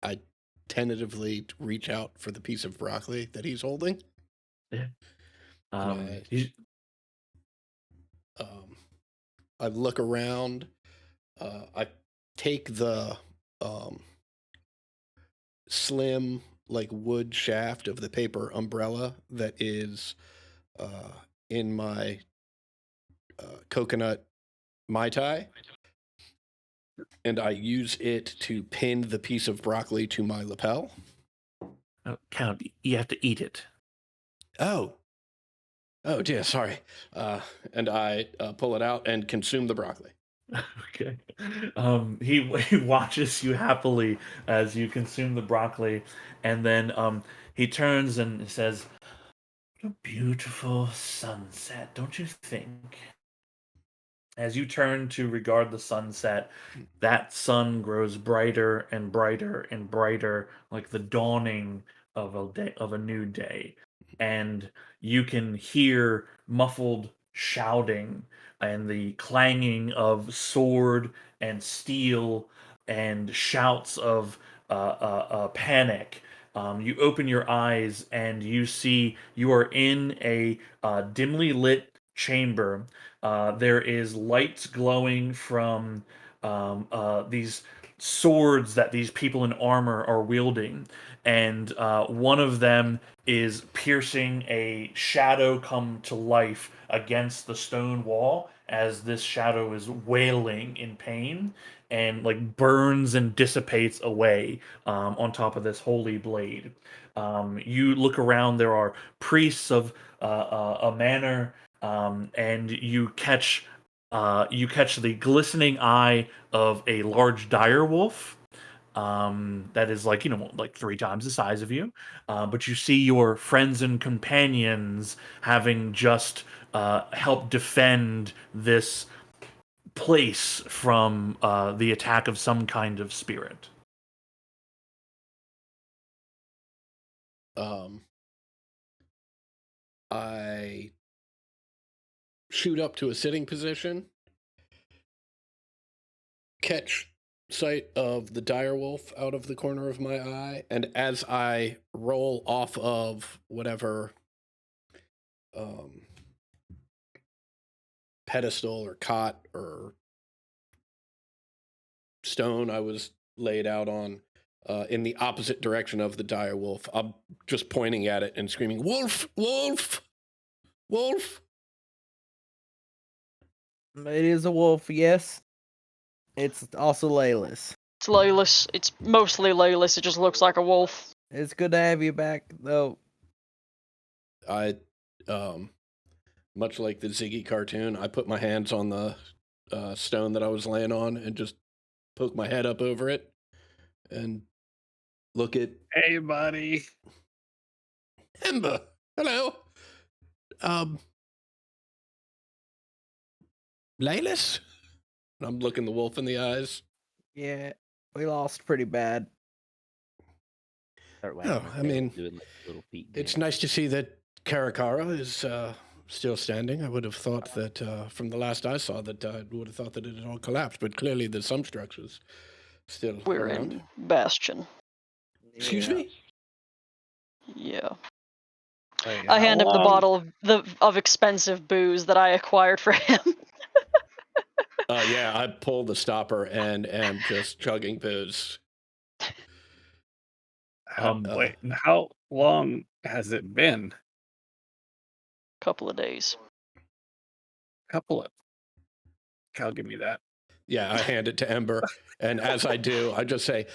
S8: I tentatively reach out for the piece of broccoli that he's holding.
S2: Yeah.
S8: And
S2: He's,
S8: I look around. I take the slim, like wood shaft of the paper umbrella that is in my coconut Mai Tai, and I use it to pin the piece of broccoli to my lapel.
S2: Count, you have to eat it.
S8: Oh dear, sorry. And I pull it out and consume the broccoli.
S2: Okay. He watches you happily as you consume the broccoli, and then he turns and says, "What a beautiful sunset, don't you think?" As you turn to regard the sunset, that sun grows brighter and brighter and brighter, like the dawning of a new day. And you can hear muffled shouting and the clanging of sword and steel and shouts of panic. You open your eyes and you see you are in a dimly lit chamber. There is lights glowing from these swords that these people in armor are wielding, and one of them is piercing a shadow come to life against the stone wall as this shadow is wailing in pain and like burns and dissipates away on top of this holy blade. You look around, there are priests of a manor, and you catch the glistening eye of a large dire wolf that is like 3 times the size of you. But you see your friends and companions having just helped defend this place from the attack of some kind of spirit.
S8: I shoot up to a sitting position, catch sight of the dire wolf out of the corner of my eye, and as I roll off of whatever pedestal or cot or stone I was laid out on in the opposite direction of the dire wolf. I'm just pointing at it and screaming, "Wolf! Wolf! Wolf!"
S3: It is a wolf, yes. It's also Layla's.
S5: It's Layla's. It's mostly Layla's. It just looks like a wolf.
S3: It's good to have you back, though.
S8: I, much like the Ziggy cartoon, I put my hands on the stone that I was laying on and just poke my head up over it and look at
S1: Hey, buddy.
S8: Ember. Hello. Laylis? I'm looking the wolf in the eyes.
S3: Yeah, we lost pretty bad.
S4: Start wagging
S8: Oh,
S4: my
S8: I
S4: tail,
S8: mean,
S4: doing like little feet.
S8: It's
S4: dance.
S8: nice to see that Karakara is still standing. I would have thought that from the last I saw that I would have thought that it had all collapsed, but clearly there's some structures still
S7: We're
S8: around.
S7: in Bastion.
S8: Excuse
S3: Yeah.
S8: me?
S7: Yeah.
S1: Wait,
S5: I
S1: how
S5: hand him the
S1: long-
S5: bottle of expensive booze that I acquired for him.
S8: Yeah, I pulled the stopper and am just chugging booze.
S1: Wait, how long has it been?
S7: Couple of days.
S1: Couple of. Cal, give me that.
S8: Yeah, I hand it to Ember, and as I do, I just say,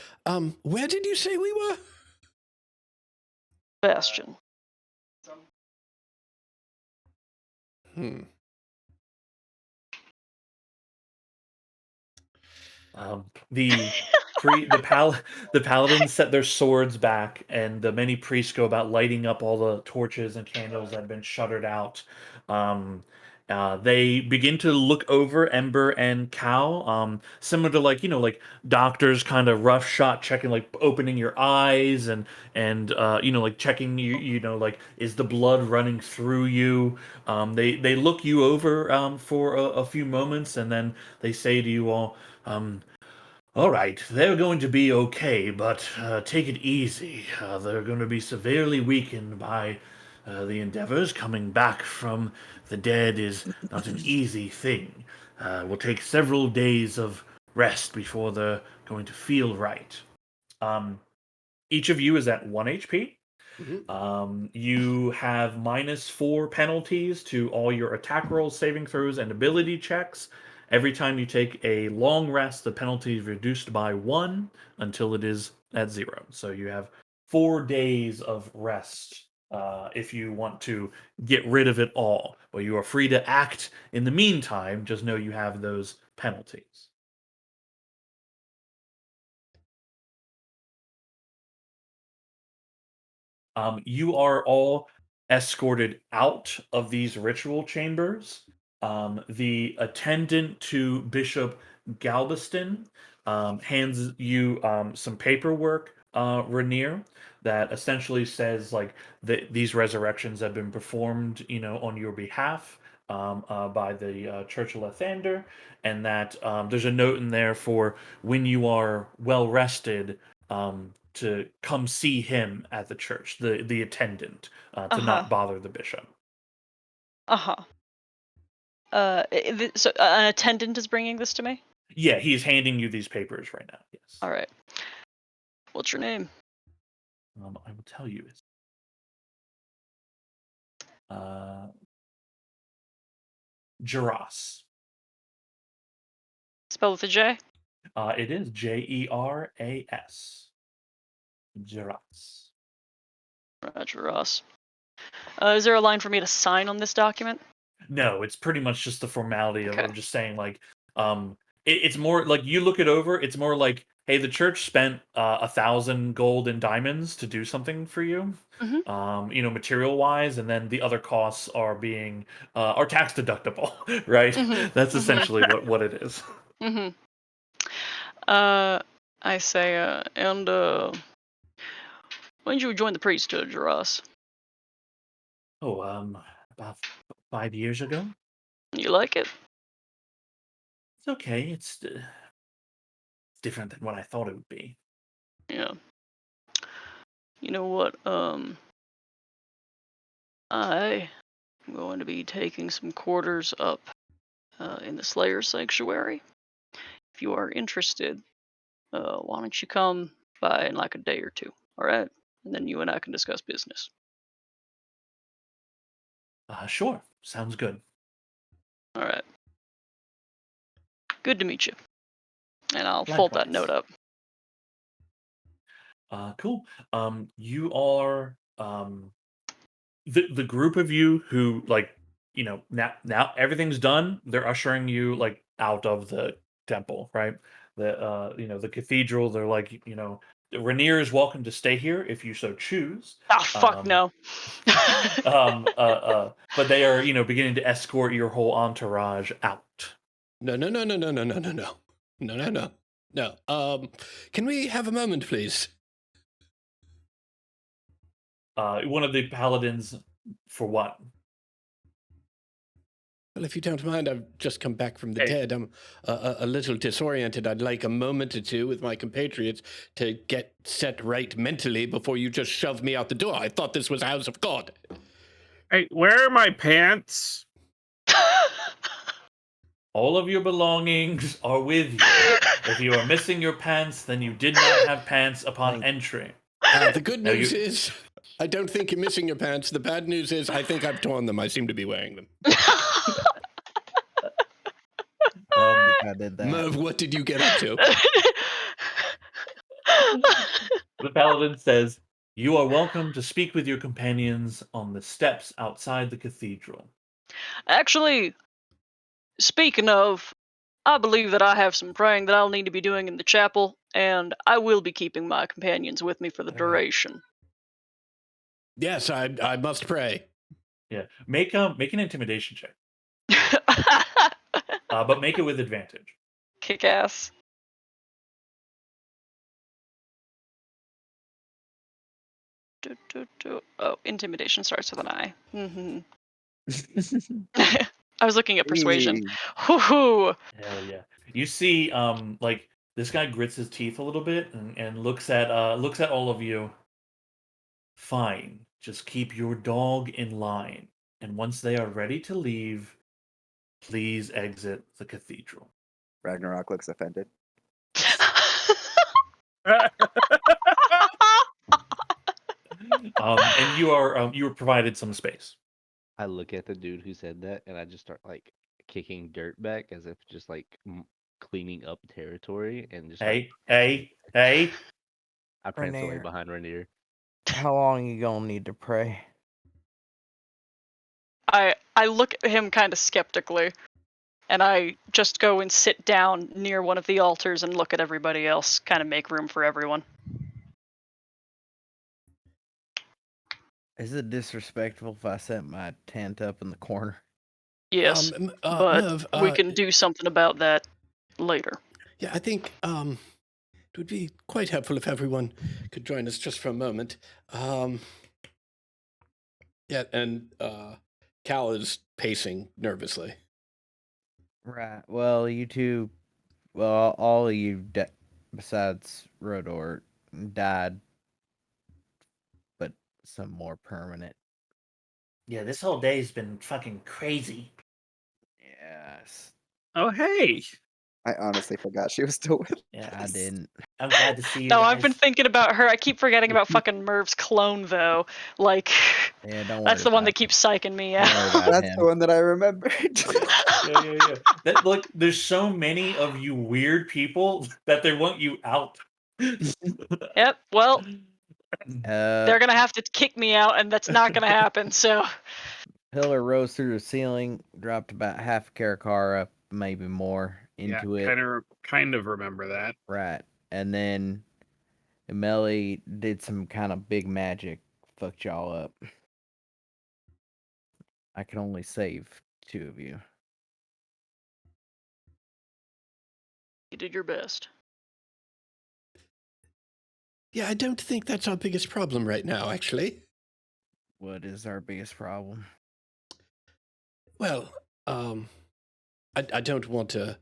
S8: where did you say we were?
S7: Bastion.
S8: Hmm.
S2: The paladins set their swords back, and the many priests go about lighting up all the torches and candles that have been shuttered out. They begin to look over Ember and Cal, similar to like doctors kind of rough shot checking, like opening your eyes and like checking like is the blood running through you. They look you over for a few moments, and then they say to you all. All right, they're going to be okay, but take it easy. They're going to be severely weakened by the endeavors. Coming back from the dead is not an easy thing. Will take several days of rest before they're going to feel right. Each of you is at 1 HP. You have -4 penalties to all your attack rolls, saving throws, and ability checks. Every time you take a long rest, the penalty is reduced by 1 until it is at 0. So you have 4 days of rest if you want to get rid of it all. But you are free to act in the meantime. Just know you have those penalties. You are all escorted out of these ritual chambers. The attendant to Bishop Galveston hands you some paperwork, Rainier, that essentially says like that these resurrections have been performed, on your behalf by the Church of Lathander, and that there's a note in there for when you are well rested. To come see him at the church, the attendant, to not bother the bishop.
S5: So an attendant is bringing this to me.
S2: Yeah, he's handing you these papers right now. Yes.
S7: All right. What's your name?
S2: I will tell you. It's Jaras.
S5: Spell with a J.
S2: It is Jeras. Jaras.
S7: Roger Ross.
S5: Is there a line for me to sign on this document?
S2: No, it's pretty much just the formality of,
S5: Okay.
S2: of just saying like, it's more like you look it over. It's more like, hey, the church spent 1,000 gold and diamonds to do something for you, material wise, and then the other costs are being are tax deductible, right?
S5: Mhm,
S2: That's
S5: mhm.
S2: essentially what it is.
S5: Mm-hmm. I say, and when did you join the priesthood, Ross?
S2: Oh, about 5 years ago.
S7: You like it?
S2: It's okay. It's different than what I thought it would be.
S7: Yeah. You know what? I am going to be taking some quarters up in the Slayer Sanctuary. If you are interested, why don't you come by in like a day or two? All right, and then you and I can discuss business.
S2: Sure. Sounds good.
S7: All right. Good to meet you. And I'll fold that
S2: Likewise.
S7: note up.
S2: Cool. You are the group of you who like now everything's done. They're ushering you like out of the temple, right? The cathedral. They're like Rainier is welcome to stay here if you so choose.
S7: Ah, fuck
S2: Um,
S7: no.
S2: but they are beginning to escort your whole entourage out.
S8: No. Can we have a moment, please?
S2: One of the paladins, for what?
S8: Well, if you don't mind, I've just come back from the
S1: Hey.
S8: dead. I'm a little disoriented. I'd like a moment or two with my compatriots to get set right mentally before you just shove me out the door. I thought this was a house of God.
S1: Hey, where are my pants?
S2: All of your belongings are with you. If you are missing your pants, then you did not have pants upon entry.
S8: The good
S2: No,
S8: news
S2: you-
S8: is, I don't think you're missing your pants. The bad news is, I think I've torn them. I seem to be wearing them.
S3: I did that.
S8: Merv, what did you get up to?
S2: The paladin says, "You are welcome to speak with your companions on the steps outside the cathedral."
S7: Actually, speaking of, I believe that I have some praying that I'll need to be doing in the chapel, and I will be keeping my companions with me for the duration.
S8: Yes, I must pray.
S2: Yeah, make an intimidation check, but make it with advantage.
S7: Kick ass. Oh, intimidation starts with an I. Mhm. I was looking at persuasion.
S6: Eee.
S7: Hoo-hoo.
S2: Hell yeah! You see, like this guy grits his teeth a little bit and looks at all of you. Fine, just keep your dog in line, and once they are ready to leave, please exit the cathedral.
S6: Ragnarok looks offended.
S2: And you are provided some space.
S4: I look at the dude who said that, and I just start like kicking dirt back as if just like cleaning up territory, and just like
S2: Hey!
S4: I prance away
S3: Rainier.
S4: behind Rainier.
S3: How long you gonna need to pray?
S7: I look at him kind of skeptically, and I just go and sit down near one of the altars and look at everybody else, kind of make room for everyone.
S3: Is it disrespectful if I set my tent up in the corner?
S7: Yes, but
S8: Merv,
S7: we can do something about that later.
S8: Yeah, I think it would be quite helpful if everyone could join us just for a moment. Yeah, and Cal is pacing nervously.
S3: Right. Well, you two, well, all of you, besides Rodor, died, but some more permanent.
S2: Yeah, this whole day's been fucking crazy.
S3: Yes.
S1: Oh, hey.
S6: I honestly forgot she was still with
S2: Yeah,
S3: I didn't.
S2: I'm glad to see you
S7: No,
S2: guys.
S7: I've been thinking about her. I keep forgetting about fucking Merv's clone, though. Like,
S3: Yeah, don't worry.
S7: that's the one that
S3: about
S7: keeps psyching me
S3: Don't worry
S7: out.
S3: about
S6: That's
S3: him.
S6: the one that I remembered.
S2: Yeah. That look, there's so many of you weird people that they want you out.
S7: Yep, well, they're gonna have to kick me out, and that's not gonna happen, so.
S3: Pillar rose through the ceiling, dropped about half a Karakara, maybe more, into it.
S1: Kind of remember that.
S3: Right. And then Melly did some kind of big magic, fucked y'all up. I can only save 2 of you.
S7: You did your best.
S8: Yeah, I don't think that's our biggest problem right now, actually.
S3: What is our biggest problem?
S8: Well, I don't want to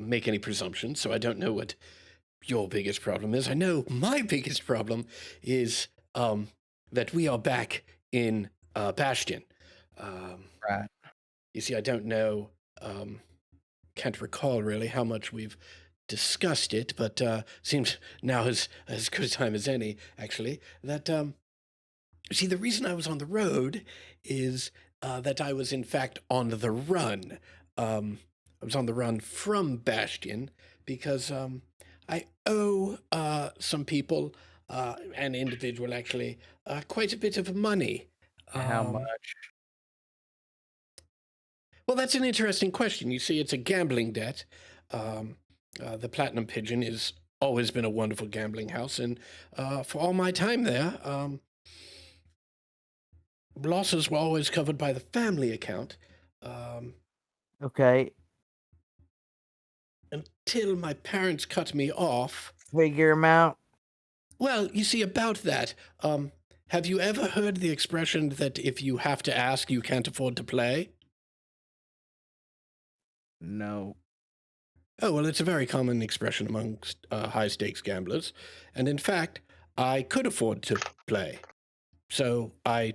S8: make any presumptions, so I don't know what your biggest problem is. I know my biggest problem is that we are back in Bastion.
S3: Right.
S8: You see, I don't know Can't recall really how much we've discussed it, but seems now is as good a time as any, actually, that see, the reason I was on the road is that I was in fact on the run. I was on the run from Bastion because I owe some people, an individual actually, quite a bit of money.
S3: How much?
S8: Well, that's an interesting question. You see, it's a gambling debt. The Platinum Pigeon has always been a wonderful gambling house, and for all my time there, losses were always covered by the family account.
S3: Okay,
S8: Until my parents cut me off.
S3: figure them out.
S8: Well, you see, about that, have you ever heard the expression that if you have to ask, you can't afford to play?
S3: No.
S8: Oh, well, it's a very common expression amongst high-stakes gamblers. And in fact, I could afford to play. So I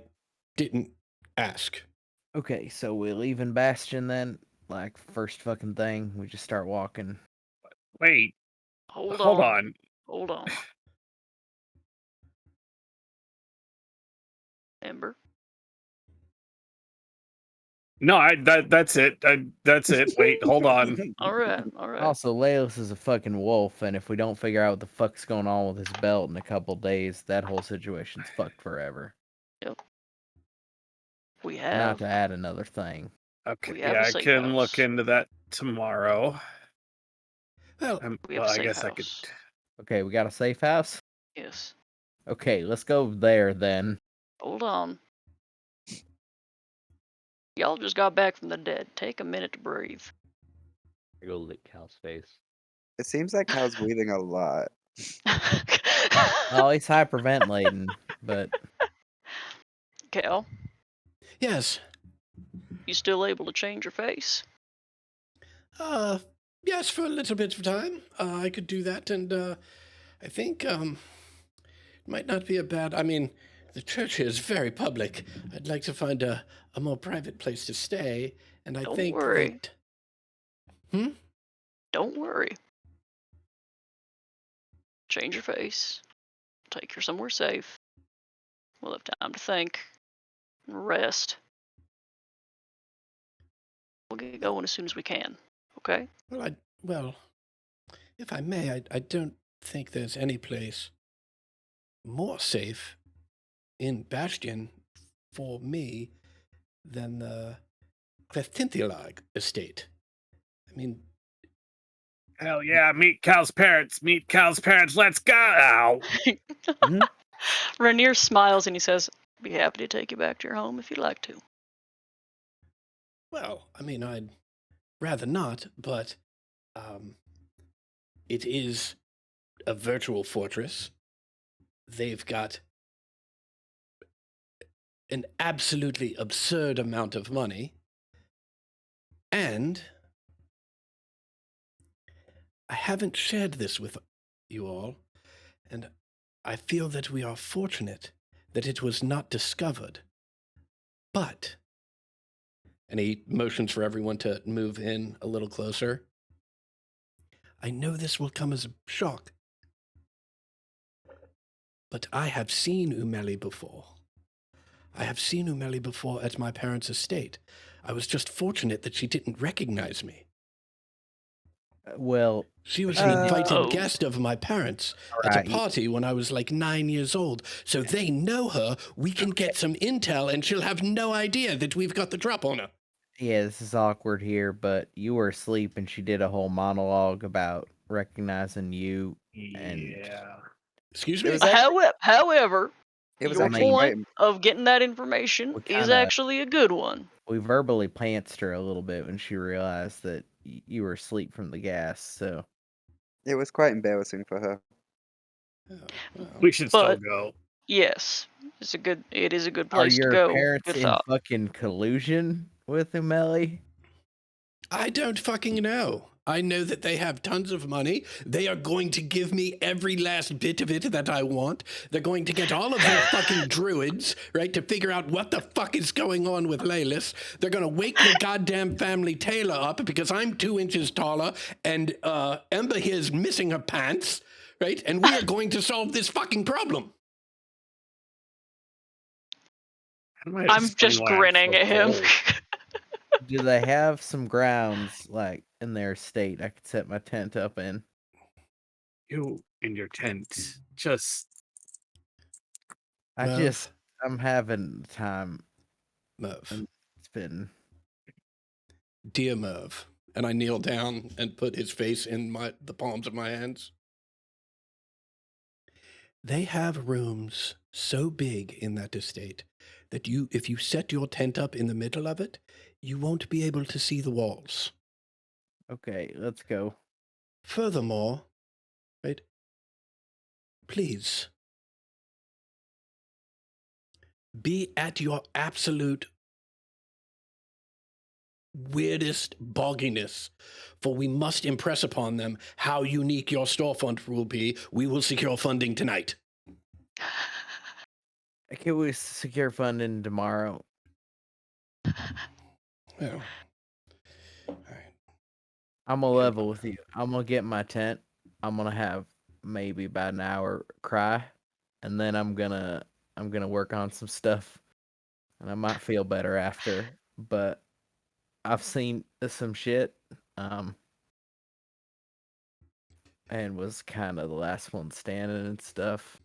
S8: didn't ask.
S3: Okay, so we leave in Bastion then? Like, first fucking thing, we just start walking.
S1: Wait,
S7: Hold
S1: hold
S7: on.
S1: on.
S7: Hold on. Ember.
S1: No, that's it. That's it. Wait, hold on.
S7: All right. All right.
S3: Also, Laelis is a fucking wolf, and if we don't figure out what the fuck's going on with his belt in a couple days, that whole situation's fucked forever.
S7: We
S3: Not
S7: have.
S3: to add another thing.
S1: Okay,
S7: We have
S1: yeah,
S7: a
S1: I
S7: safe
S1: can
S7: house.
S1: look into that tomorrow.
S8: Well,
S7: We have
S1: Well,
S7: a
S1: I
S7: safe
S1: guess I could.
S7: house.
S3: Okay, we got a safe house?
S7: Yes.
S3: Okay, let's go there then.
S7: Hold on. Y'all just got back from the dead. Take a minute to breathe.
S4: I go lick Cal's face.
S6: It seems like Cal's breathing a lot.
S3: Oh, he's hyperventilating, but
S7: Cal,
S8: yes.
S7: you still able to change your face?
S8: Yes, for a little bit of time. I could do that, and I think it might not be a bad. I mean, the church here is very public. I'd like to find a more private place to stay, and I
S7: Don't
S8: think
S7: worry.
S8: that.
S7: Don't worry. Change your face. Take her somewhere safe. We'll have time to think and rest. We'll get going as soon as we can. Okay?
S8: Well, if I may, I don't think there's any place more safe in Bastion for me than the Cleftinthelag estate. I mean,
S1: Hell yeah! Meet Cal's parents. Meet Cal's parents. Let's go. Ow.
S7: Rainier smiles and he says, "Be happy to take you back to your home if you'd like to."
S8: well, I mean, I'd rather not, but it is a virtual fortress. They've got an absolutely absurd amount of money. And I haven't shared this with you all, and I feel that we are fortunate that it was not discovered. But, and he motions for everyone to move in a little closer. I know this will come as a shock, but I have seen Umeli before. I have seen Umeli before at my parents' estate. I was just fortunate that she didn't recognize me.
S3: well,
S8: She was an invited
S7: Oh.
S8: guest of my parents at
S3: Right.
S8: a party when I was like 9 years old. So they know her. We can get some intel, and she'll have no idea that we've got the drop on her.
S3: yeah, this is awkward here, but you were asleep and she did a whole monologue about recognizing you. And-
S1: Yeah.
S8: Excuse
S6: It
S8: me?
S6: was actually,
S7: However,
S6: it was
S7: your
S6: actually quite.
S7: point of getting that information
S3: We
S7: is
S3: kinda-
S7: actually a good one.
S3: We verbally pantsed her a little bit when she realized that you were asleep from the gas, so.
S6: It was quite embarrassing for her.
S8: Oh, well.
S1: We should still
S7: But-
S1: go.
S7: Yes, it is a good
S3: Are
S7: place to
S3: your
S7: go.
S3: parents
S7: Good
S3: in
S7: thought.
S3: fucking collusion with Umeli?
S8: I don't fucking know. I know that they have tons of money. They are going to give me every last bit of it that I want. They're going to get all of their fucking druids, right, to figure out what the fuck is going on with Laelis. They're going to wake the goddamn family Taylor up because I'm 2 inches taller and Ember here is missing her pants, right? And we are going to solve this fucking problem.
S5: I'm just grinning at him.
S3: Do they have some grounds like in their state I could set my tent up in?
S1: You in your tent, just
S3: I'm having time.
S8: Merv.
S3: It's been
S8: Dear Merv. And I kneel down and put his face in the palms of my hands. They have rooms so big in that estate that if you set your tent up in the middle of it, you won't be able to see the walls.
S3: okay. Let's go.
S8: Furthermore, right, please be at your absolute weirdest bogginess, for we must impress upon them how unique your storefront will be. We will secure funding tonight.
S3: Can we secure funding tomorrow?
S8: Well, all right.
S3: I'm gonna level with you. I'm gonna get my tent. I'm gonna have maybe about an hour cry, and then I'm gonna work on some stuff, and I might feel better after. But I've seen some shit, and was kind of the last one standing and stuff.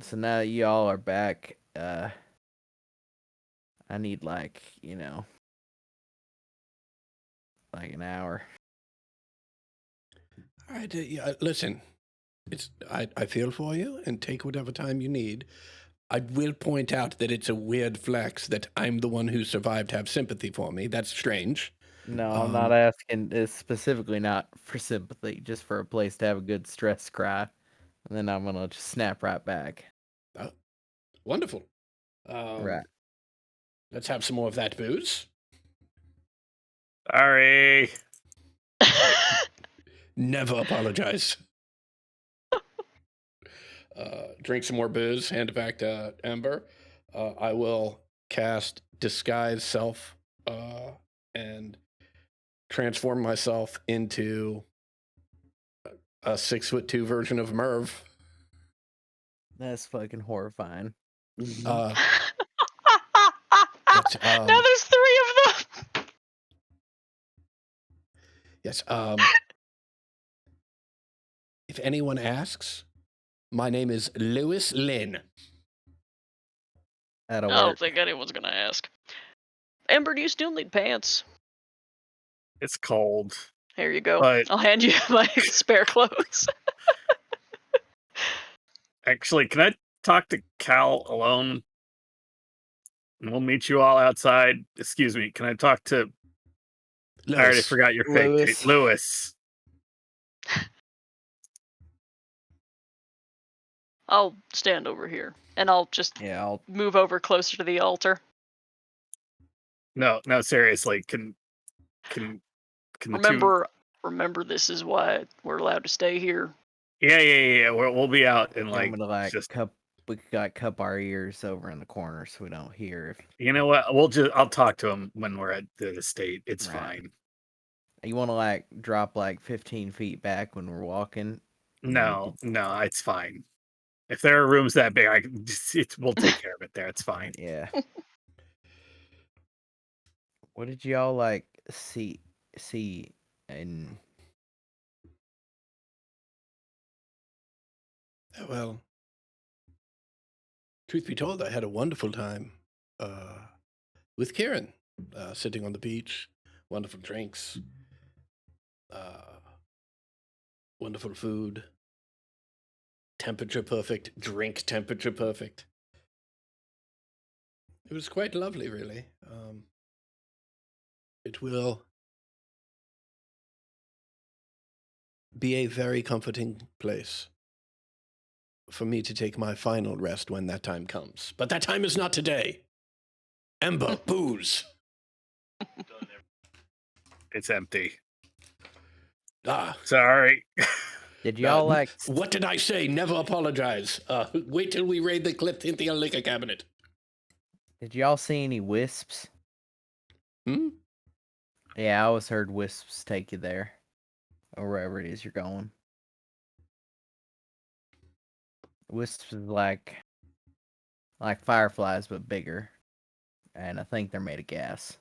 S3: So now that y'all are back, I need like an hour.
S8: All right, yeah, listen, I feel for you, and take whatever time you need. I will point out that it's a weird flex that I'm the one who survived to have sympathy for me. That's strange.
S3: No, I'm not asking. It's specifically not for sympathy, just for a place to have a good stress cry, and then I'm gonna just snap right back.
S8: Oh, wonderful.
S3: Right.
S8: Let's have some more of that booze.
S1: sorry.
S8: Never apologize. Drink some more booze. Hand it back to Ember. I will cast Disguise Self and transform myself into a 6'2" version of Merv.
S3: That's fucking horrifying.
S8: But,
S5: Now there's 3 of them.
S8: yes. If anyone asks, my name is Lewis Lynn.
S3: That'll
S5: I don't
S3: work.
S5: think anyone's gonna ask. Ember, do you still need pants?
S1: It's cold.
S5: Here you go.
S1: But-
S5: I'll hand you my spare clothes.
S1: Actually, can I talk to Cal alone? And we'll meet you all outside. Excuse me. Can I talk to? I already
S8: Lewis.
S1: forgot your fake
S3: Lewis.
S1: name. Lewis.
S5: I'll stand over here, and I'll just
S3: Yeah, I'll
S5: move over closer to the altar.
S1: No, seriously. Can the
S5: Remember, this is why we're allowed to stay here.
S1: two? Yeah. We'll be out and
S3: I'm gonna
S1: just.
S3: we could cup our ears over in the corner so we don't hear. If
S1: You know what? I'll talk to him when we're at the estate. It's
S3: Right.
S1: fine.
S3: you want to drop 15 feet back when we're walking.
S1: No, it's fine. If there are rooms that big, we'll take care of it there. It's fine.
S3: Yeah. What did y'all see in?
S8: Well, truth be told, I had a wonderful time with Kieran, sitting on the beach, wonderful drinks, wonderful food, temperature perfect, drink temperature perfect. It was quite lovely, really. It will be a very comforting place for me to take my final rest when that time comes. But that time is not today. Ember, booze.
S1: It's empty. Sorry.
S3: Did y'all like?
S8: What did I say? Never apologize. Wait till we raid the Cleftinthia liquor cabinet.
S3: Did y'all see any wisps?
S8: Hmm?
S3: Yeah, I always heard wisps take you there, or wherever it is you're going. Wisps is like fireflies but bigger, and I think they're made of gas.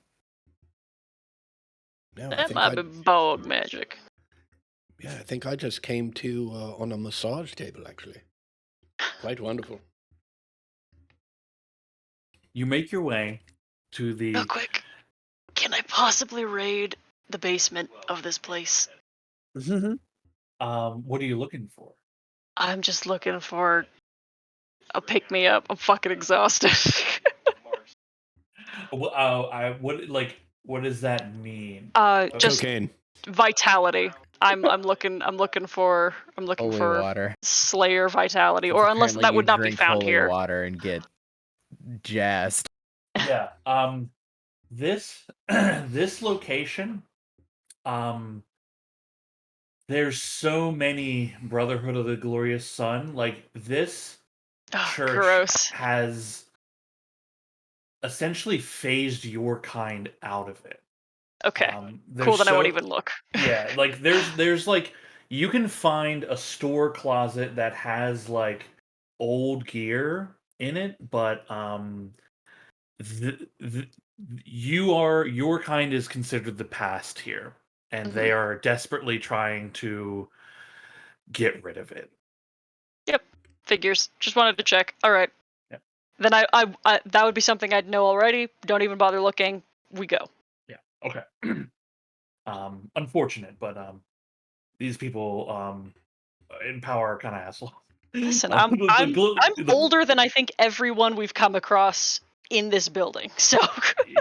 S8: No, I
S7: That
S8: think
S7: might be bog magic.
S8: yeah, I think I just came to on a massage table, actually. Quite wonderful.
S2: You make your way to
S7: Real
S2: the.
S7: quick, can I possibly raid the basement of this place?
S2: What are you looking for?
S7: I'm just looking for a pick me up. I'm fucking exhausted.
S2: Well, what does that mean?
S7: Just
S8: Cocaine.
S7: vitality. I'm looking for
S3: Holy water.
S7: Slayer vitality,
S3: 'Cause
S7: or unless
S3: apparently
S7: that
S3: you
S7: would not be
S3: drink
S7: found
S3: holy
S7: here.
S3: water and get jazzed.
S2: Yeah. This this location, there's so many Brotherhood of the Glorious Sun. Like this
S7: Ugh,
S2: church
S7: gross.
S2: has essentially phased your kind out of it.
S7: Okay.
S2: There's
S7: Cool. Then I won't
S2: so-
S7: even look.
S2: Yeah, like there's like you can find a store closet that has like old gear in it, but your kind is considered the past here, and they are desperately trying to get rid of it.
S7: Yep. Figures. Just wanted to check. All right.
S2: Yep.
S7: Then I that would be something I'd know already. Don't even bother looking. We go.
S2: Yeah. Okay. Unfortunate, but these people in power are kind of assholes.
S7: Listen,
S2: Uh,
S7: I'm
S2: the-
S7: I'm
S2: the-
S7: I'm
S2: the-
S7: older than I think everyone we've come across in this building. So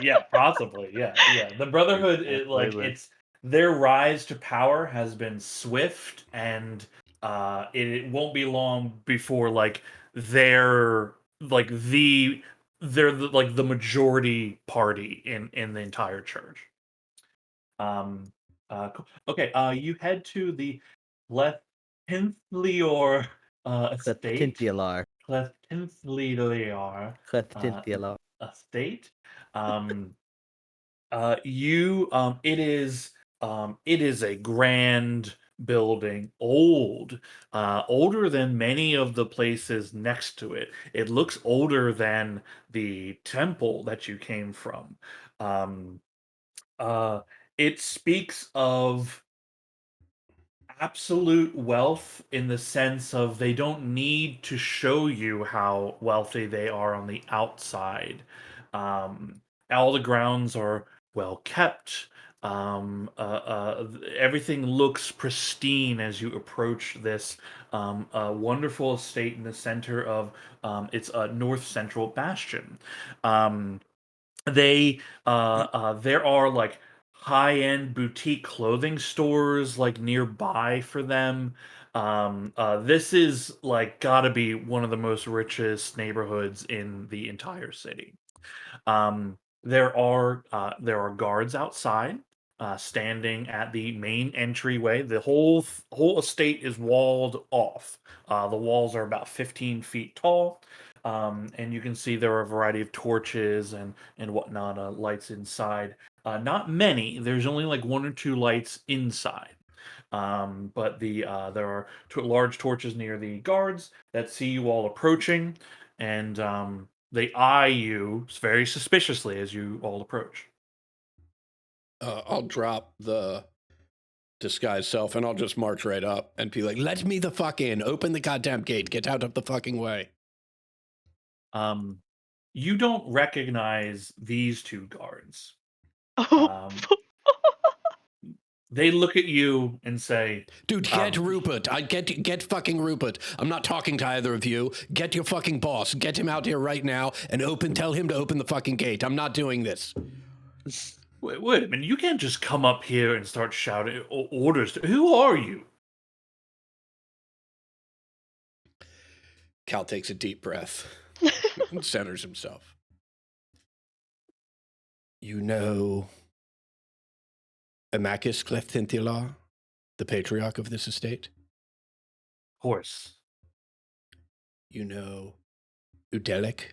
S2: Yeah, possibly. Yeah. The Brotherhood,
S6: Completely.
S2: it's their rise to power has been swift, and it won't be long before they're the majority party in the entire church. Cool. Okay. You head to the Cleftinthlior estate.
S3: Cleftinthliar.
S2: Cleftinthlior
S3: Cleftinthliar.
S2: estate. It is a grand building, older than many of the places next to it. It looks older than the temple that you came from. Um, it speaks of absolute wealth in the sense of they don't need to show you how wealthy they are on the outside. All the grounds are well kept. Everything looks pristine as you approach this wonderful estate in the center of its north central bastion. Um, there are like high-end boutique clothing stores like nearby for them. This is like gotta be one of the most richest neighborhoods in the entire city. There are guards outside, standing at the main entryway. The whole estate is walled off. The walls are about 15 feet tall, and you can see there are a variety of torches and whatnot, lights inside. Not many. There's only like one or two lights inside. But there are large torches near the guards that see you all approaching, and they eye you very suspiciously as you all approach.
S8: I'll drop the disguised self and I'll just march right up and be like, let me the fuck in. Open the goddamn gate. Get out of the fucking way.
S2: You don't recognize these two guards.
S7: Oh,
S2: They look at you and say,
S8: Dude, get Rupert. Get fucking Rupert. I'm not talking to either of you. Get your fucking boss. Get him out here right now and tell him to open the fucking gate. I'm not doing this.
S2: wait a minute, you can't just come up here and start shouting orders. Who are you?
S8: Cal takes a deep breath and centers himself. You know Amachus Cleftinthliar? the patriarch of this estate?
S2: Horse.
S8: You know Udelic,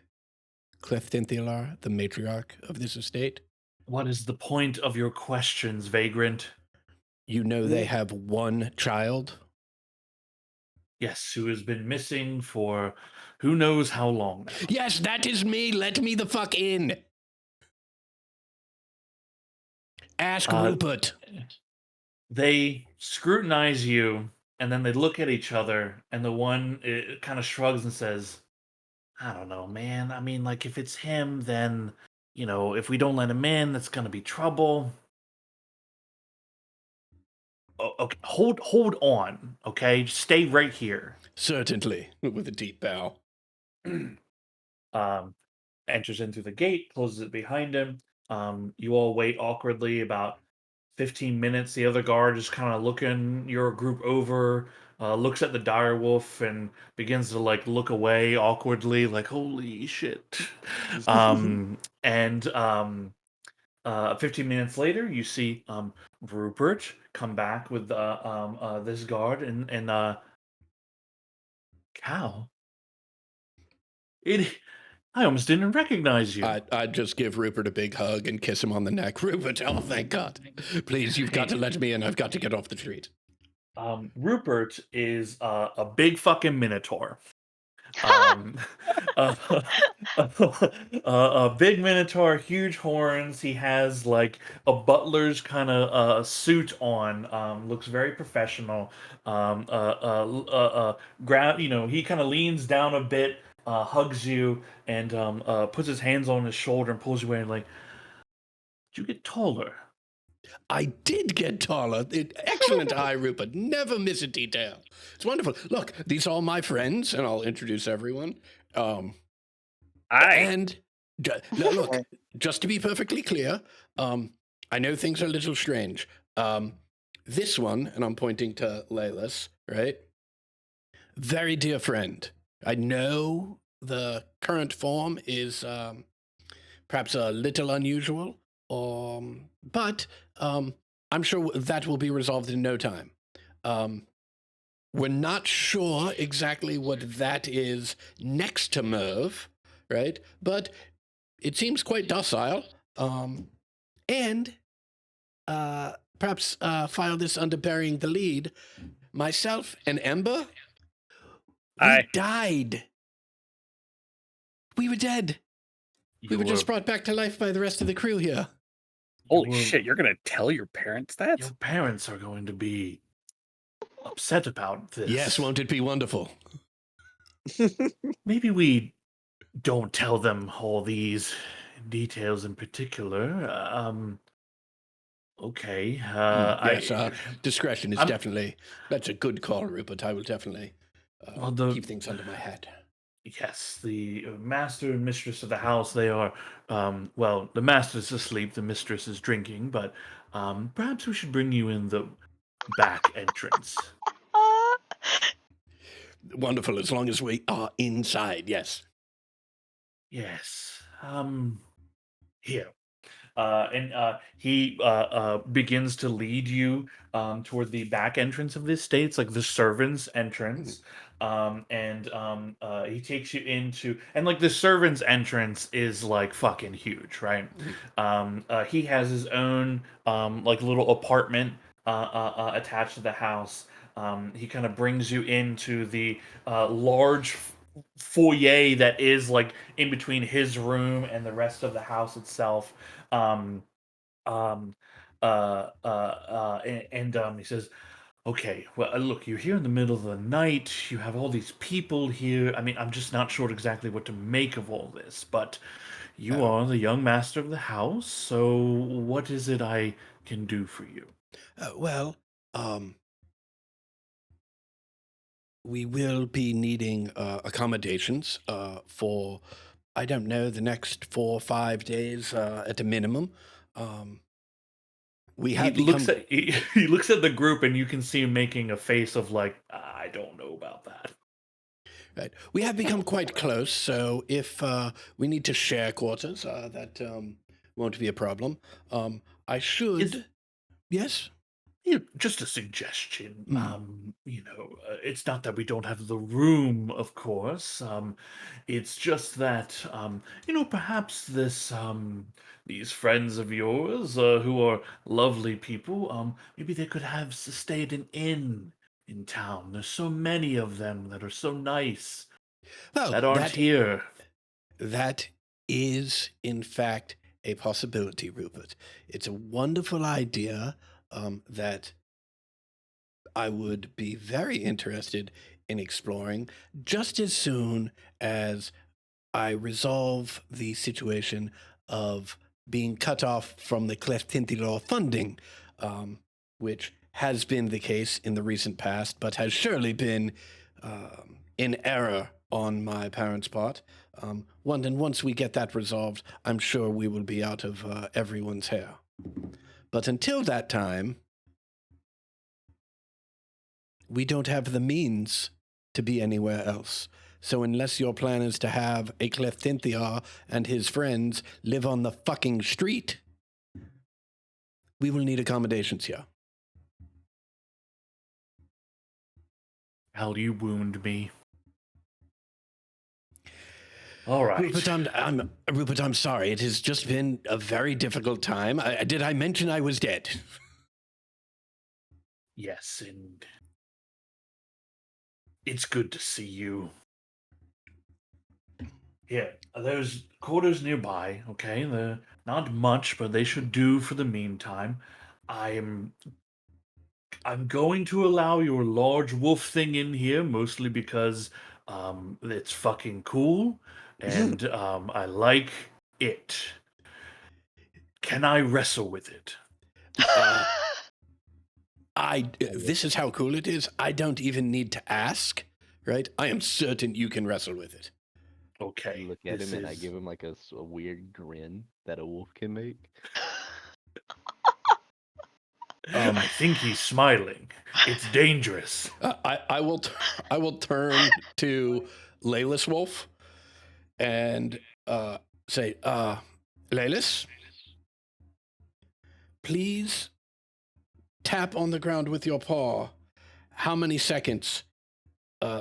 S8: Cleftin Thelar, the matriarch of this estate?
S2: What is the point of your questions, Vagrant?
S8: You know they have one child?
S2: Yes, who has been missing for who knows how long now.
S8: Yes, that is me. Let me the fuck in. Ask Rupert.
S2: They scrutinize you, and then they look at each other, and the one kind of shrugs and says, I don't know, man. I mean, like, if it's him, then, you know, if we don't let him in, that's going to be trouble. Okay, hold on, okay? Just stay right here.
S8: Certainly, with a deep bow.
S2: Enters in through the gate, closes it behind him. You all wait awkwardly about 15 minutes. The other guard is kind of looking your group over, looks at the dire wolf and begins to like look away awkwardly, like holy shit. 15 minutes later, you see Rupert come back with this guard and Cal. I almost didn't recognize you.
S8: I'd just give Rupert a big hug and kiss him on the neck. Rupert, oh, thank God. Please, you've got to let me in. I've got to get off the street.
S2: Rupert is a big fucking minotaur. A big minotaur, huge horns. He has like a butler's kind of suit on. Looks very professional. He kind of leans down a bit, hugs you, and puts his hands on his shoulder and pulls you away. And like, did you get taller?
S8: I did get taller. Excellent eye, Rupert. Never miss a detail. It's wonderful. Look, these are all my friends, and I'll introduce everyone. And look, just to be perfectly clear, I know things are a little strange. This one, and I'm pointing to Laylas, right? Very dear friend. I know the current form is perhaps a little unusual, but I'm sure that will be resolved in no time. We're not sure exactly what that is next to Merv, right? But it seems quite docile. And perhaps file this under burying the lead. Myself and Ember, we died. We were dead. We were just brought back to life by the rest of the crew here.
S1: Holy shit, you're going to tell your parents that?
S2: Your parents are going to be upset about this.
S8: Yes, won't it be wonderful?
S2: Maybe we don't tell them all these details in particular. Okay.
S8: Yes, discretion is definitely, that's a good call, Rupert. I will definitely keep things under my hat.
S2: Yes, the master and mistress of the house, they are, well, the master's asleep, the mistress is drinking, but perhaps we should bring you in the back entrance.
S8: Wonderful, as long as we are inside, yes.
S2: Yes. Here. He begins to lead you toward the back entrance of this estate. It's like the servants' entrance. He takes you into, and like the servants' entrance is like fucking huge, right? He has his own like little apartment attached to the house. He kind of brings you into the large foyer that is like in between his room and the rest of the house itself. He says, okay, well, look, you're here in the middle of the night. You have all these people here. I mean, I'm just not sure exactly what to make of all this, but you are the young master of the house, so what is it I can do for you?
S8: We will be needing accommodations for, I don't know, the next 4 or 5 days at a minimum. He
S2: looks at the group, and you can see him making a face of like, I don't know about that.
S8: Right. We have become quite close, so if we need to share quarters, that won't be a problem. I should... Yes?
S2: Just a suggestion.
S8: Mm.
S2: It's not that we don't have the room, of course. It's just that, perhaps these friends of yours, who are lovely people, maybe they could have stayed an inn in town. There's so many of them that are so nice
S8: Well,
S2: that aren't here.
S8: that is, in fact, a possibility, Rupert. It's a wonderful idea that I would be very interested in exploring just as soon as I resolve the situation of being cut off from the Cleft Tintilor funding, which has been the case in the recent past, but has surely been in error on my parents' part. Once we get that resolved, I'm sure we will be out of everyone's hair. But until that time, we don't have the means to be anywhere else. So unless your plan is to have a Cleftinthia and his friends live on the fucking street, we will need accommodations here.
S2: Hell, you wound me. All right.
S8: Rupert, I'm sorry. It has just been a very difficult time. Did I mention I was dead?
S2: Yes, and it's good to see you. Yeah, there's quarters nearby, okay? They're not much, but they should do for the meantime. I'm going to allow your large wolf thing in here, mostly because it's fucking cool and I like it. Can I wrestle with it?
S8: This is how cool it is. I don't even need to ask, right? I am certain you can wrestle with it.
S4: I
S2: Okay.
S4: look at
S2: this
S4: him and I
S2: is-
S4: give him like a weird grin that a wolf can make.
S2: I think he's smiling. It's dangerous.
S8: I will turn to Layless Wolf and say, Layless, please tap on the ground with your paw. How many seconds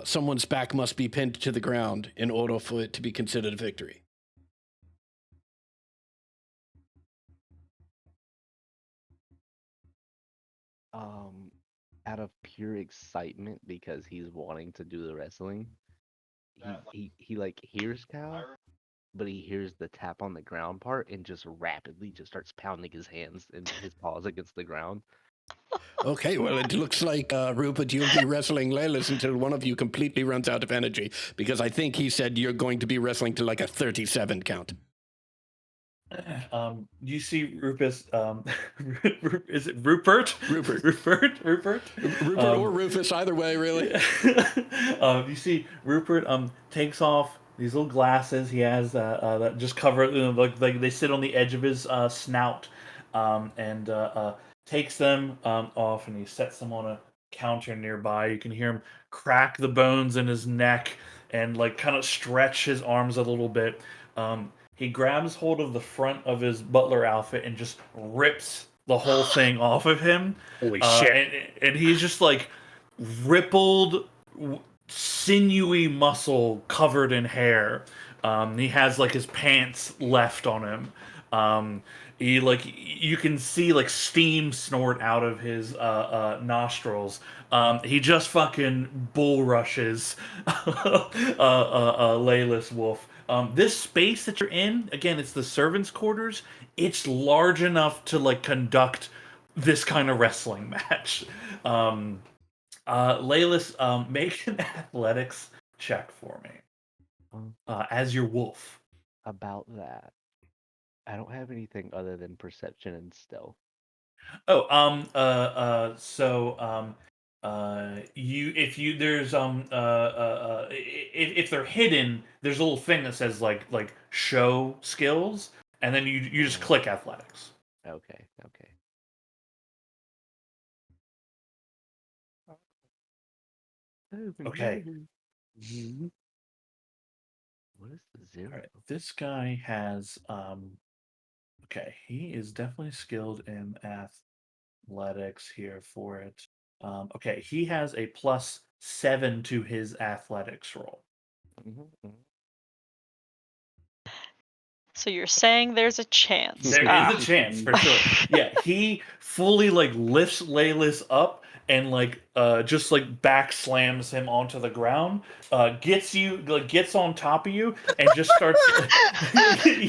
S8: someone's back must be pinned to the ground in order for it to be considered a victory?
S4: Out of pure excitement because he's wanting to do the wrestling, he like hears Cal, but he hears the tap on the ground part and just rapidly just starts pounding his hands and his paws against the ground.
S8: Okay, well, it looks like, Rupert, you'll be wrestling Layless until one of you completely runs out of energy, because I think he said you're going to be wrestling to like a 37 count.
S2: You see Rufus, is it Rupert?
S8: Rupert.
S2: Rupert?
S8: Rupert or Rufus, either way, really.
S2: You see Rupert takes off these little glasses he has that just cover like they sit on the edge of his snout, and takes them off, and he sets them on a counter nearby. You can hear him crack the bones in his neck and like kind of stretch his arms a little bit. He grabs hold of the front of his butler outfit and just rips the whole thing off of him.
S1: Holy shit.
S2: And he's just like rippled, sinewy muscle covered in hair. He has like his pants left on him. He like you can see like steam snort out of his nostrils. He just fucking bull rushes Layless Wolf. This space that you're in, again, it's the servants' quarters. It's large enough to like conduct this kind of wrestling match. Layless, make an athletics check for me. As your wolf.
S4: About that, I don't have anything other than perception and stealth.
S2: Oh, if they're hidden, there's a little thing that says like show skills, and then you just click athletics.
S4: Okay.
S2: Okay.
S4: What is the zero?
S2: All right. This guy has okay, he is definitely skilled in athletics here for it. Okay, he has a +7 to his athletics roll.
S5: So you're saying there's a chance.
S2: There is a chance for sure. Yeah, he fully like lifts Laylis up and just like back slams him onto the ground, gets on top of you and just starts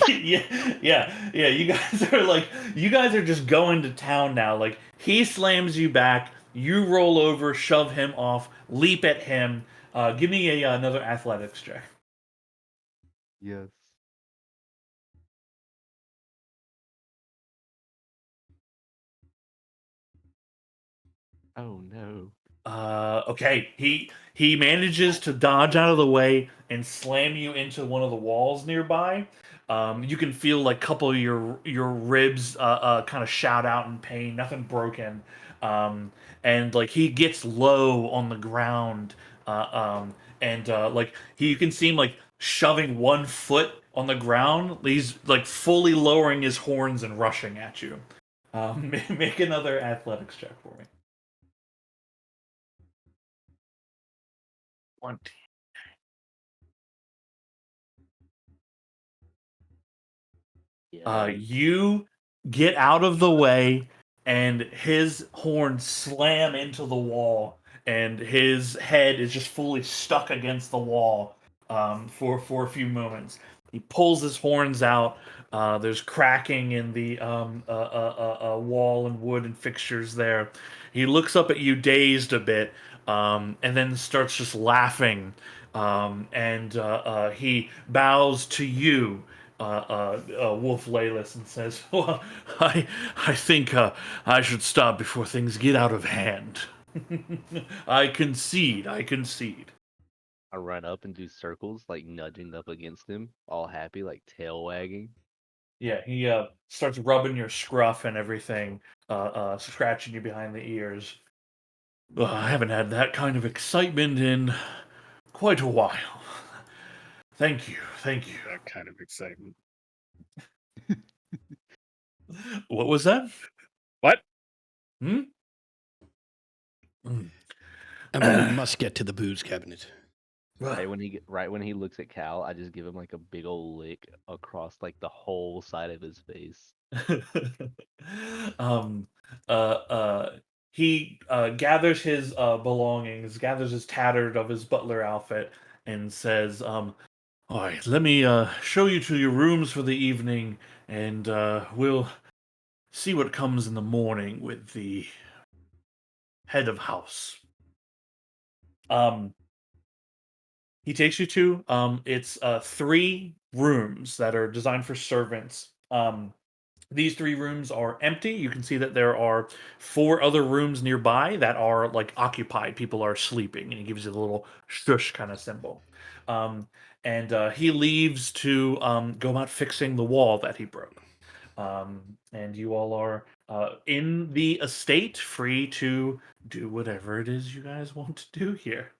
S2: yeah. You guys are just going to town now. Like he slams you back, you roll over, shove him off, leap at him. Give me another athletics check.
S4: Yes. Oh no.
S2: Okay. He manages to dodge out of the way and slam you into one of the walls nearby. You can feel like a couple of your ribs kind of shout out in pain. Nothing broken. And like he gets low on the ground. You can see him like shoving one foot on the ground. He's like fully lowering his horns and rushing at you. Make another athletics check for me. 20. You get out of the way, and his horns slam into the wall, and his head is just fully stuck against the wall for a few moments. He pulls his horns out. There's cracking in the wall and wood and fixtures there. He looks up at you, dazed a bit, and then starts just laughing. He bows to you, Wolf Laylis, and says, "Well, I think I should stop before things get out of hand. I concede. I concede."
S4: I run up and do circles, like nudging up against him, all happy, like tail wagging.
S2: Yeah, he starts rubbing your scruff and everything, scratching you behind the ears. I haven't had that kind of excitement in quite a while. Thank you, thank you.
S1: That kind of excitement.
S2: What was that?
S1: What?
S2: Hmm?
S8: I mean, we must get to the booze cabinet.
S4: Right when he looks at Cal, I just give him like a big old lick across like the whole side of his face.
S2: um, he gathers his belongings, gathers his tattered of his butler outfit, and says, "All right, let me show you to your rooms for the evening, and we'll see what comes in the morning with the head of house." He takes you to it's 3 rooms that are designed for servants. These 3 rooms are empty. You can see that there are 4 other rooms nearby that are like occupied. People are sleeping, and he gives you the little shush kind of symbol. He leaves to go about fixing the wall that he broke. And you all are in the estate, free to do whatever it is you guys want to do here.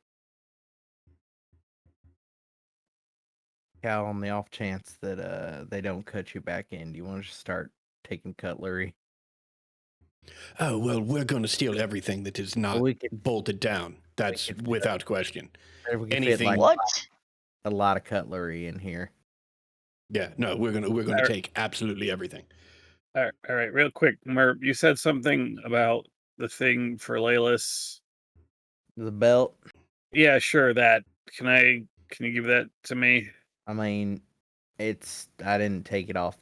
S3: Cal, on the off chance that they don't cut you back in, do you want to just start taking cutlery?
S8: Oh, well, we're going to steal everything that is not
S3: We can,
S8: bolted down. That's
S3: can-
S8: without question.
S3: we can fit
S8: Anything-
S3: like
S7: What?
S3: a lot of cutlery in here.
S8: Yeah, no, we're gonna
S1: Alright.
S8: take absolutely everything.
S1: All right, real quick, Merv, you said something about the thing for Laylis.
S3: The belt,
S1: Yeah, sure. That can you give that to me?
S3: I mean, I didn't take it off.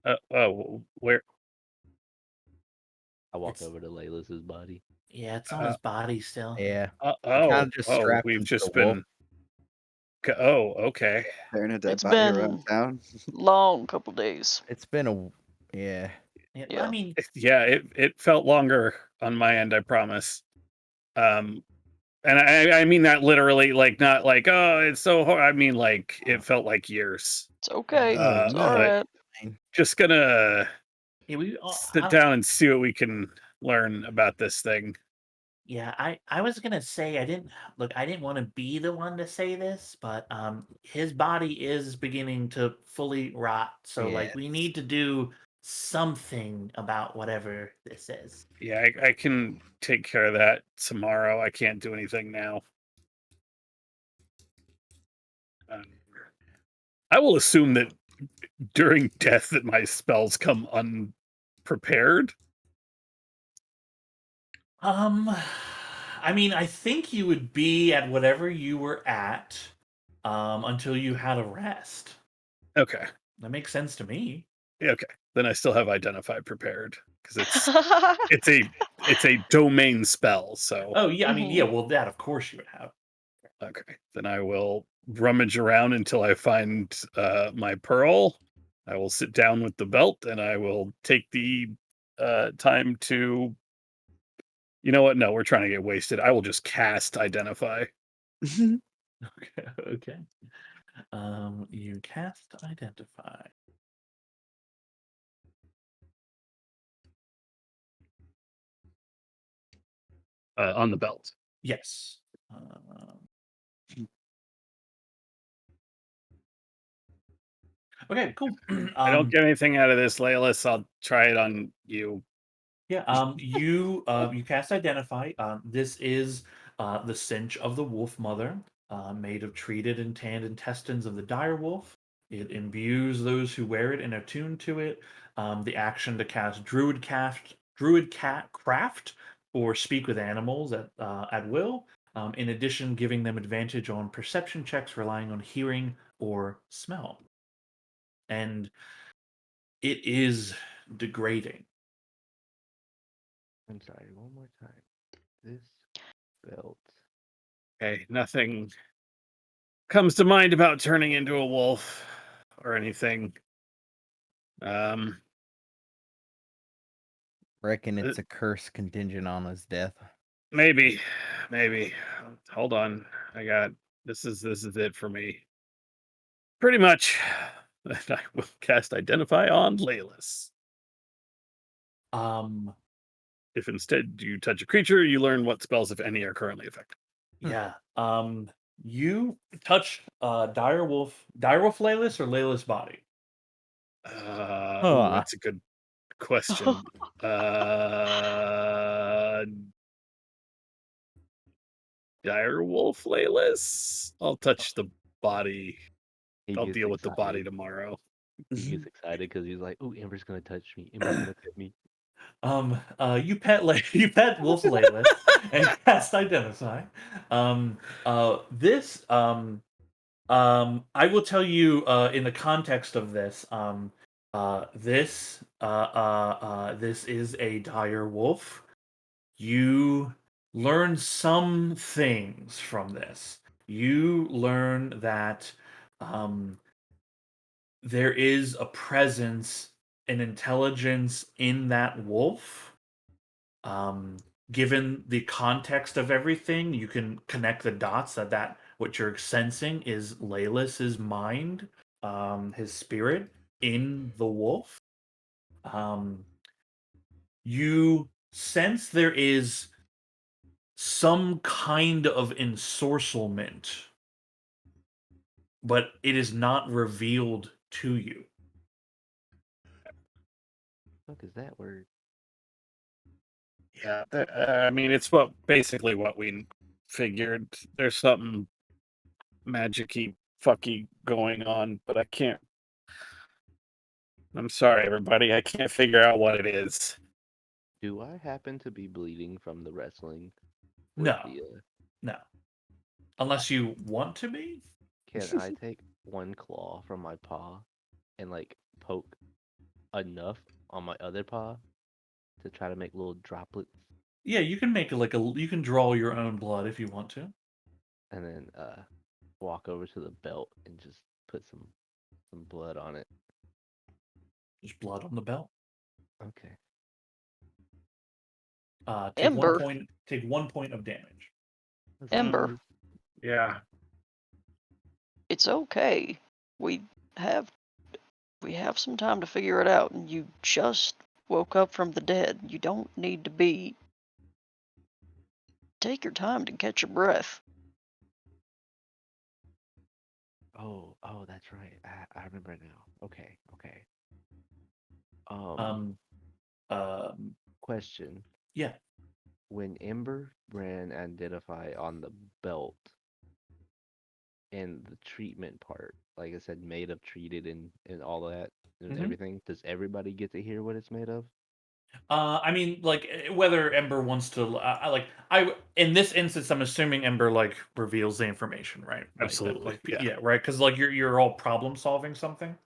S1: Where?
S4: I walk
S2: It's-
S4: over to Laylis's body.
S2: Yeah, it's on his body still.
S3: Yeah.
S1: Oh,
S3: just strapped him
S1: we've
S3: to
S1: just
S3: the wall.
S1: been. Oh, okay.
S6: Carrying a dead
S7: It's
S6: body
S7: been-
S6: around town.
S7: Long couple days.
S3: It's been yeah.
S2: Yeah,
S7: Yeah.
S2: I mean,
S1: Yeah, it felt longer on my end, I promise. And I mean that literally, like not like, oh, it's so hard. I mean like it felt like years.
S7: It's okay.
S8: Oh,
S7: It's
S8: no.
S7: all right.
S1: Just gonna
S2: yeah,
S1: sit down and see what we can learn about this thing.
S2: Yeah, I was gonna say I didn't want to be the one to say this, but his body is beginning to fully rot. So like we need to do something about whatever this is.
S1: Yeah, I can take care of that tomorrow. I can't do anything now. I will assume that during death that my spells come unprepared.
S2: I mean, I think you would be at whatever you were at until you had a rest.
S1: Okay.
S2: That makes sense to me.
S1: Okay. Then I still have identify prepared because it's a domain spell. So
S2: Oh yeah, I mean, yeah.
S5: Mhm.
S2: Well, that of course you would have.
S1: okay. Then I will rummage around until I find my pearl. I will sit down with the belt and I will take the time to. You know what? No, we're trying to get wasted. I will just cast identify.
S2: Okay. Okay. You cast identify.
S1: On the belt.
S2: Yes. Okay. Cool.
S1: I don't get anything out of this, Layla, so I'll try it on you.
S2: Yeah, you cast identify. This is the cinch of the wolf mother, made of treated and tanned intestines of the dire wolf. It imbues those who wear it and are attuned to it. The action to cast druid cat craft, or speak with animals at will. In addition, giving them advantage on perception checks relying on hearing or smell. And it is degrading.
S4: I'm sorry, one more time. This belt.
S1: Okay, nothing comes to mind about turning into a wolf or anything.
S3: Reckon it's a curse contingent on his death.
S1: Maybe. Hold on. This is it for me. Pretty much. I will cast identify on Laylis. If instead you touch a creature, you learn what spells, if any, are currently effective.
S2: Yeah. You touch Direwolf Laylis or Laylis body?
S1: That's a good question. Direwolf Laylis. I'll touch the body.
S4: He
S1: I'll
S4: gets
S1: deal with the body
S4: excited.
S1: tomorrow.
S4: He gets excited because he's like, "Ooh, Amber's gonna touch me. Amber's gonna pet me."
S2: You pet you pet Wolf Laylis and cast identify. This I will tell you in the context of this. This is a dire wolf. You learn some things from this. You learn that there is a presence, an intelligence in that wolf. Given the context of everything, you can connect the dots that what you're sensing is Laylis's mind, his spirit in the wolf. You sense there is some kind of ensorcelment, but it is not revealed to you.
S4: What is that word?
S1: Yeah, I mean, it's basically what we figured. There's something magic-y, fucky going on, but I can't. I'm sorry, everybody. I can't figure out what it is.
S4: Do I happen to be bleeding from the wrestling? with
S2: No,
S4: the,
S2: no. Unless you want to be.
S4: Can I take one claw from my paw and like poke enough on my other paw to try to make little droplets,
S2: Yeah, you can make you can draw your own blood if you want to.
S4: and then walk over to the belt and just put some blood on it?
S2: Just blood on the belt.
S4: Okay.
S7: Ember.
S2: Take 1 point of damage.
S4: That's
S7: Ember.
S4: nice.
S1: Yeah.
S7: It's okay. We have some time to figure it out, and you just woke up from the dead. You don't need to be. Take your time to catch your breath.
S4: Oh, that's right. I remember now. Okay. Question.
S2: Yeah.
S4: When Ember ran identify on the belt and the treatment part, like I said, made of, treated, and all that and
S2: Mhm.
S4: everything, does everybody get to hear what it's made of?
S2: I mean, like whether Ember wants to, in this instance, I'm assuming Ember like reveals the information, right? Like, that,
S1: Absolutely,
S2: like,
S1: yeah.
S2: right, because like you're all problem solving something,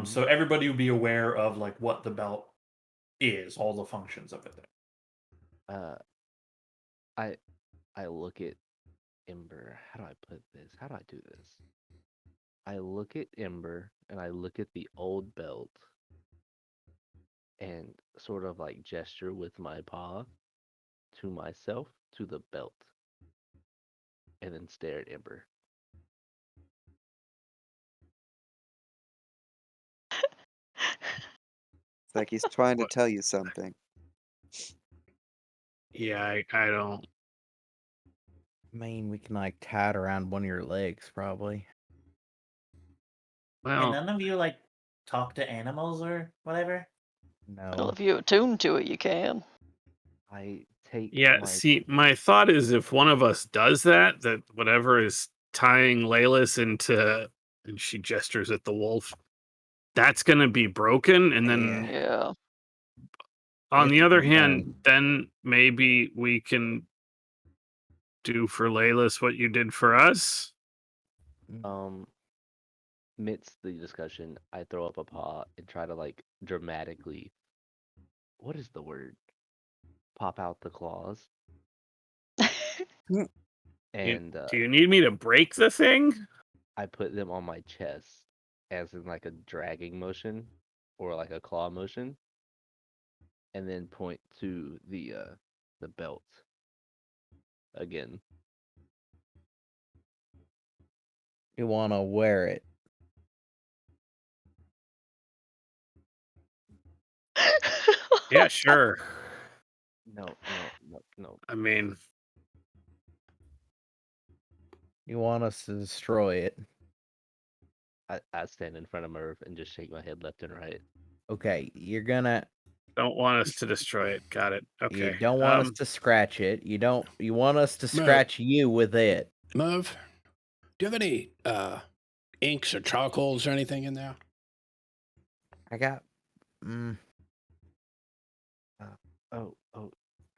S2: so everybody would be aware of like what the belt is, all the functions of it.
S4: Uh, I look at Ember. How do I put this? How do I do this? I look at Ember and I look at the old belt and sort of like gesture with my paw to myself to the belt and then stare at Ember.
S6: It's like he's trying to tell you something.
S1: Yeah, I don't.
S3: I mean, we can like tie it around one of your legs, probably.
S9: Can
S1: Well,
S9: none of you like talk to animals or whatever?
S7: Well,
S3: No.
S7: if you're attuned to it, you can.
S4: I take
S1: yeah.
S4: my
S1: See, my thought is if one of us does that, that whatever is tying Laylis into, and she gestures at the wolf, that's going to be broken, and then
S7: Yeah.
S1: on the other
S3: Yeah.
S1: hand, then maybe we can do for Laylis what you did for us.
S4: Amidst the discussion, I throw up a paw and try to like dramatically, what is the word? Pop out the claws. And
S1: Do you need me to break the thing?
S4: I put them on my chest as in like a dragging motion or like a claw motion, and then point to the belt again.
S3: You want to wear it.
S1: Yeah, sure.
S4: No.
S1: I mean,
S3: You want us to destroy it.
S4: I stand in front of Merv and just shake my head left and right.
S3: Okay, you're gonna.
S1: don't want us to destroy it. Got it.
S3: You
S1: Okay.
S3: don't want us to scratch it. You don't. You want us to scratch you with it.
S8: Merv, do you have any inks or charcoals or anything in there?
S3: I got.
S4: Oh,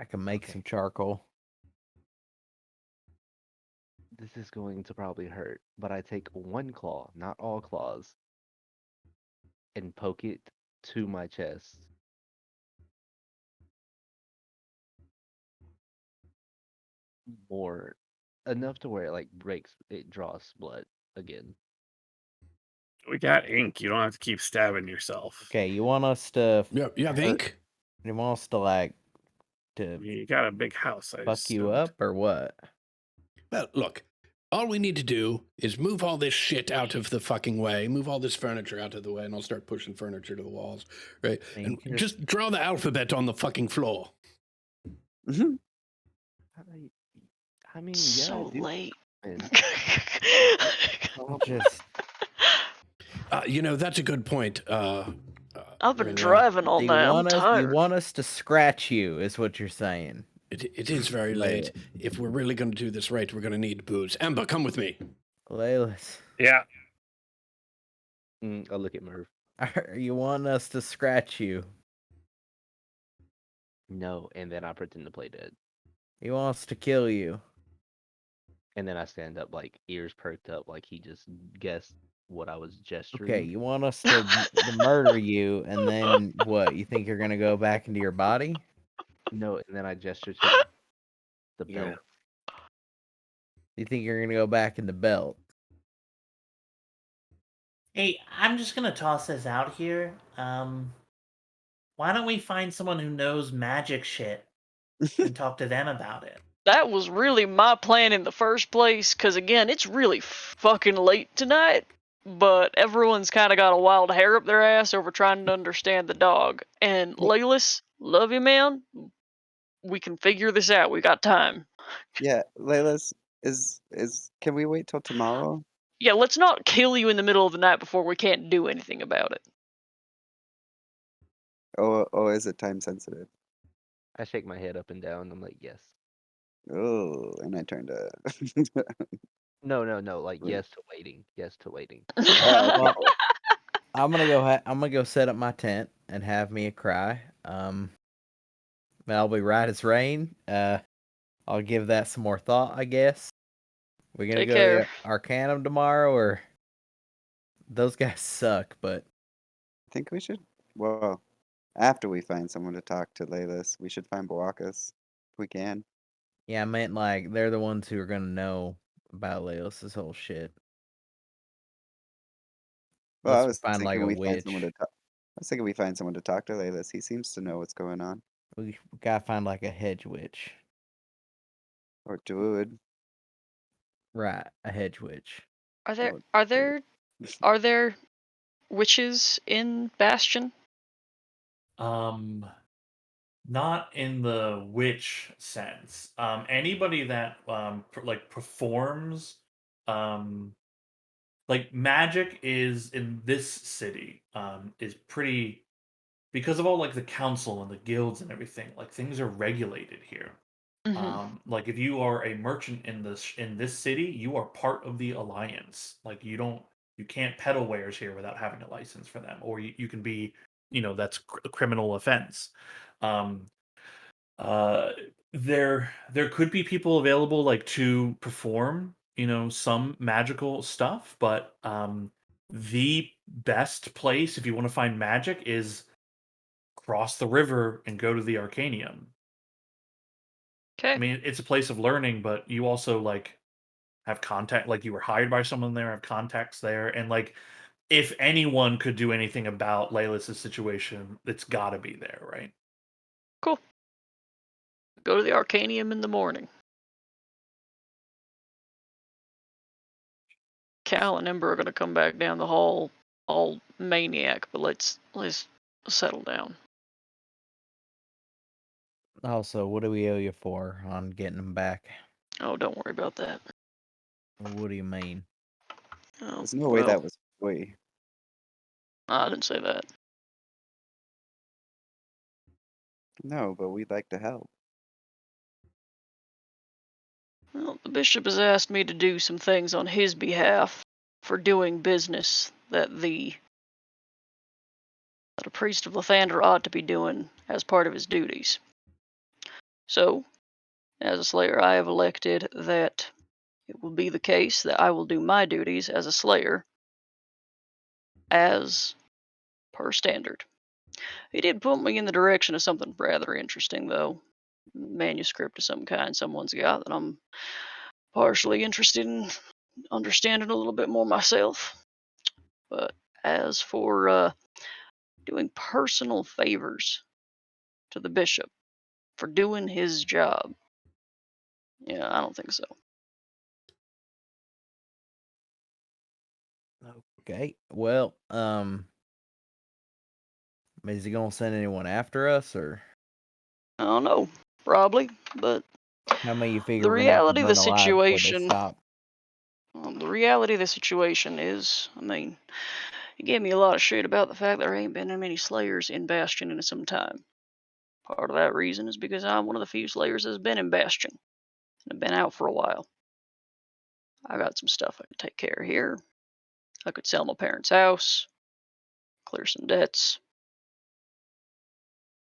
S3: I can make
S4: okay.
S3: some charcoal.
S4: This is going to probably hurt, but I take one claw, not all claws, and poke it to my chest. More enough to where it like breaks, it draws blood again.
S1: We got ink. You don't have to keep stabbing yourself.
S3: Okay, you want us to?
S8: You have ink?
S3: You want us to like to
S1: You got a big house. I
S3: fuck you
S1: assumed.
S3: up or what?
S8: Well, look, all we need to do is move all this shit out of the fucking way, move all this furniture out of the way, and I'll start pushing furniture to the walls, right?
S3: And
S8: And
S3: you can
S8: just draw the alphabet on the fucking floor.
S6: Mhm.
S4: I mean, yeah,
S7: So
S4: I do.
S7: late.
S4: And
S3: I'll just.
S8: You know, that's a good point.
S7: I've been
S8: Rena.
S7: driving all
S3: You
S7: night. I'm
S3: want us? You
S7: tired.
S3: want us to scratch you? Is what you're saying?
S8: It is very late. If we're really going to do this right, we're going to need booze. Amber, come with me.
S3: Laylis,
S1: Yeah.
S4: I look at Merv.
S3: you want us to scratch you?
S4: No, and then I pretend to play dead.
S3: He wants to kill you.
S4: And then I stand up, like ears perked up, like he just guessed what I was gesturing.
S3: Okay, you want us to murder you, and then what? You think you're gonna go back into your body?
S4: No, and then I gesture to the
S6: Yeah.
S4: belt.
S3: You think you're gonna go back in the belt?
S9: Hey, I'm just gonna toss this out here. Why don't we find someone who knows magic shit and talk to them about it?
S7: That was really my plan in the first place, because again, it's really fucking late tonight, but everyone's kind of got a wild hair up their ass over trying to understand the dog. And Laylis, love you, man. We can figure this out. We got time.
S6: Yeah, Layla's is can we wait till tomorrow?
S7: Yeah, let's not kill you in the middle of the night before we can't do anything about it.
S6: Oh, is it time sensitive?
S4: I shake my head up and down. I'm like, yes.
S6: Oh, and I turn to.
S4: No, no, no. Like,
S6: Wait.
S4: yes to waiting. Yes to waiting.
S6: Oh, okay.
S3: Well, I'm gonna go. I'm gonna go set up my tent and have me a cry. I'll be right as rain. I'll give that some more thought, I guess. We're gonna
S5: Take
S3: go to
S5: care.
S3: the Arcanum tomorrow, or those guys suck. But
S6: I think we should. Well, after we find someone to talk to Laylis, we should find Barakas if we can.
S3: yeah, I meant like they're the ones who are gonna know about Leos's whole shit.
S6: Well, I
S3: Unless we
S6: was
S3: find like
S6: thinking
S3: a
S6: we find someone to
S3: witch.
S6: talk. I was thinking we find someone to talk to Laylis. He seems to know what's going on.
S3: We gotta find like a hedge witch.
S6: Or Druid.
S3: Right, a hedge witch.
S5: Are there
S6: Or
S5: are
S6: Druid.
S5: there are there witches in Bastion?
S2: Not in the witch sense. Anybody that like performs, um, like magic is in this city, is pretty because of all like the council and the guilds and everything. Like things are regulated here.
S5: Hmm.
S2: Like if you are a merchant in this city, you are part of the alliance. Like you can't peddle wares here without having a license for them, or you can be, that's a criminal offense. Um, uh, there could be people available like to perform, some magical stuff, but the best place if you want to find magic is cross the river and go to the Arcanium. I
S5: Okay.
S2: mean, it's a place of learning, but you also like have contact, like you were hired by someone there, have contacts there, and like if anyone could do anything about Laylis' situation, it's got to be there, right?
S5: Cool. Go to the Arcanium in the morning. Cal and Ember are gonna come back down the hall, all maniac. But let's settle down.
S3: Also, what do we owe you for on getting them back?
S5: Oh, don't worry about that.
S3: What do you mean?
S5: Oh,
S6: There's no way
S5: well,
S6: that was free.
S5: I didn't say that.
S6: No, but we'd like to help.
S5: Well, the bishop has asked me to do some things on his behalf for doing business that a priest of Lathander ought to be doing as part of his duties. So, as a slayer, I have elected that it will be the case that I will do my duties as a slayer as per standard. He did put me in the direction of something rather interesting, though. Manuscript of some kind someone's got that I'm partially interested in understanding a little bit more myself. But as for doing personal favors to the bishop for doing his job, yeah, I don't think so.
S3: Okay. Well, is he gonna send anyone after us, or
S5: I don't know, probably, but
S3: how many you figure
S5: the
S3: we're gonna have to
S5: reality of the
S3: burn alive before they
S5: situation,
S3: stop?
S5: the reality of the situation is, I mean, he gave me a lot of shit about the fact there ain't been that many slayers in Bastion in some time. Part of that reason is because I'm one of the few slayers that's been in Bastion and have been out for a while. I got some stuff I could take care of here. I could sell my parents' house, clear some debts.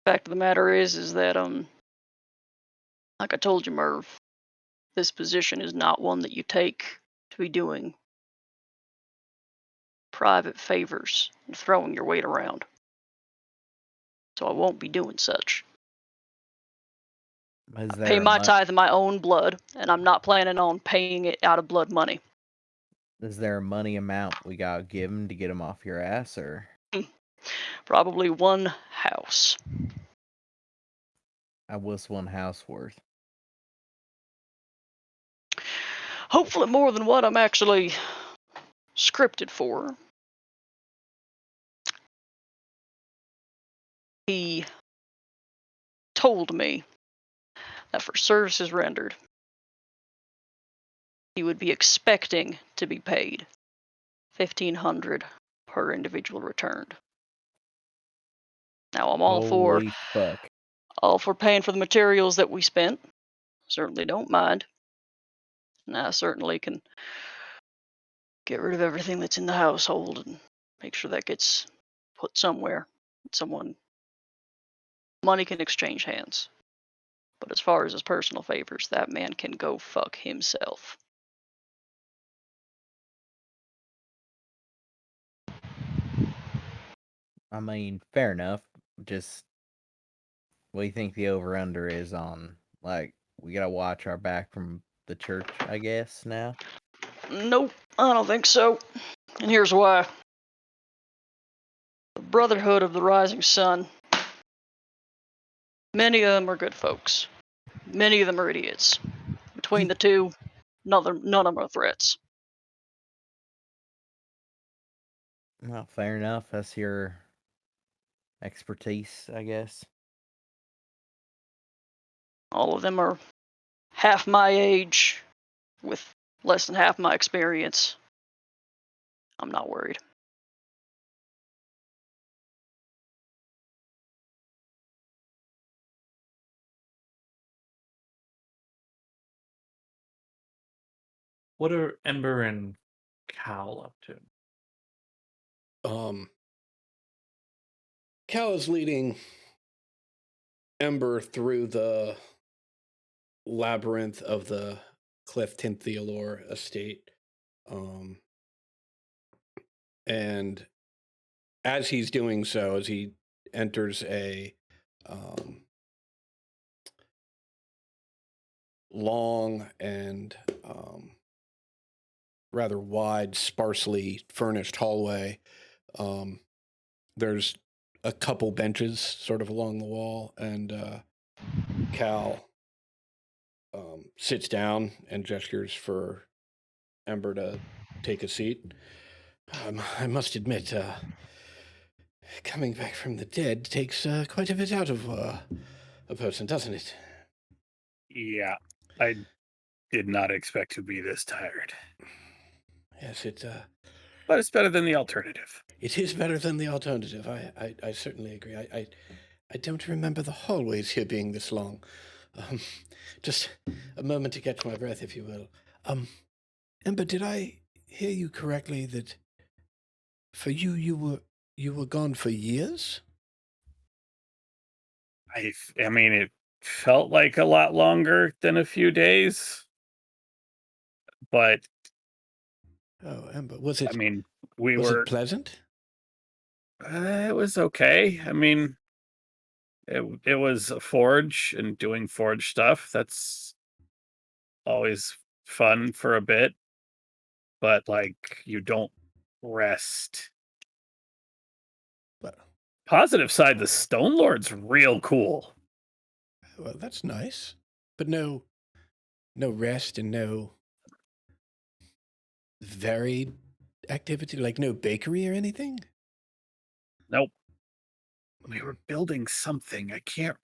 S5: Fact of the matter is that like I told you, Merv, this position is not one that you take to be doing private favors and throwing your weight around. So I won't be doing such.
S3: Is
S5: I pay
S3: there a
S5: my tithe in my own blood, and I'm not planning on paying it out of blood money.
S3: is there a money amount we gotta give him to get him off your ass, or
S5: Probably one house.
S3: what's one house worth?
S5: Hopefully more than what I'm actually scripted for. He told me that for services rendered, he would be expecting to be paid 1,500 per individual returned.
S7: Now I'm all for
S3: Holy fuck.
S7: paying for the materials that we spent. Certainly don't mind. And I certainly can get rid of everything that's in the household and make sure that gets put somewhere. Someone money can exchange hands. But as far as his personal favors, that man can go fuck himself.
S3: I mean, fair enough. Just what do you think the over under is on, like, we gotta watch our back from the church, I guess, now?
S7: Nope, I don't think so. And here's why. The Brotherhood of the Rising Sun. Many of them are good folks. Many of them are idiots. Between the two, none of them are threats.
S3: Well, fair enough. That's your expertise, I guess.
S7: All of them are half my age, with less than half my experience. I'm not worried.
S2: What are Ember and Cal up to?
S8: Cal is leading Ember through the labyrinth of the Clifton Theolore estate. And as he's doing so, as he enters a long and rather wide, sparsely furnished hallway, there's a couple benches sort of along the wall, and Cal sits down and gestures for Ember to take a seat. I must admit, coming back from the dead takes quite a bit out of a person, doesn't it?
S1: Yeah, I did not expect to be this tired.
S8: Yes,
S1: But it's better than the alternative.
S8: it is better than the alternative. I certainly agree. I don't remember the hallways here being this long. Just a moment to catch my breath, if you will. Ember, did I hear you correctly that for you, you were gone for years?
S1: I mean, it felt like a lot longer than a few days, but
S8: Oh, Ember, was it?
S1: I mean, we
S8: was
S1: were.
S8: it pleasant?
S1: It was okay. I mean, it was a forge and doing forge stuff. That's always fun for a bit, but like you don't rest.
S8: Well,
S1: Positive side, the Stone Lord's real cool.
S8: well, that's nice, but no rest and no varied activity, like no bakery or anything.
S1: Nope. We were building something. I can't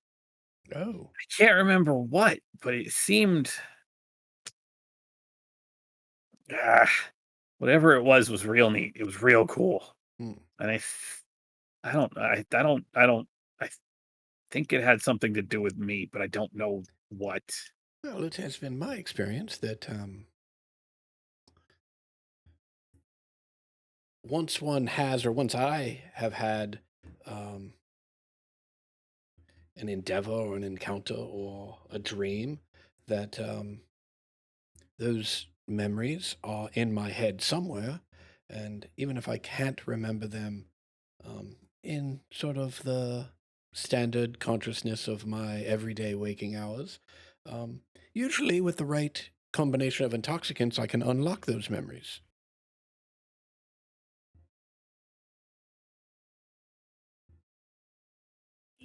S8: Oh,
S1: remember what, but it seemed ah, whatever it was real neat. It was real cool.
S8: Hmm.
S1: And I think it had something to do with me, but I don't know what.
S8: well, it has been my experience that once I have had an endeavor or an encounter or a dream, that those memories are in my head somewhere, and even if I can't remember them in sort of the standard consciousness of my everyday waking hours, usually with the right combination of intoxicants, I can unlock those memories.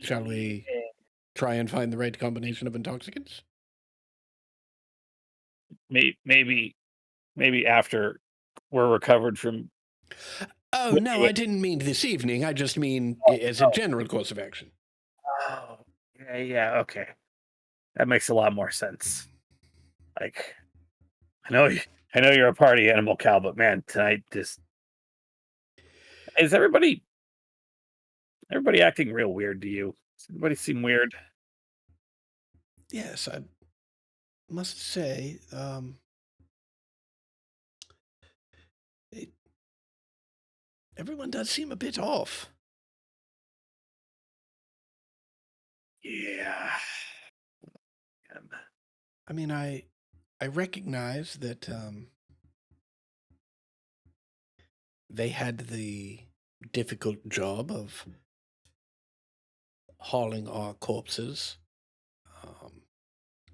S8: Shall we try and find the right combination of intoxicants?
S1: Maybe after we're recovered from.
S8: Oh, no, I didn't mean this evening. I just mean as a general course of action.
S1: Oh, yeah, okay. That makes a lot more sense. Like, I know you're a party animal, Cal, but man, tonight is everybody Everybody acting real weird to you. Does everybody seem weird?
S8: Yes, I must say, it, everyone does seem a bit off.
S1: Yeah.
S8: I mean, I recognize that they had the difficult job of hauling our corpses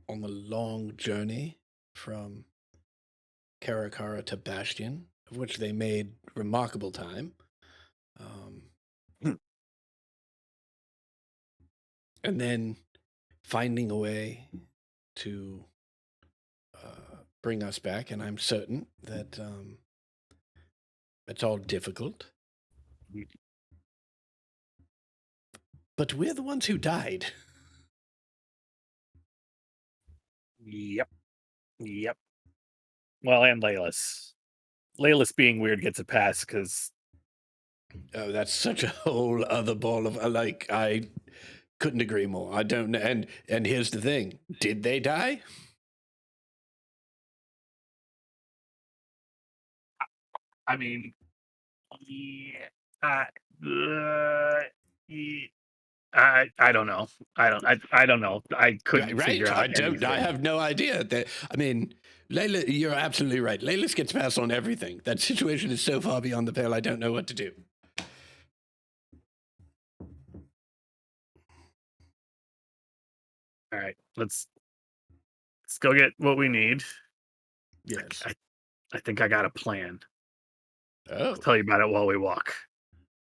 S8: on the long journey from Karakara to Bastion, of which they made remarkable time. And then finding a way to bring us back, and I'm certain that it's all difficult. But we're the ones who died.
S1: Yep. Well, and Layla's. Layla's being weird gets a pass because
S8: Oh, that's such a whole other ball of I couldn't agree more. I don't know. And here's the thing: did they die?
S1: I mean, I don't know. I don't know. I couldn't
S8: Right?
S1: figure out
S8: I don't.
S1: anything.
S8: I have no idea. I mean, Layla, you're absolutely right. Layla gets passed on everything. That situation is so far beyond the pale. I don't know what to do.
S1: All right, let's go get what we need.
S8: Yes.
S1: I think I got a plan.
S8: Oh,
S1: I'll tell you about it while we walk.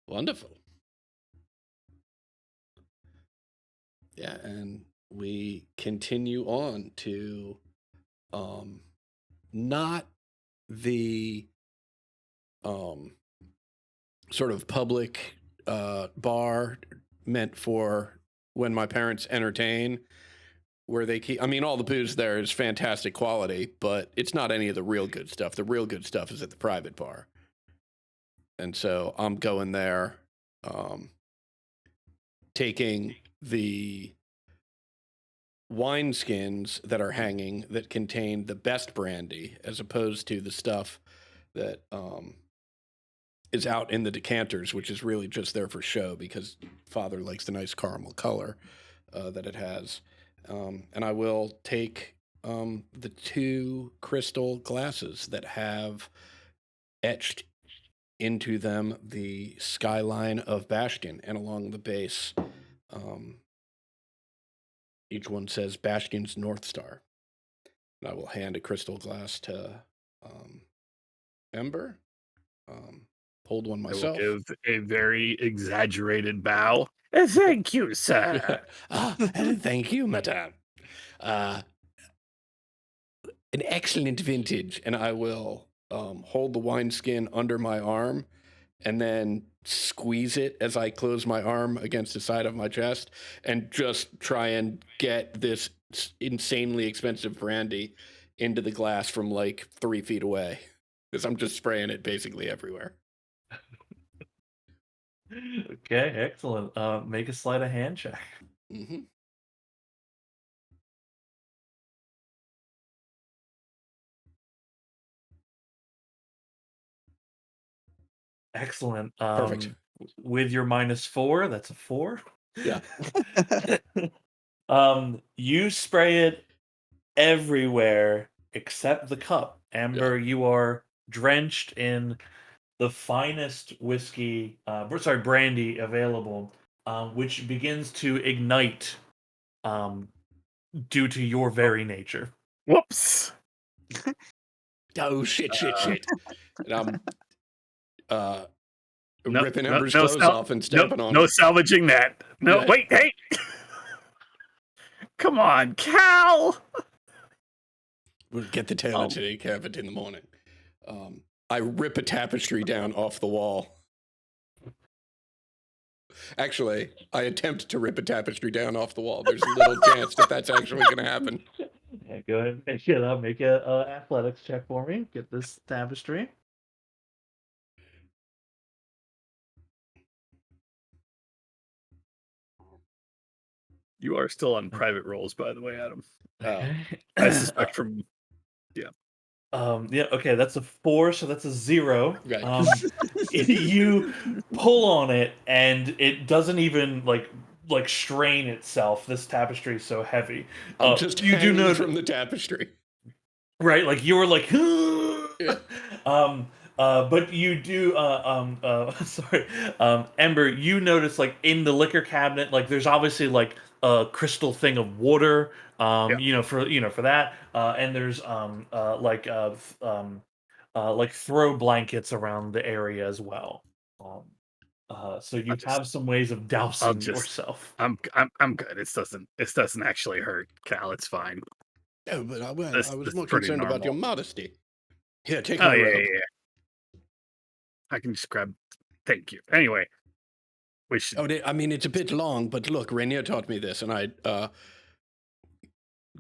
S8: wonderful. Yeah, and we continue on to not the sort of public bar meant for when my parents entertain, where they keep, I mean, all the booze there is fantastic quality, but it's not any of the real good stuff. The real good stuff is at the private bar. And so I'm going there, taking the wineskins that are hanging that contain the best brandy, as opposed to the stuff that is out in the decanters, which is really just there for show because Father likes the nice caramel color that it has. And I will take the 2 crystal glasses that have etched into them the skyline of Bastion, and along the base, each one says Bastion's North Star. And I will hand a crystal glass to Ember. Hold one
S1: I will
S8: myself.
S1: give a very exaggerated bow. Thank you, sir.
S8: Thank you, madame. An excellent vintage. And I will hold the wineskin under my arm and then squeeze it as I close my arm against the side of my chest and just try and get this insanely expensive brandy into the glass from like 3 feet away, because I'm just spraying it basically everywhere.
S2: Okay, excellent. Make a sleight of hand check.
S8: Mm-hmm.
S2: Excellent.
S8: Perfect.
S2: With your -4, that's a 4.
S8: Yeah.
S2: You spray it everywhere except the cup. Amber, you are drenched in the finest whiskey, brandy available, which begins to ignite due to your very nature.
S1: Whoops.
S8: Oh, shit. And I'm
S1: No,
S8: ripping
S1: no,
S8: Ember's
S1: no
S8: clothes
S1: sal-
S8: off and stamping on
S1: no
S8: him.
S1: salvaging that. No,
S8: Yeah.
S1: wait, hey. Come on, Cal.
S8: We'll get the tailor to take care of it in the morning. I rip a tapestry down off the wall. Actually, I attempt to rip a tapestry down off the wall. There's little chance that that's actually going to happen.
S2: Yeah, go ahead and make a athletics check for me. Get this tapestry.
S1: You are still on private rolls, by the way, Adam.
S2: Okay.
S1: I suspect from
S2: Yeah, okay, that's a 4, so that's a 0.
S8: Right.
S2: You pull on it and it doesn't even like strain itself. This tapestry is so heavy.
S8: I'm just
S2: you do
S8: hanging
S2: know
S8: from the tapestry.
S2: right, like you were like
S8: Yeah.
S2: but you do sorry. Ember, you notice like in the liquor cabinet, like there's obviously like a crystal thing of water, for that. And there's like throw blankets around the area as well. So you have some ways of dousing yourself.
S1: I'm good. This doesn't actually hurt, Cal. It's fine.
S8: No, but I
S1: This
S8: was
S1: is
S8: more
S1: pretty
S8: concerned about your
S1: normal.
S8: modesty. Here, take
S1: Oh
S8: my
S1: yeah,
S8: robe.
S1: yeah. I can just grab. Thank you. Anyway, we should.
S8: Oh, I mean, it's a bit long, but look, Rainier taught me this, and I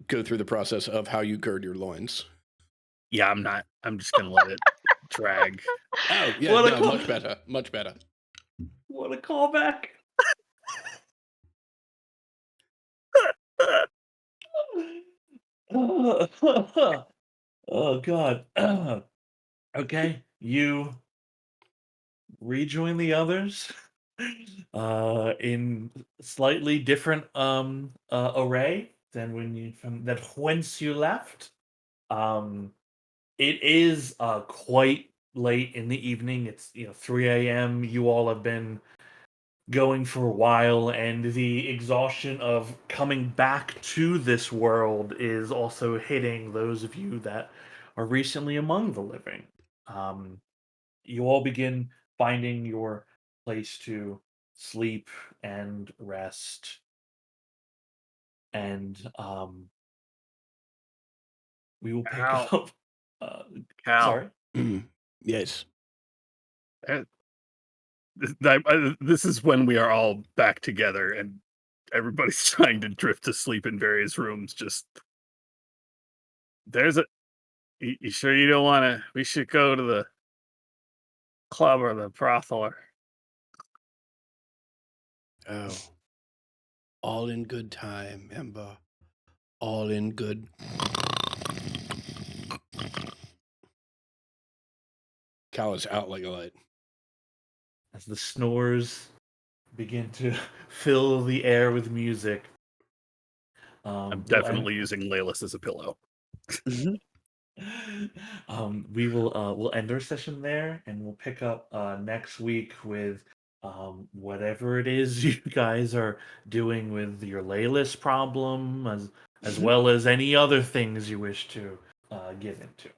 S8: go through the process of how you gird your loins.
S1: Yeah, I'm not. I'm just gonna let it drag.
S8: Oh, yeah,
S2: What a
S8: no,
S2: call-
S8: much better, much better.
S2: What a callback. Oh god. Okay, you rejoin the others in slightly different array than whence you left. It is quite late in the evening. It's 3 a.m. You all have been going for a while, and the exhaustion of coming back to this world is also hitting those of you that are recently among the living. You all begin finding your place to sleep and rest, and we will pick
S1: Cal.
S2: up.
S1: Cal.
S2: Sorry.
S8: Yes.
S1: This is when we are all back together and everybody's trying to drift to sleep in various rooms. Just you sure you don't want to? We should go to the club or the brothel.
S8: Oh, all in good time, Ember. All in good. Cal is out like a light.
S2: As the snores begin to fill the air with music.
S1: I'm definitely using Laylis as a pillow.
S2: We'll end our session there, and we'll pick up next week with whatever it is you guys are doing with your Laylis problem, as well as any other things you wish to get into.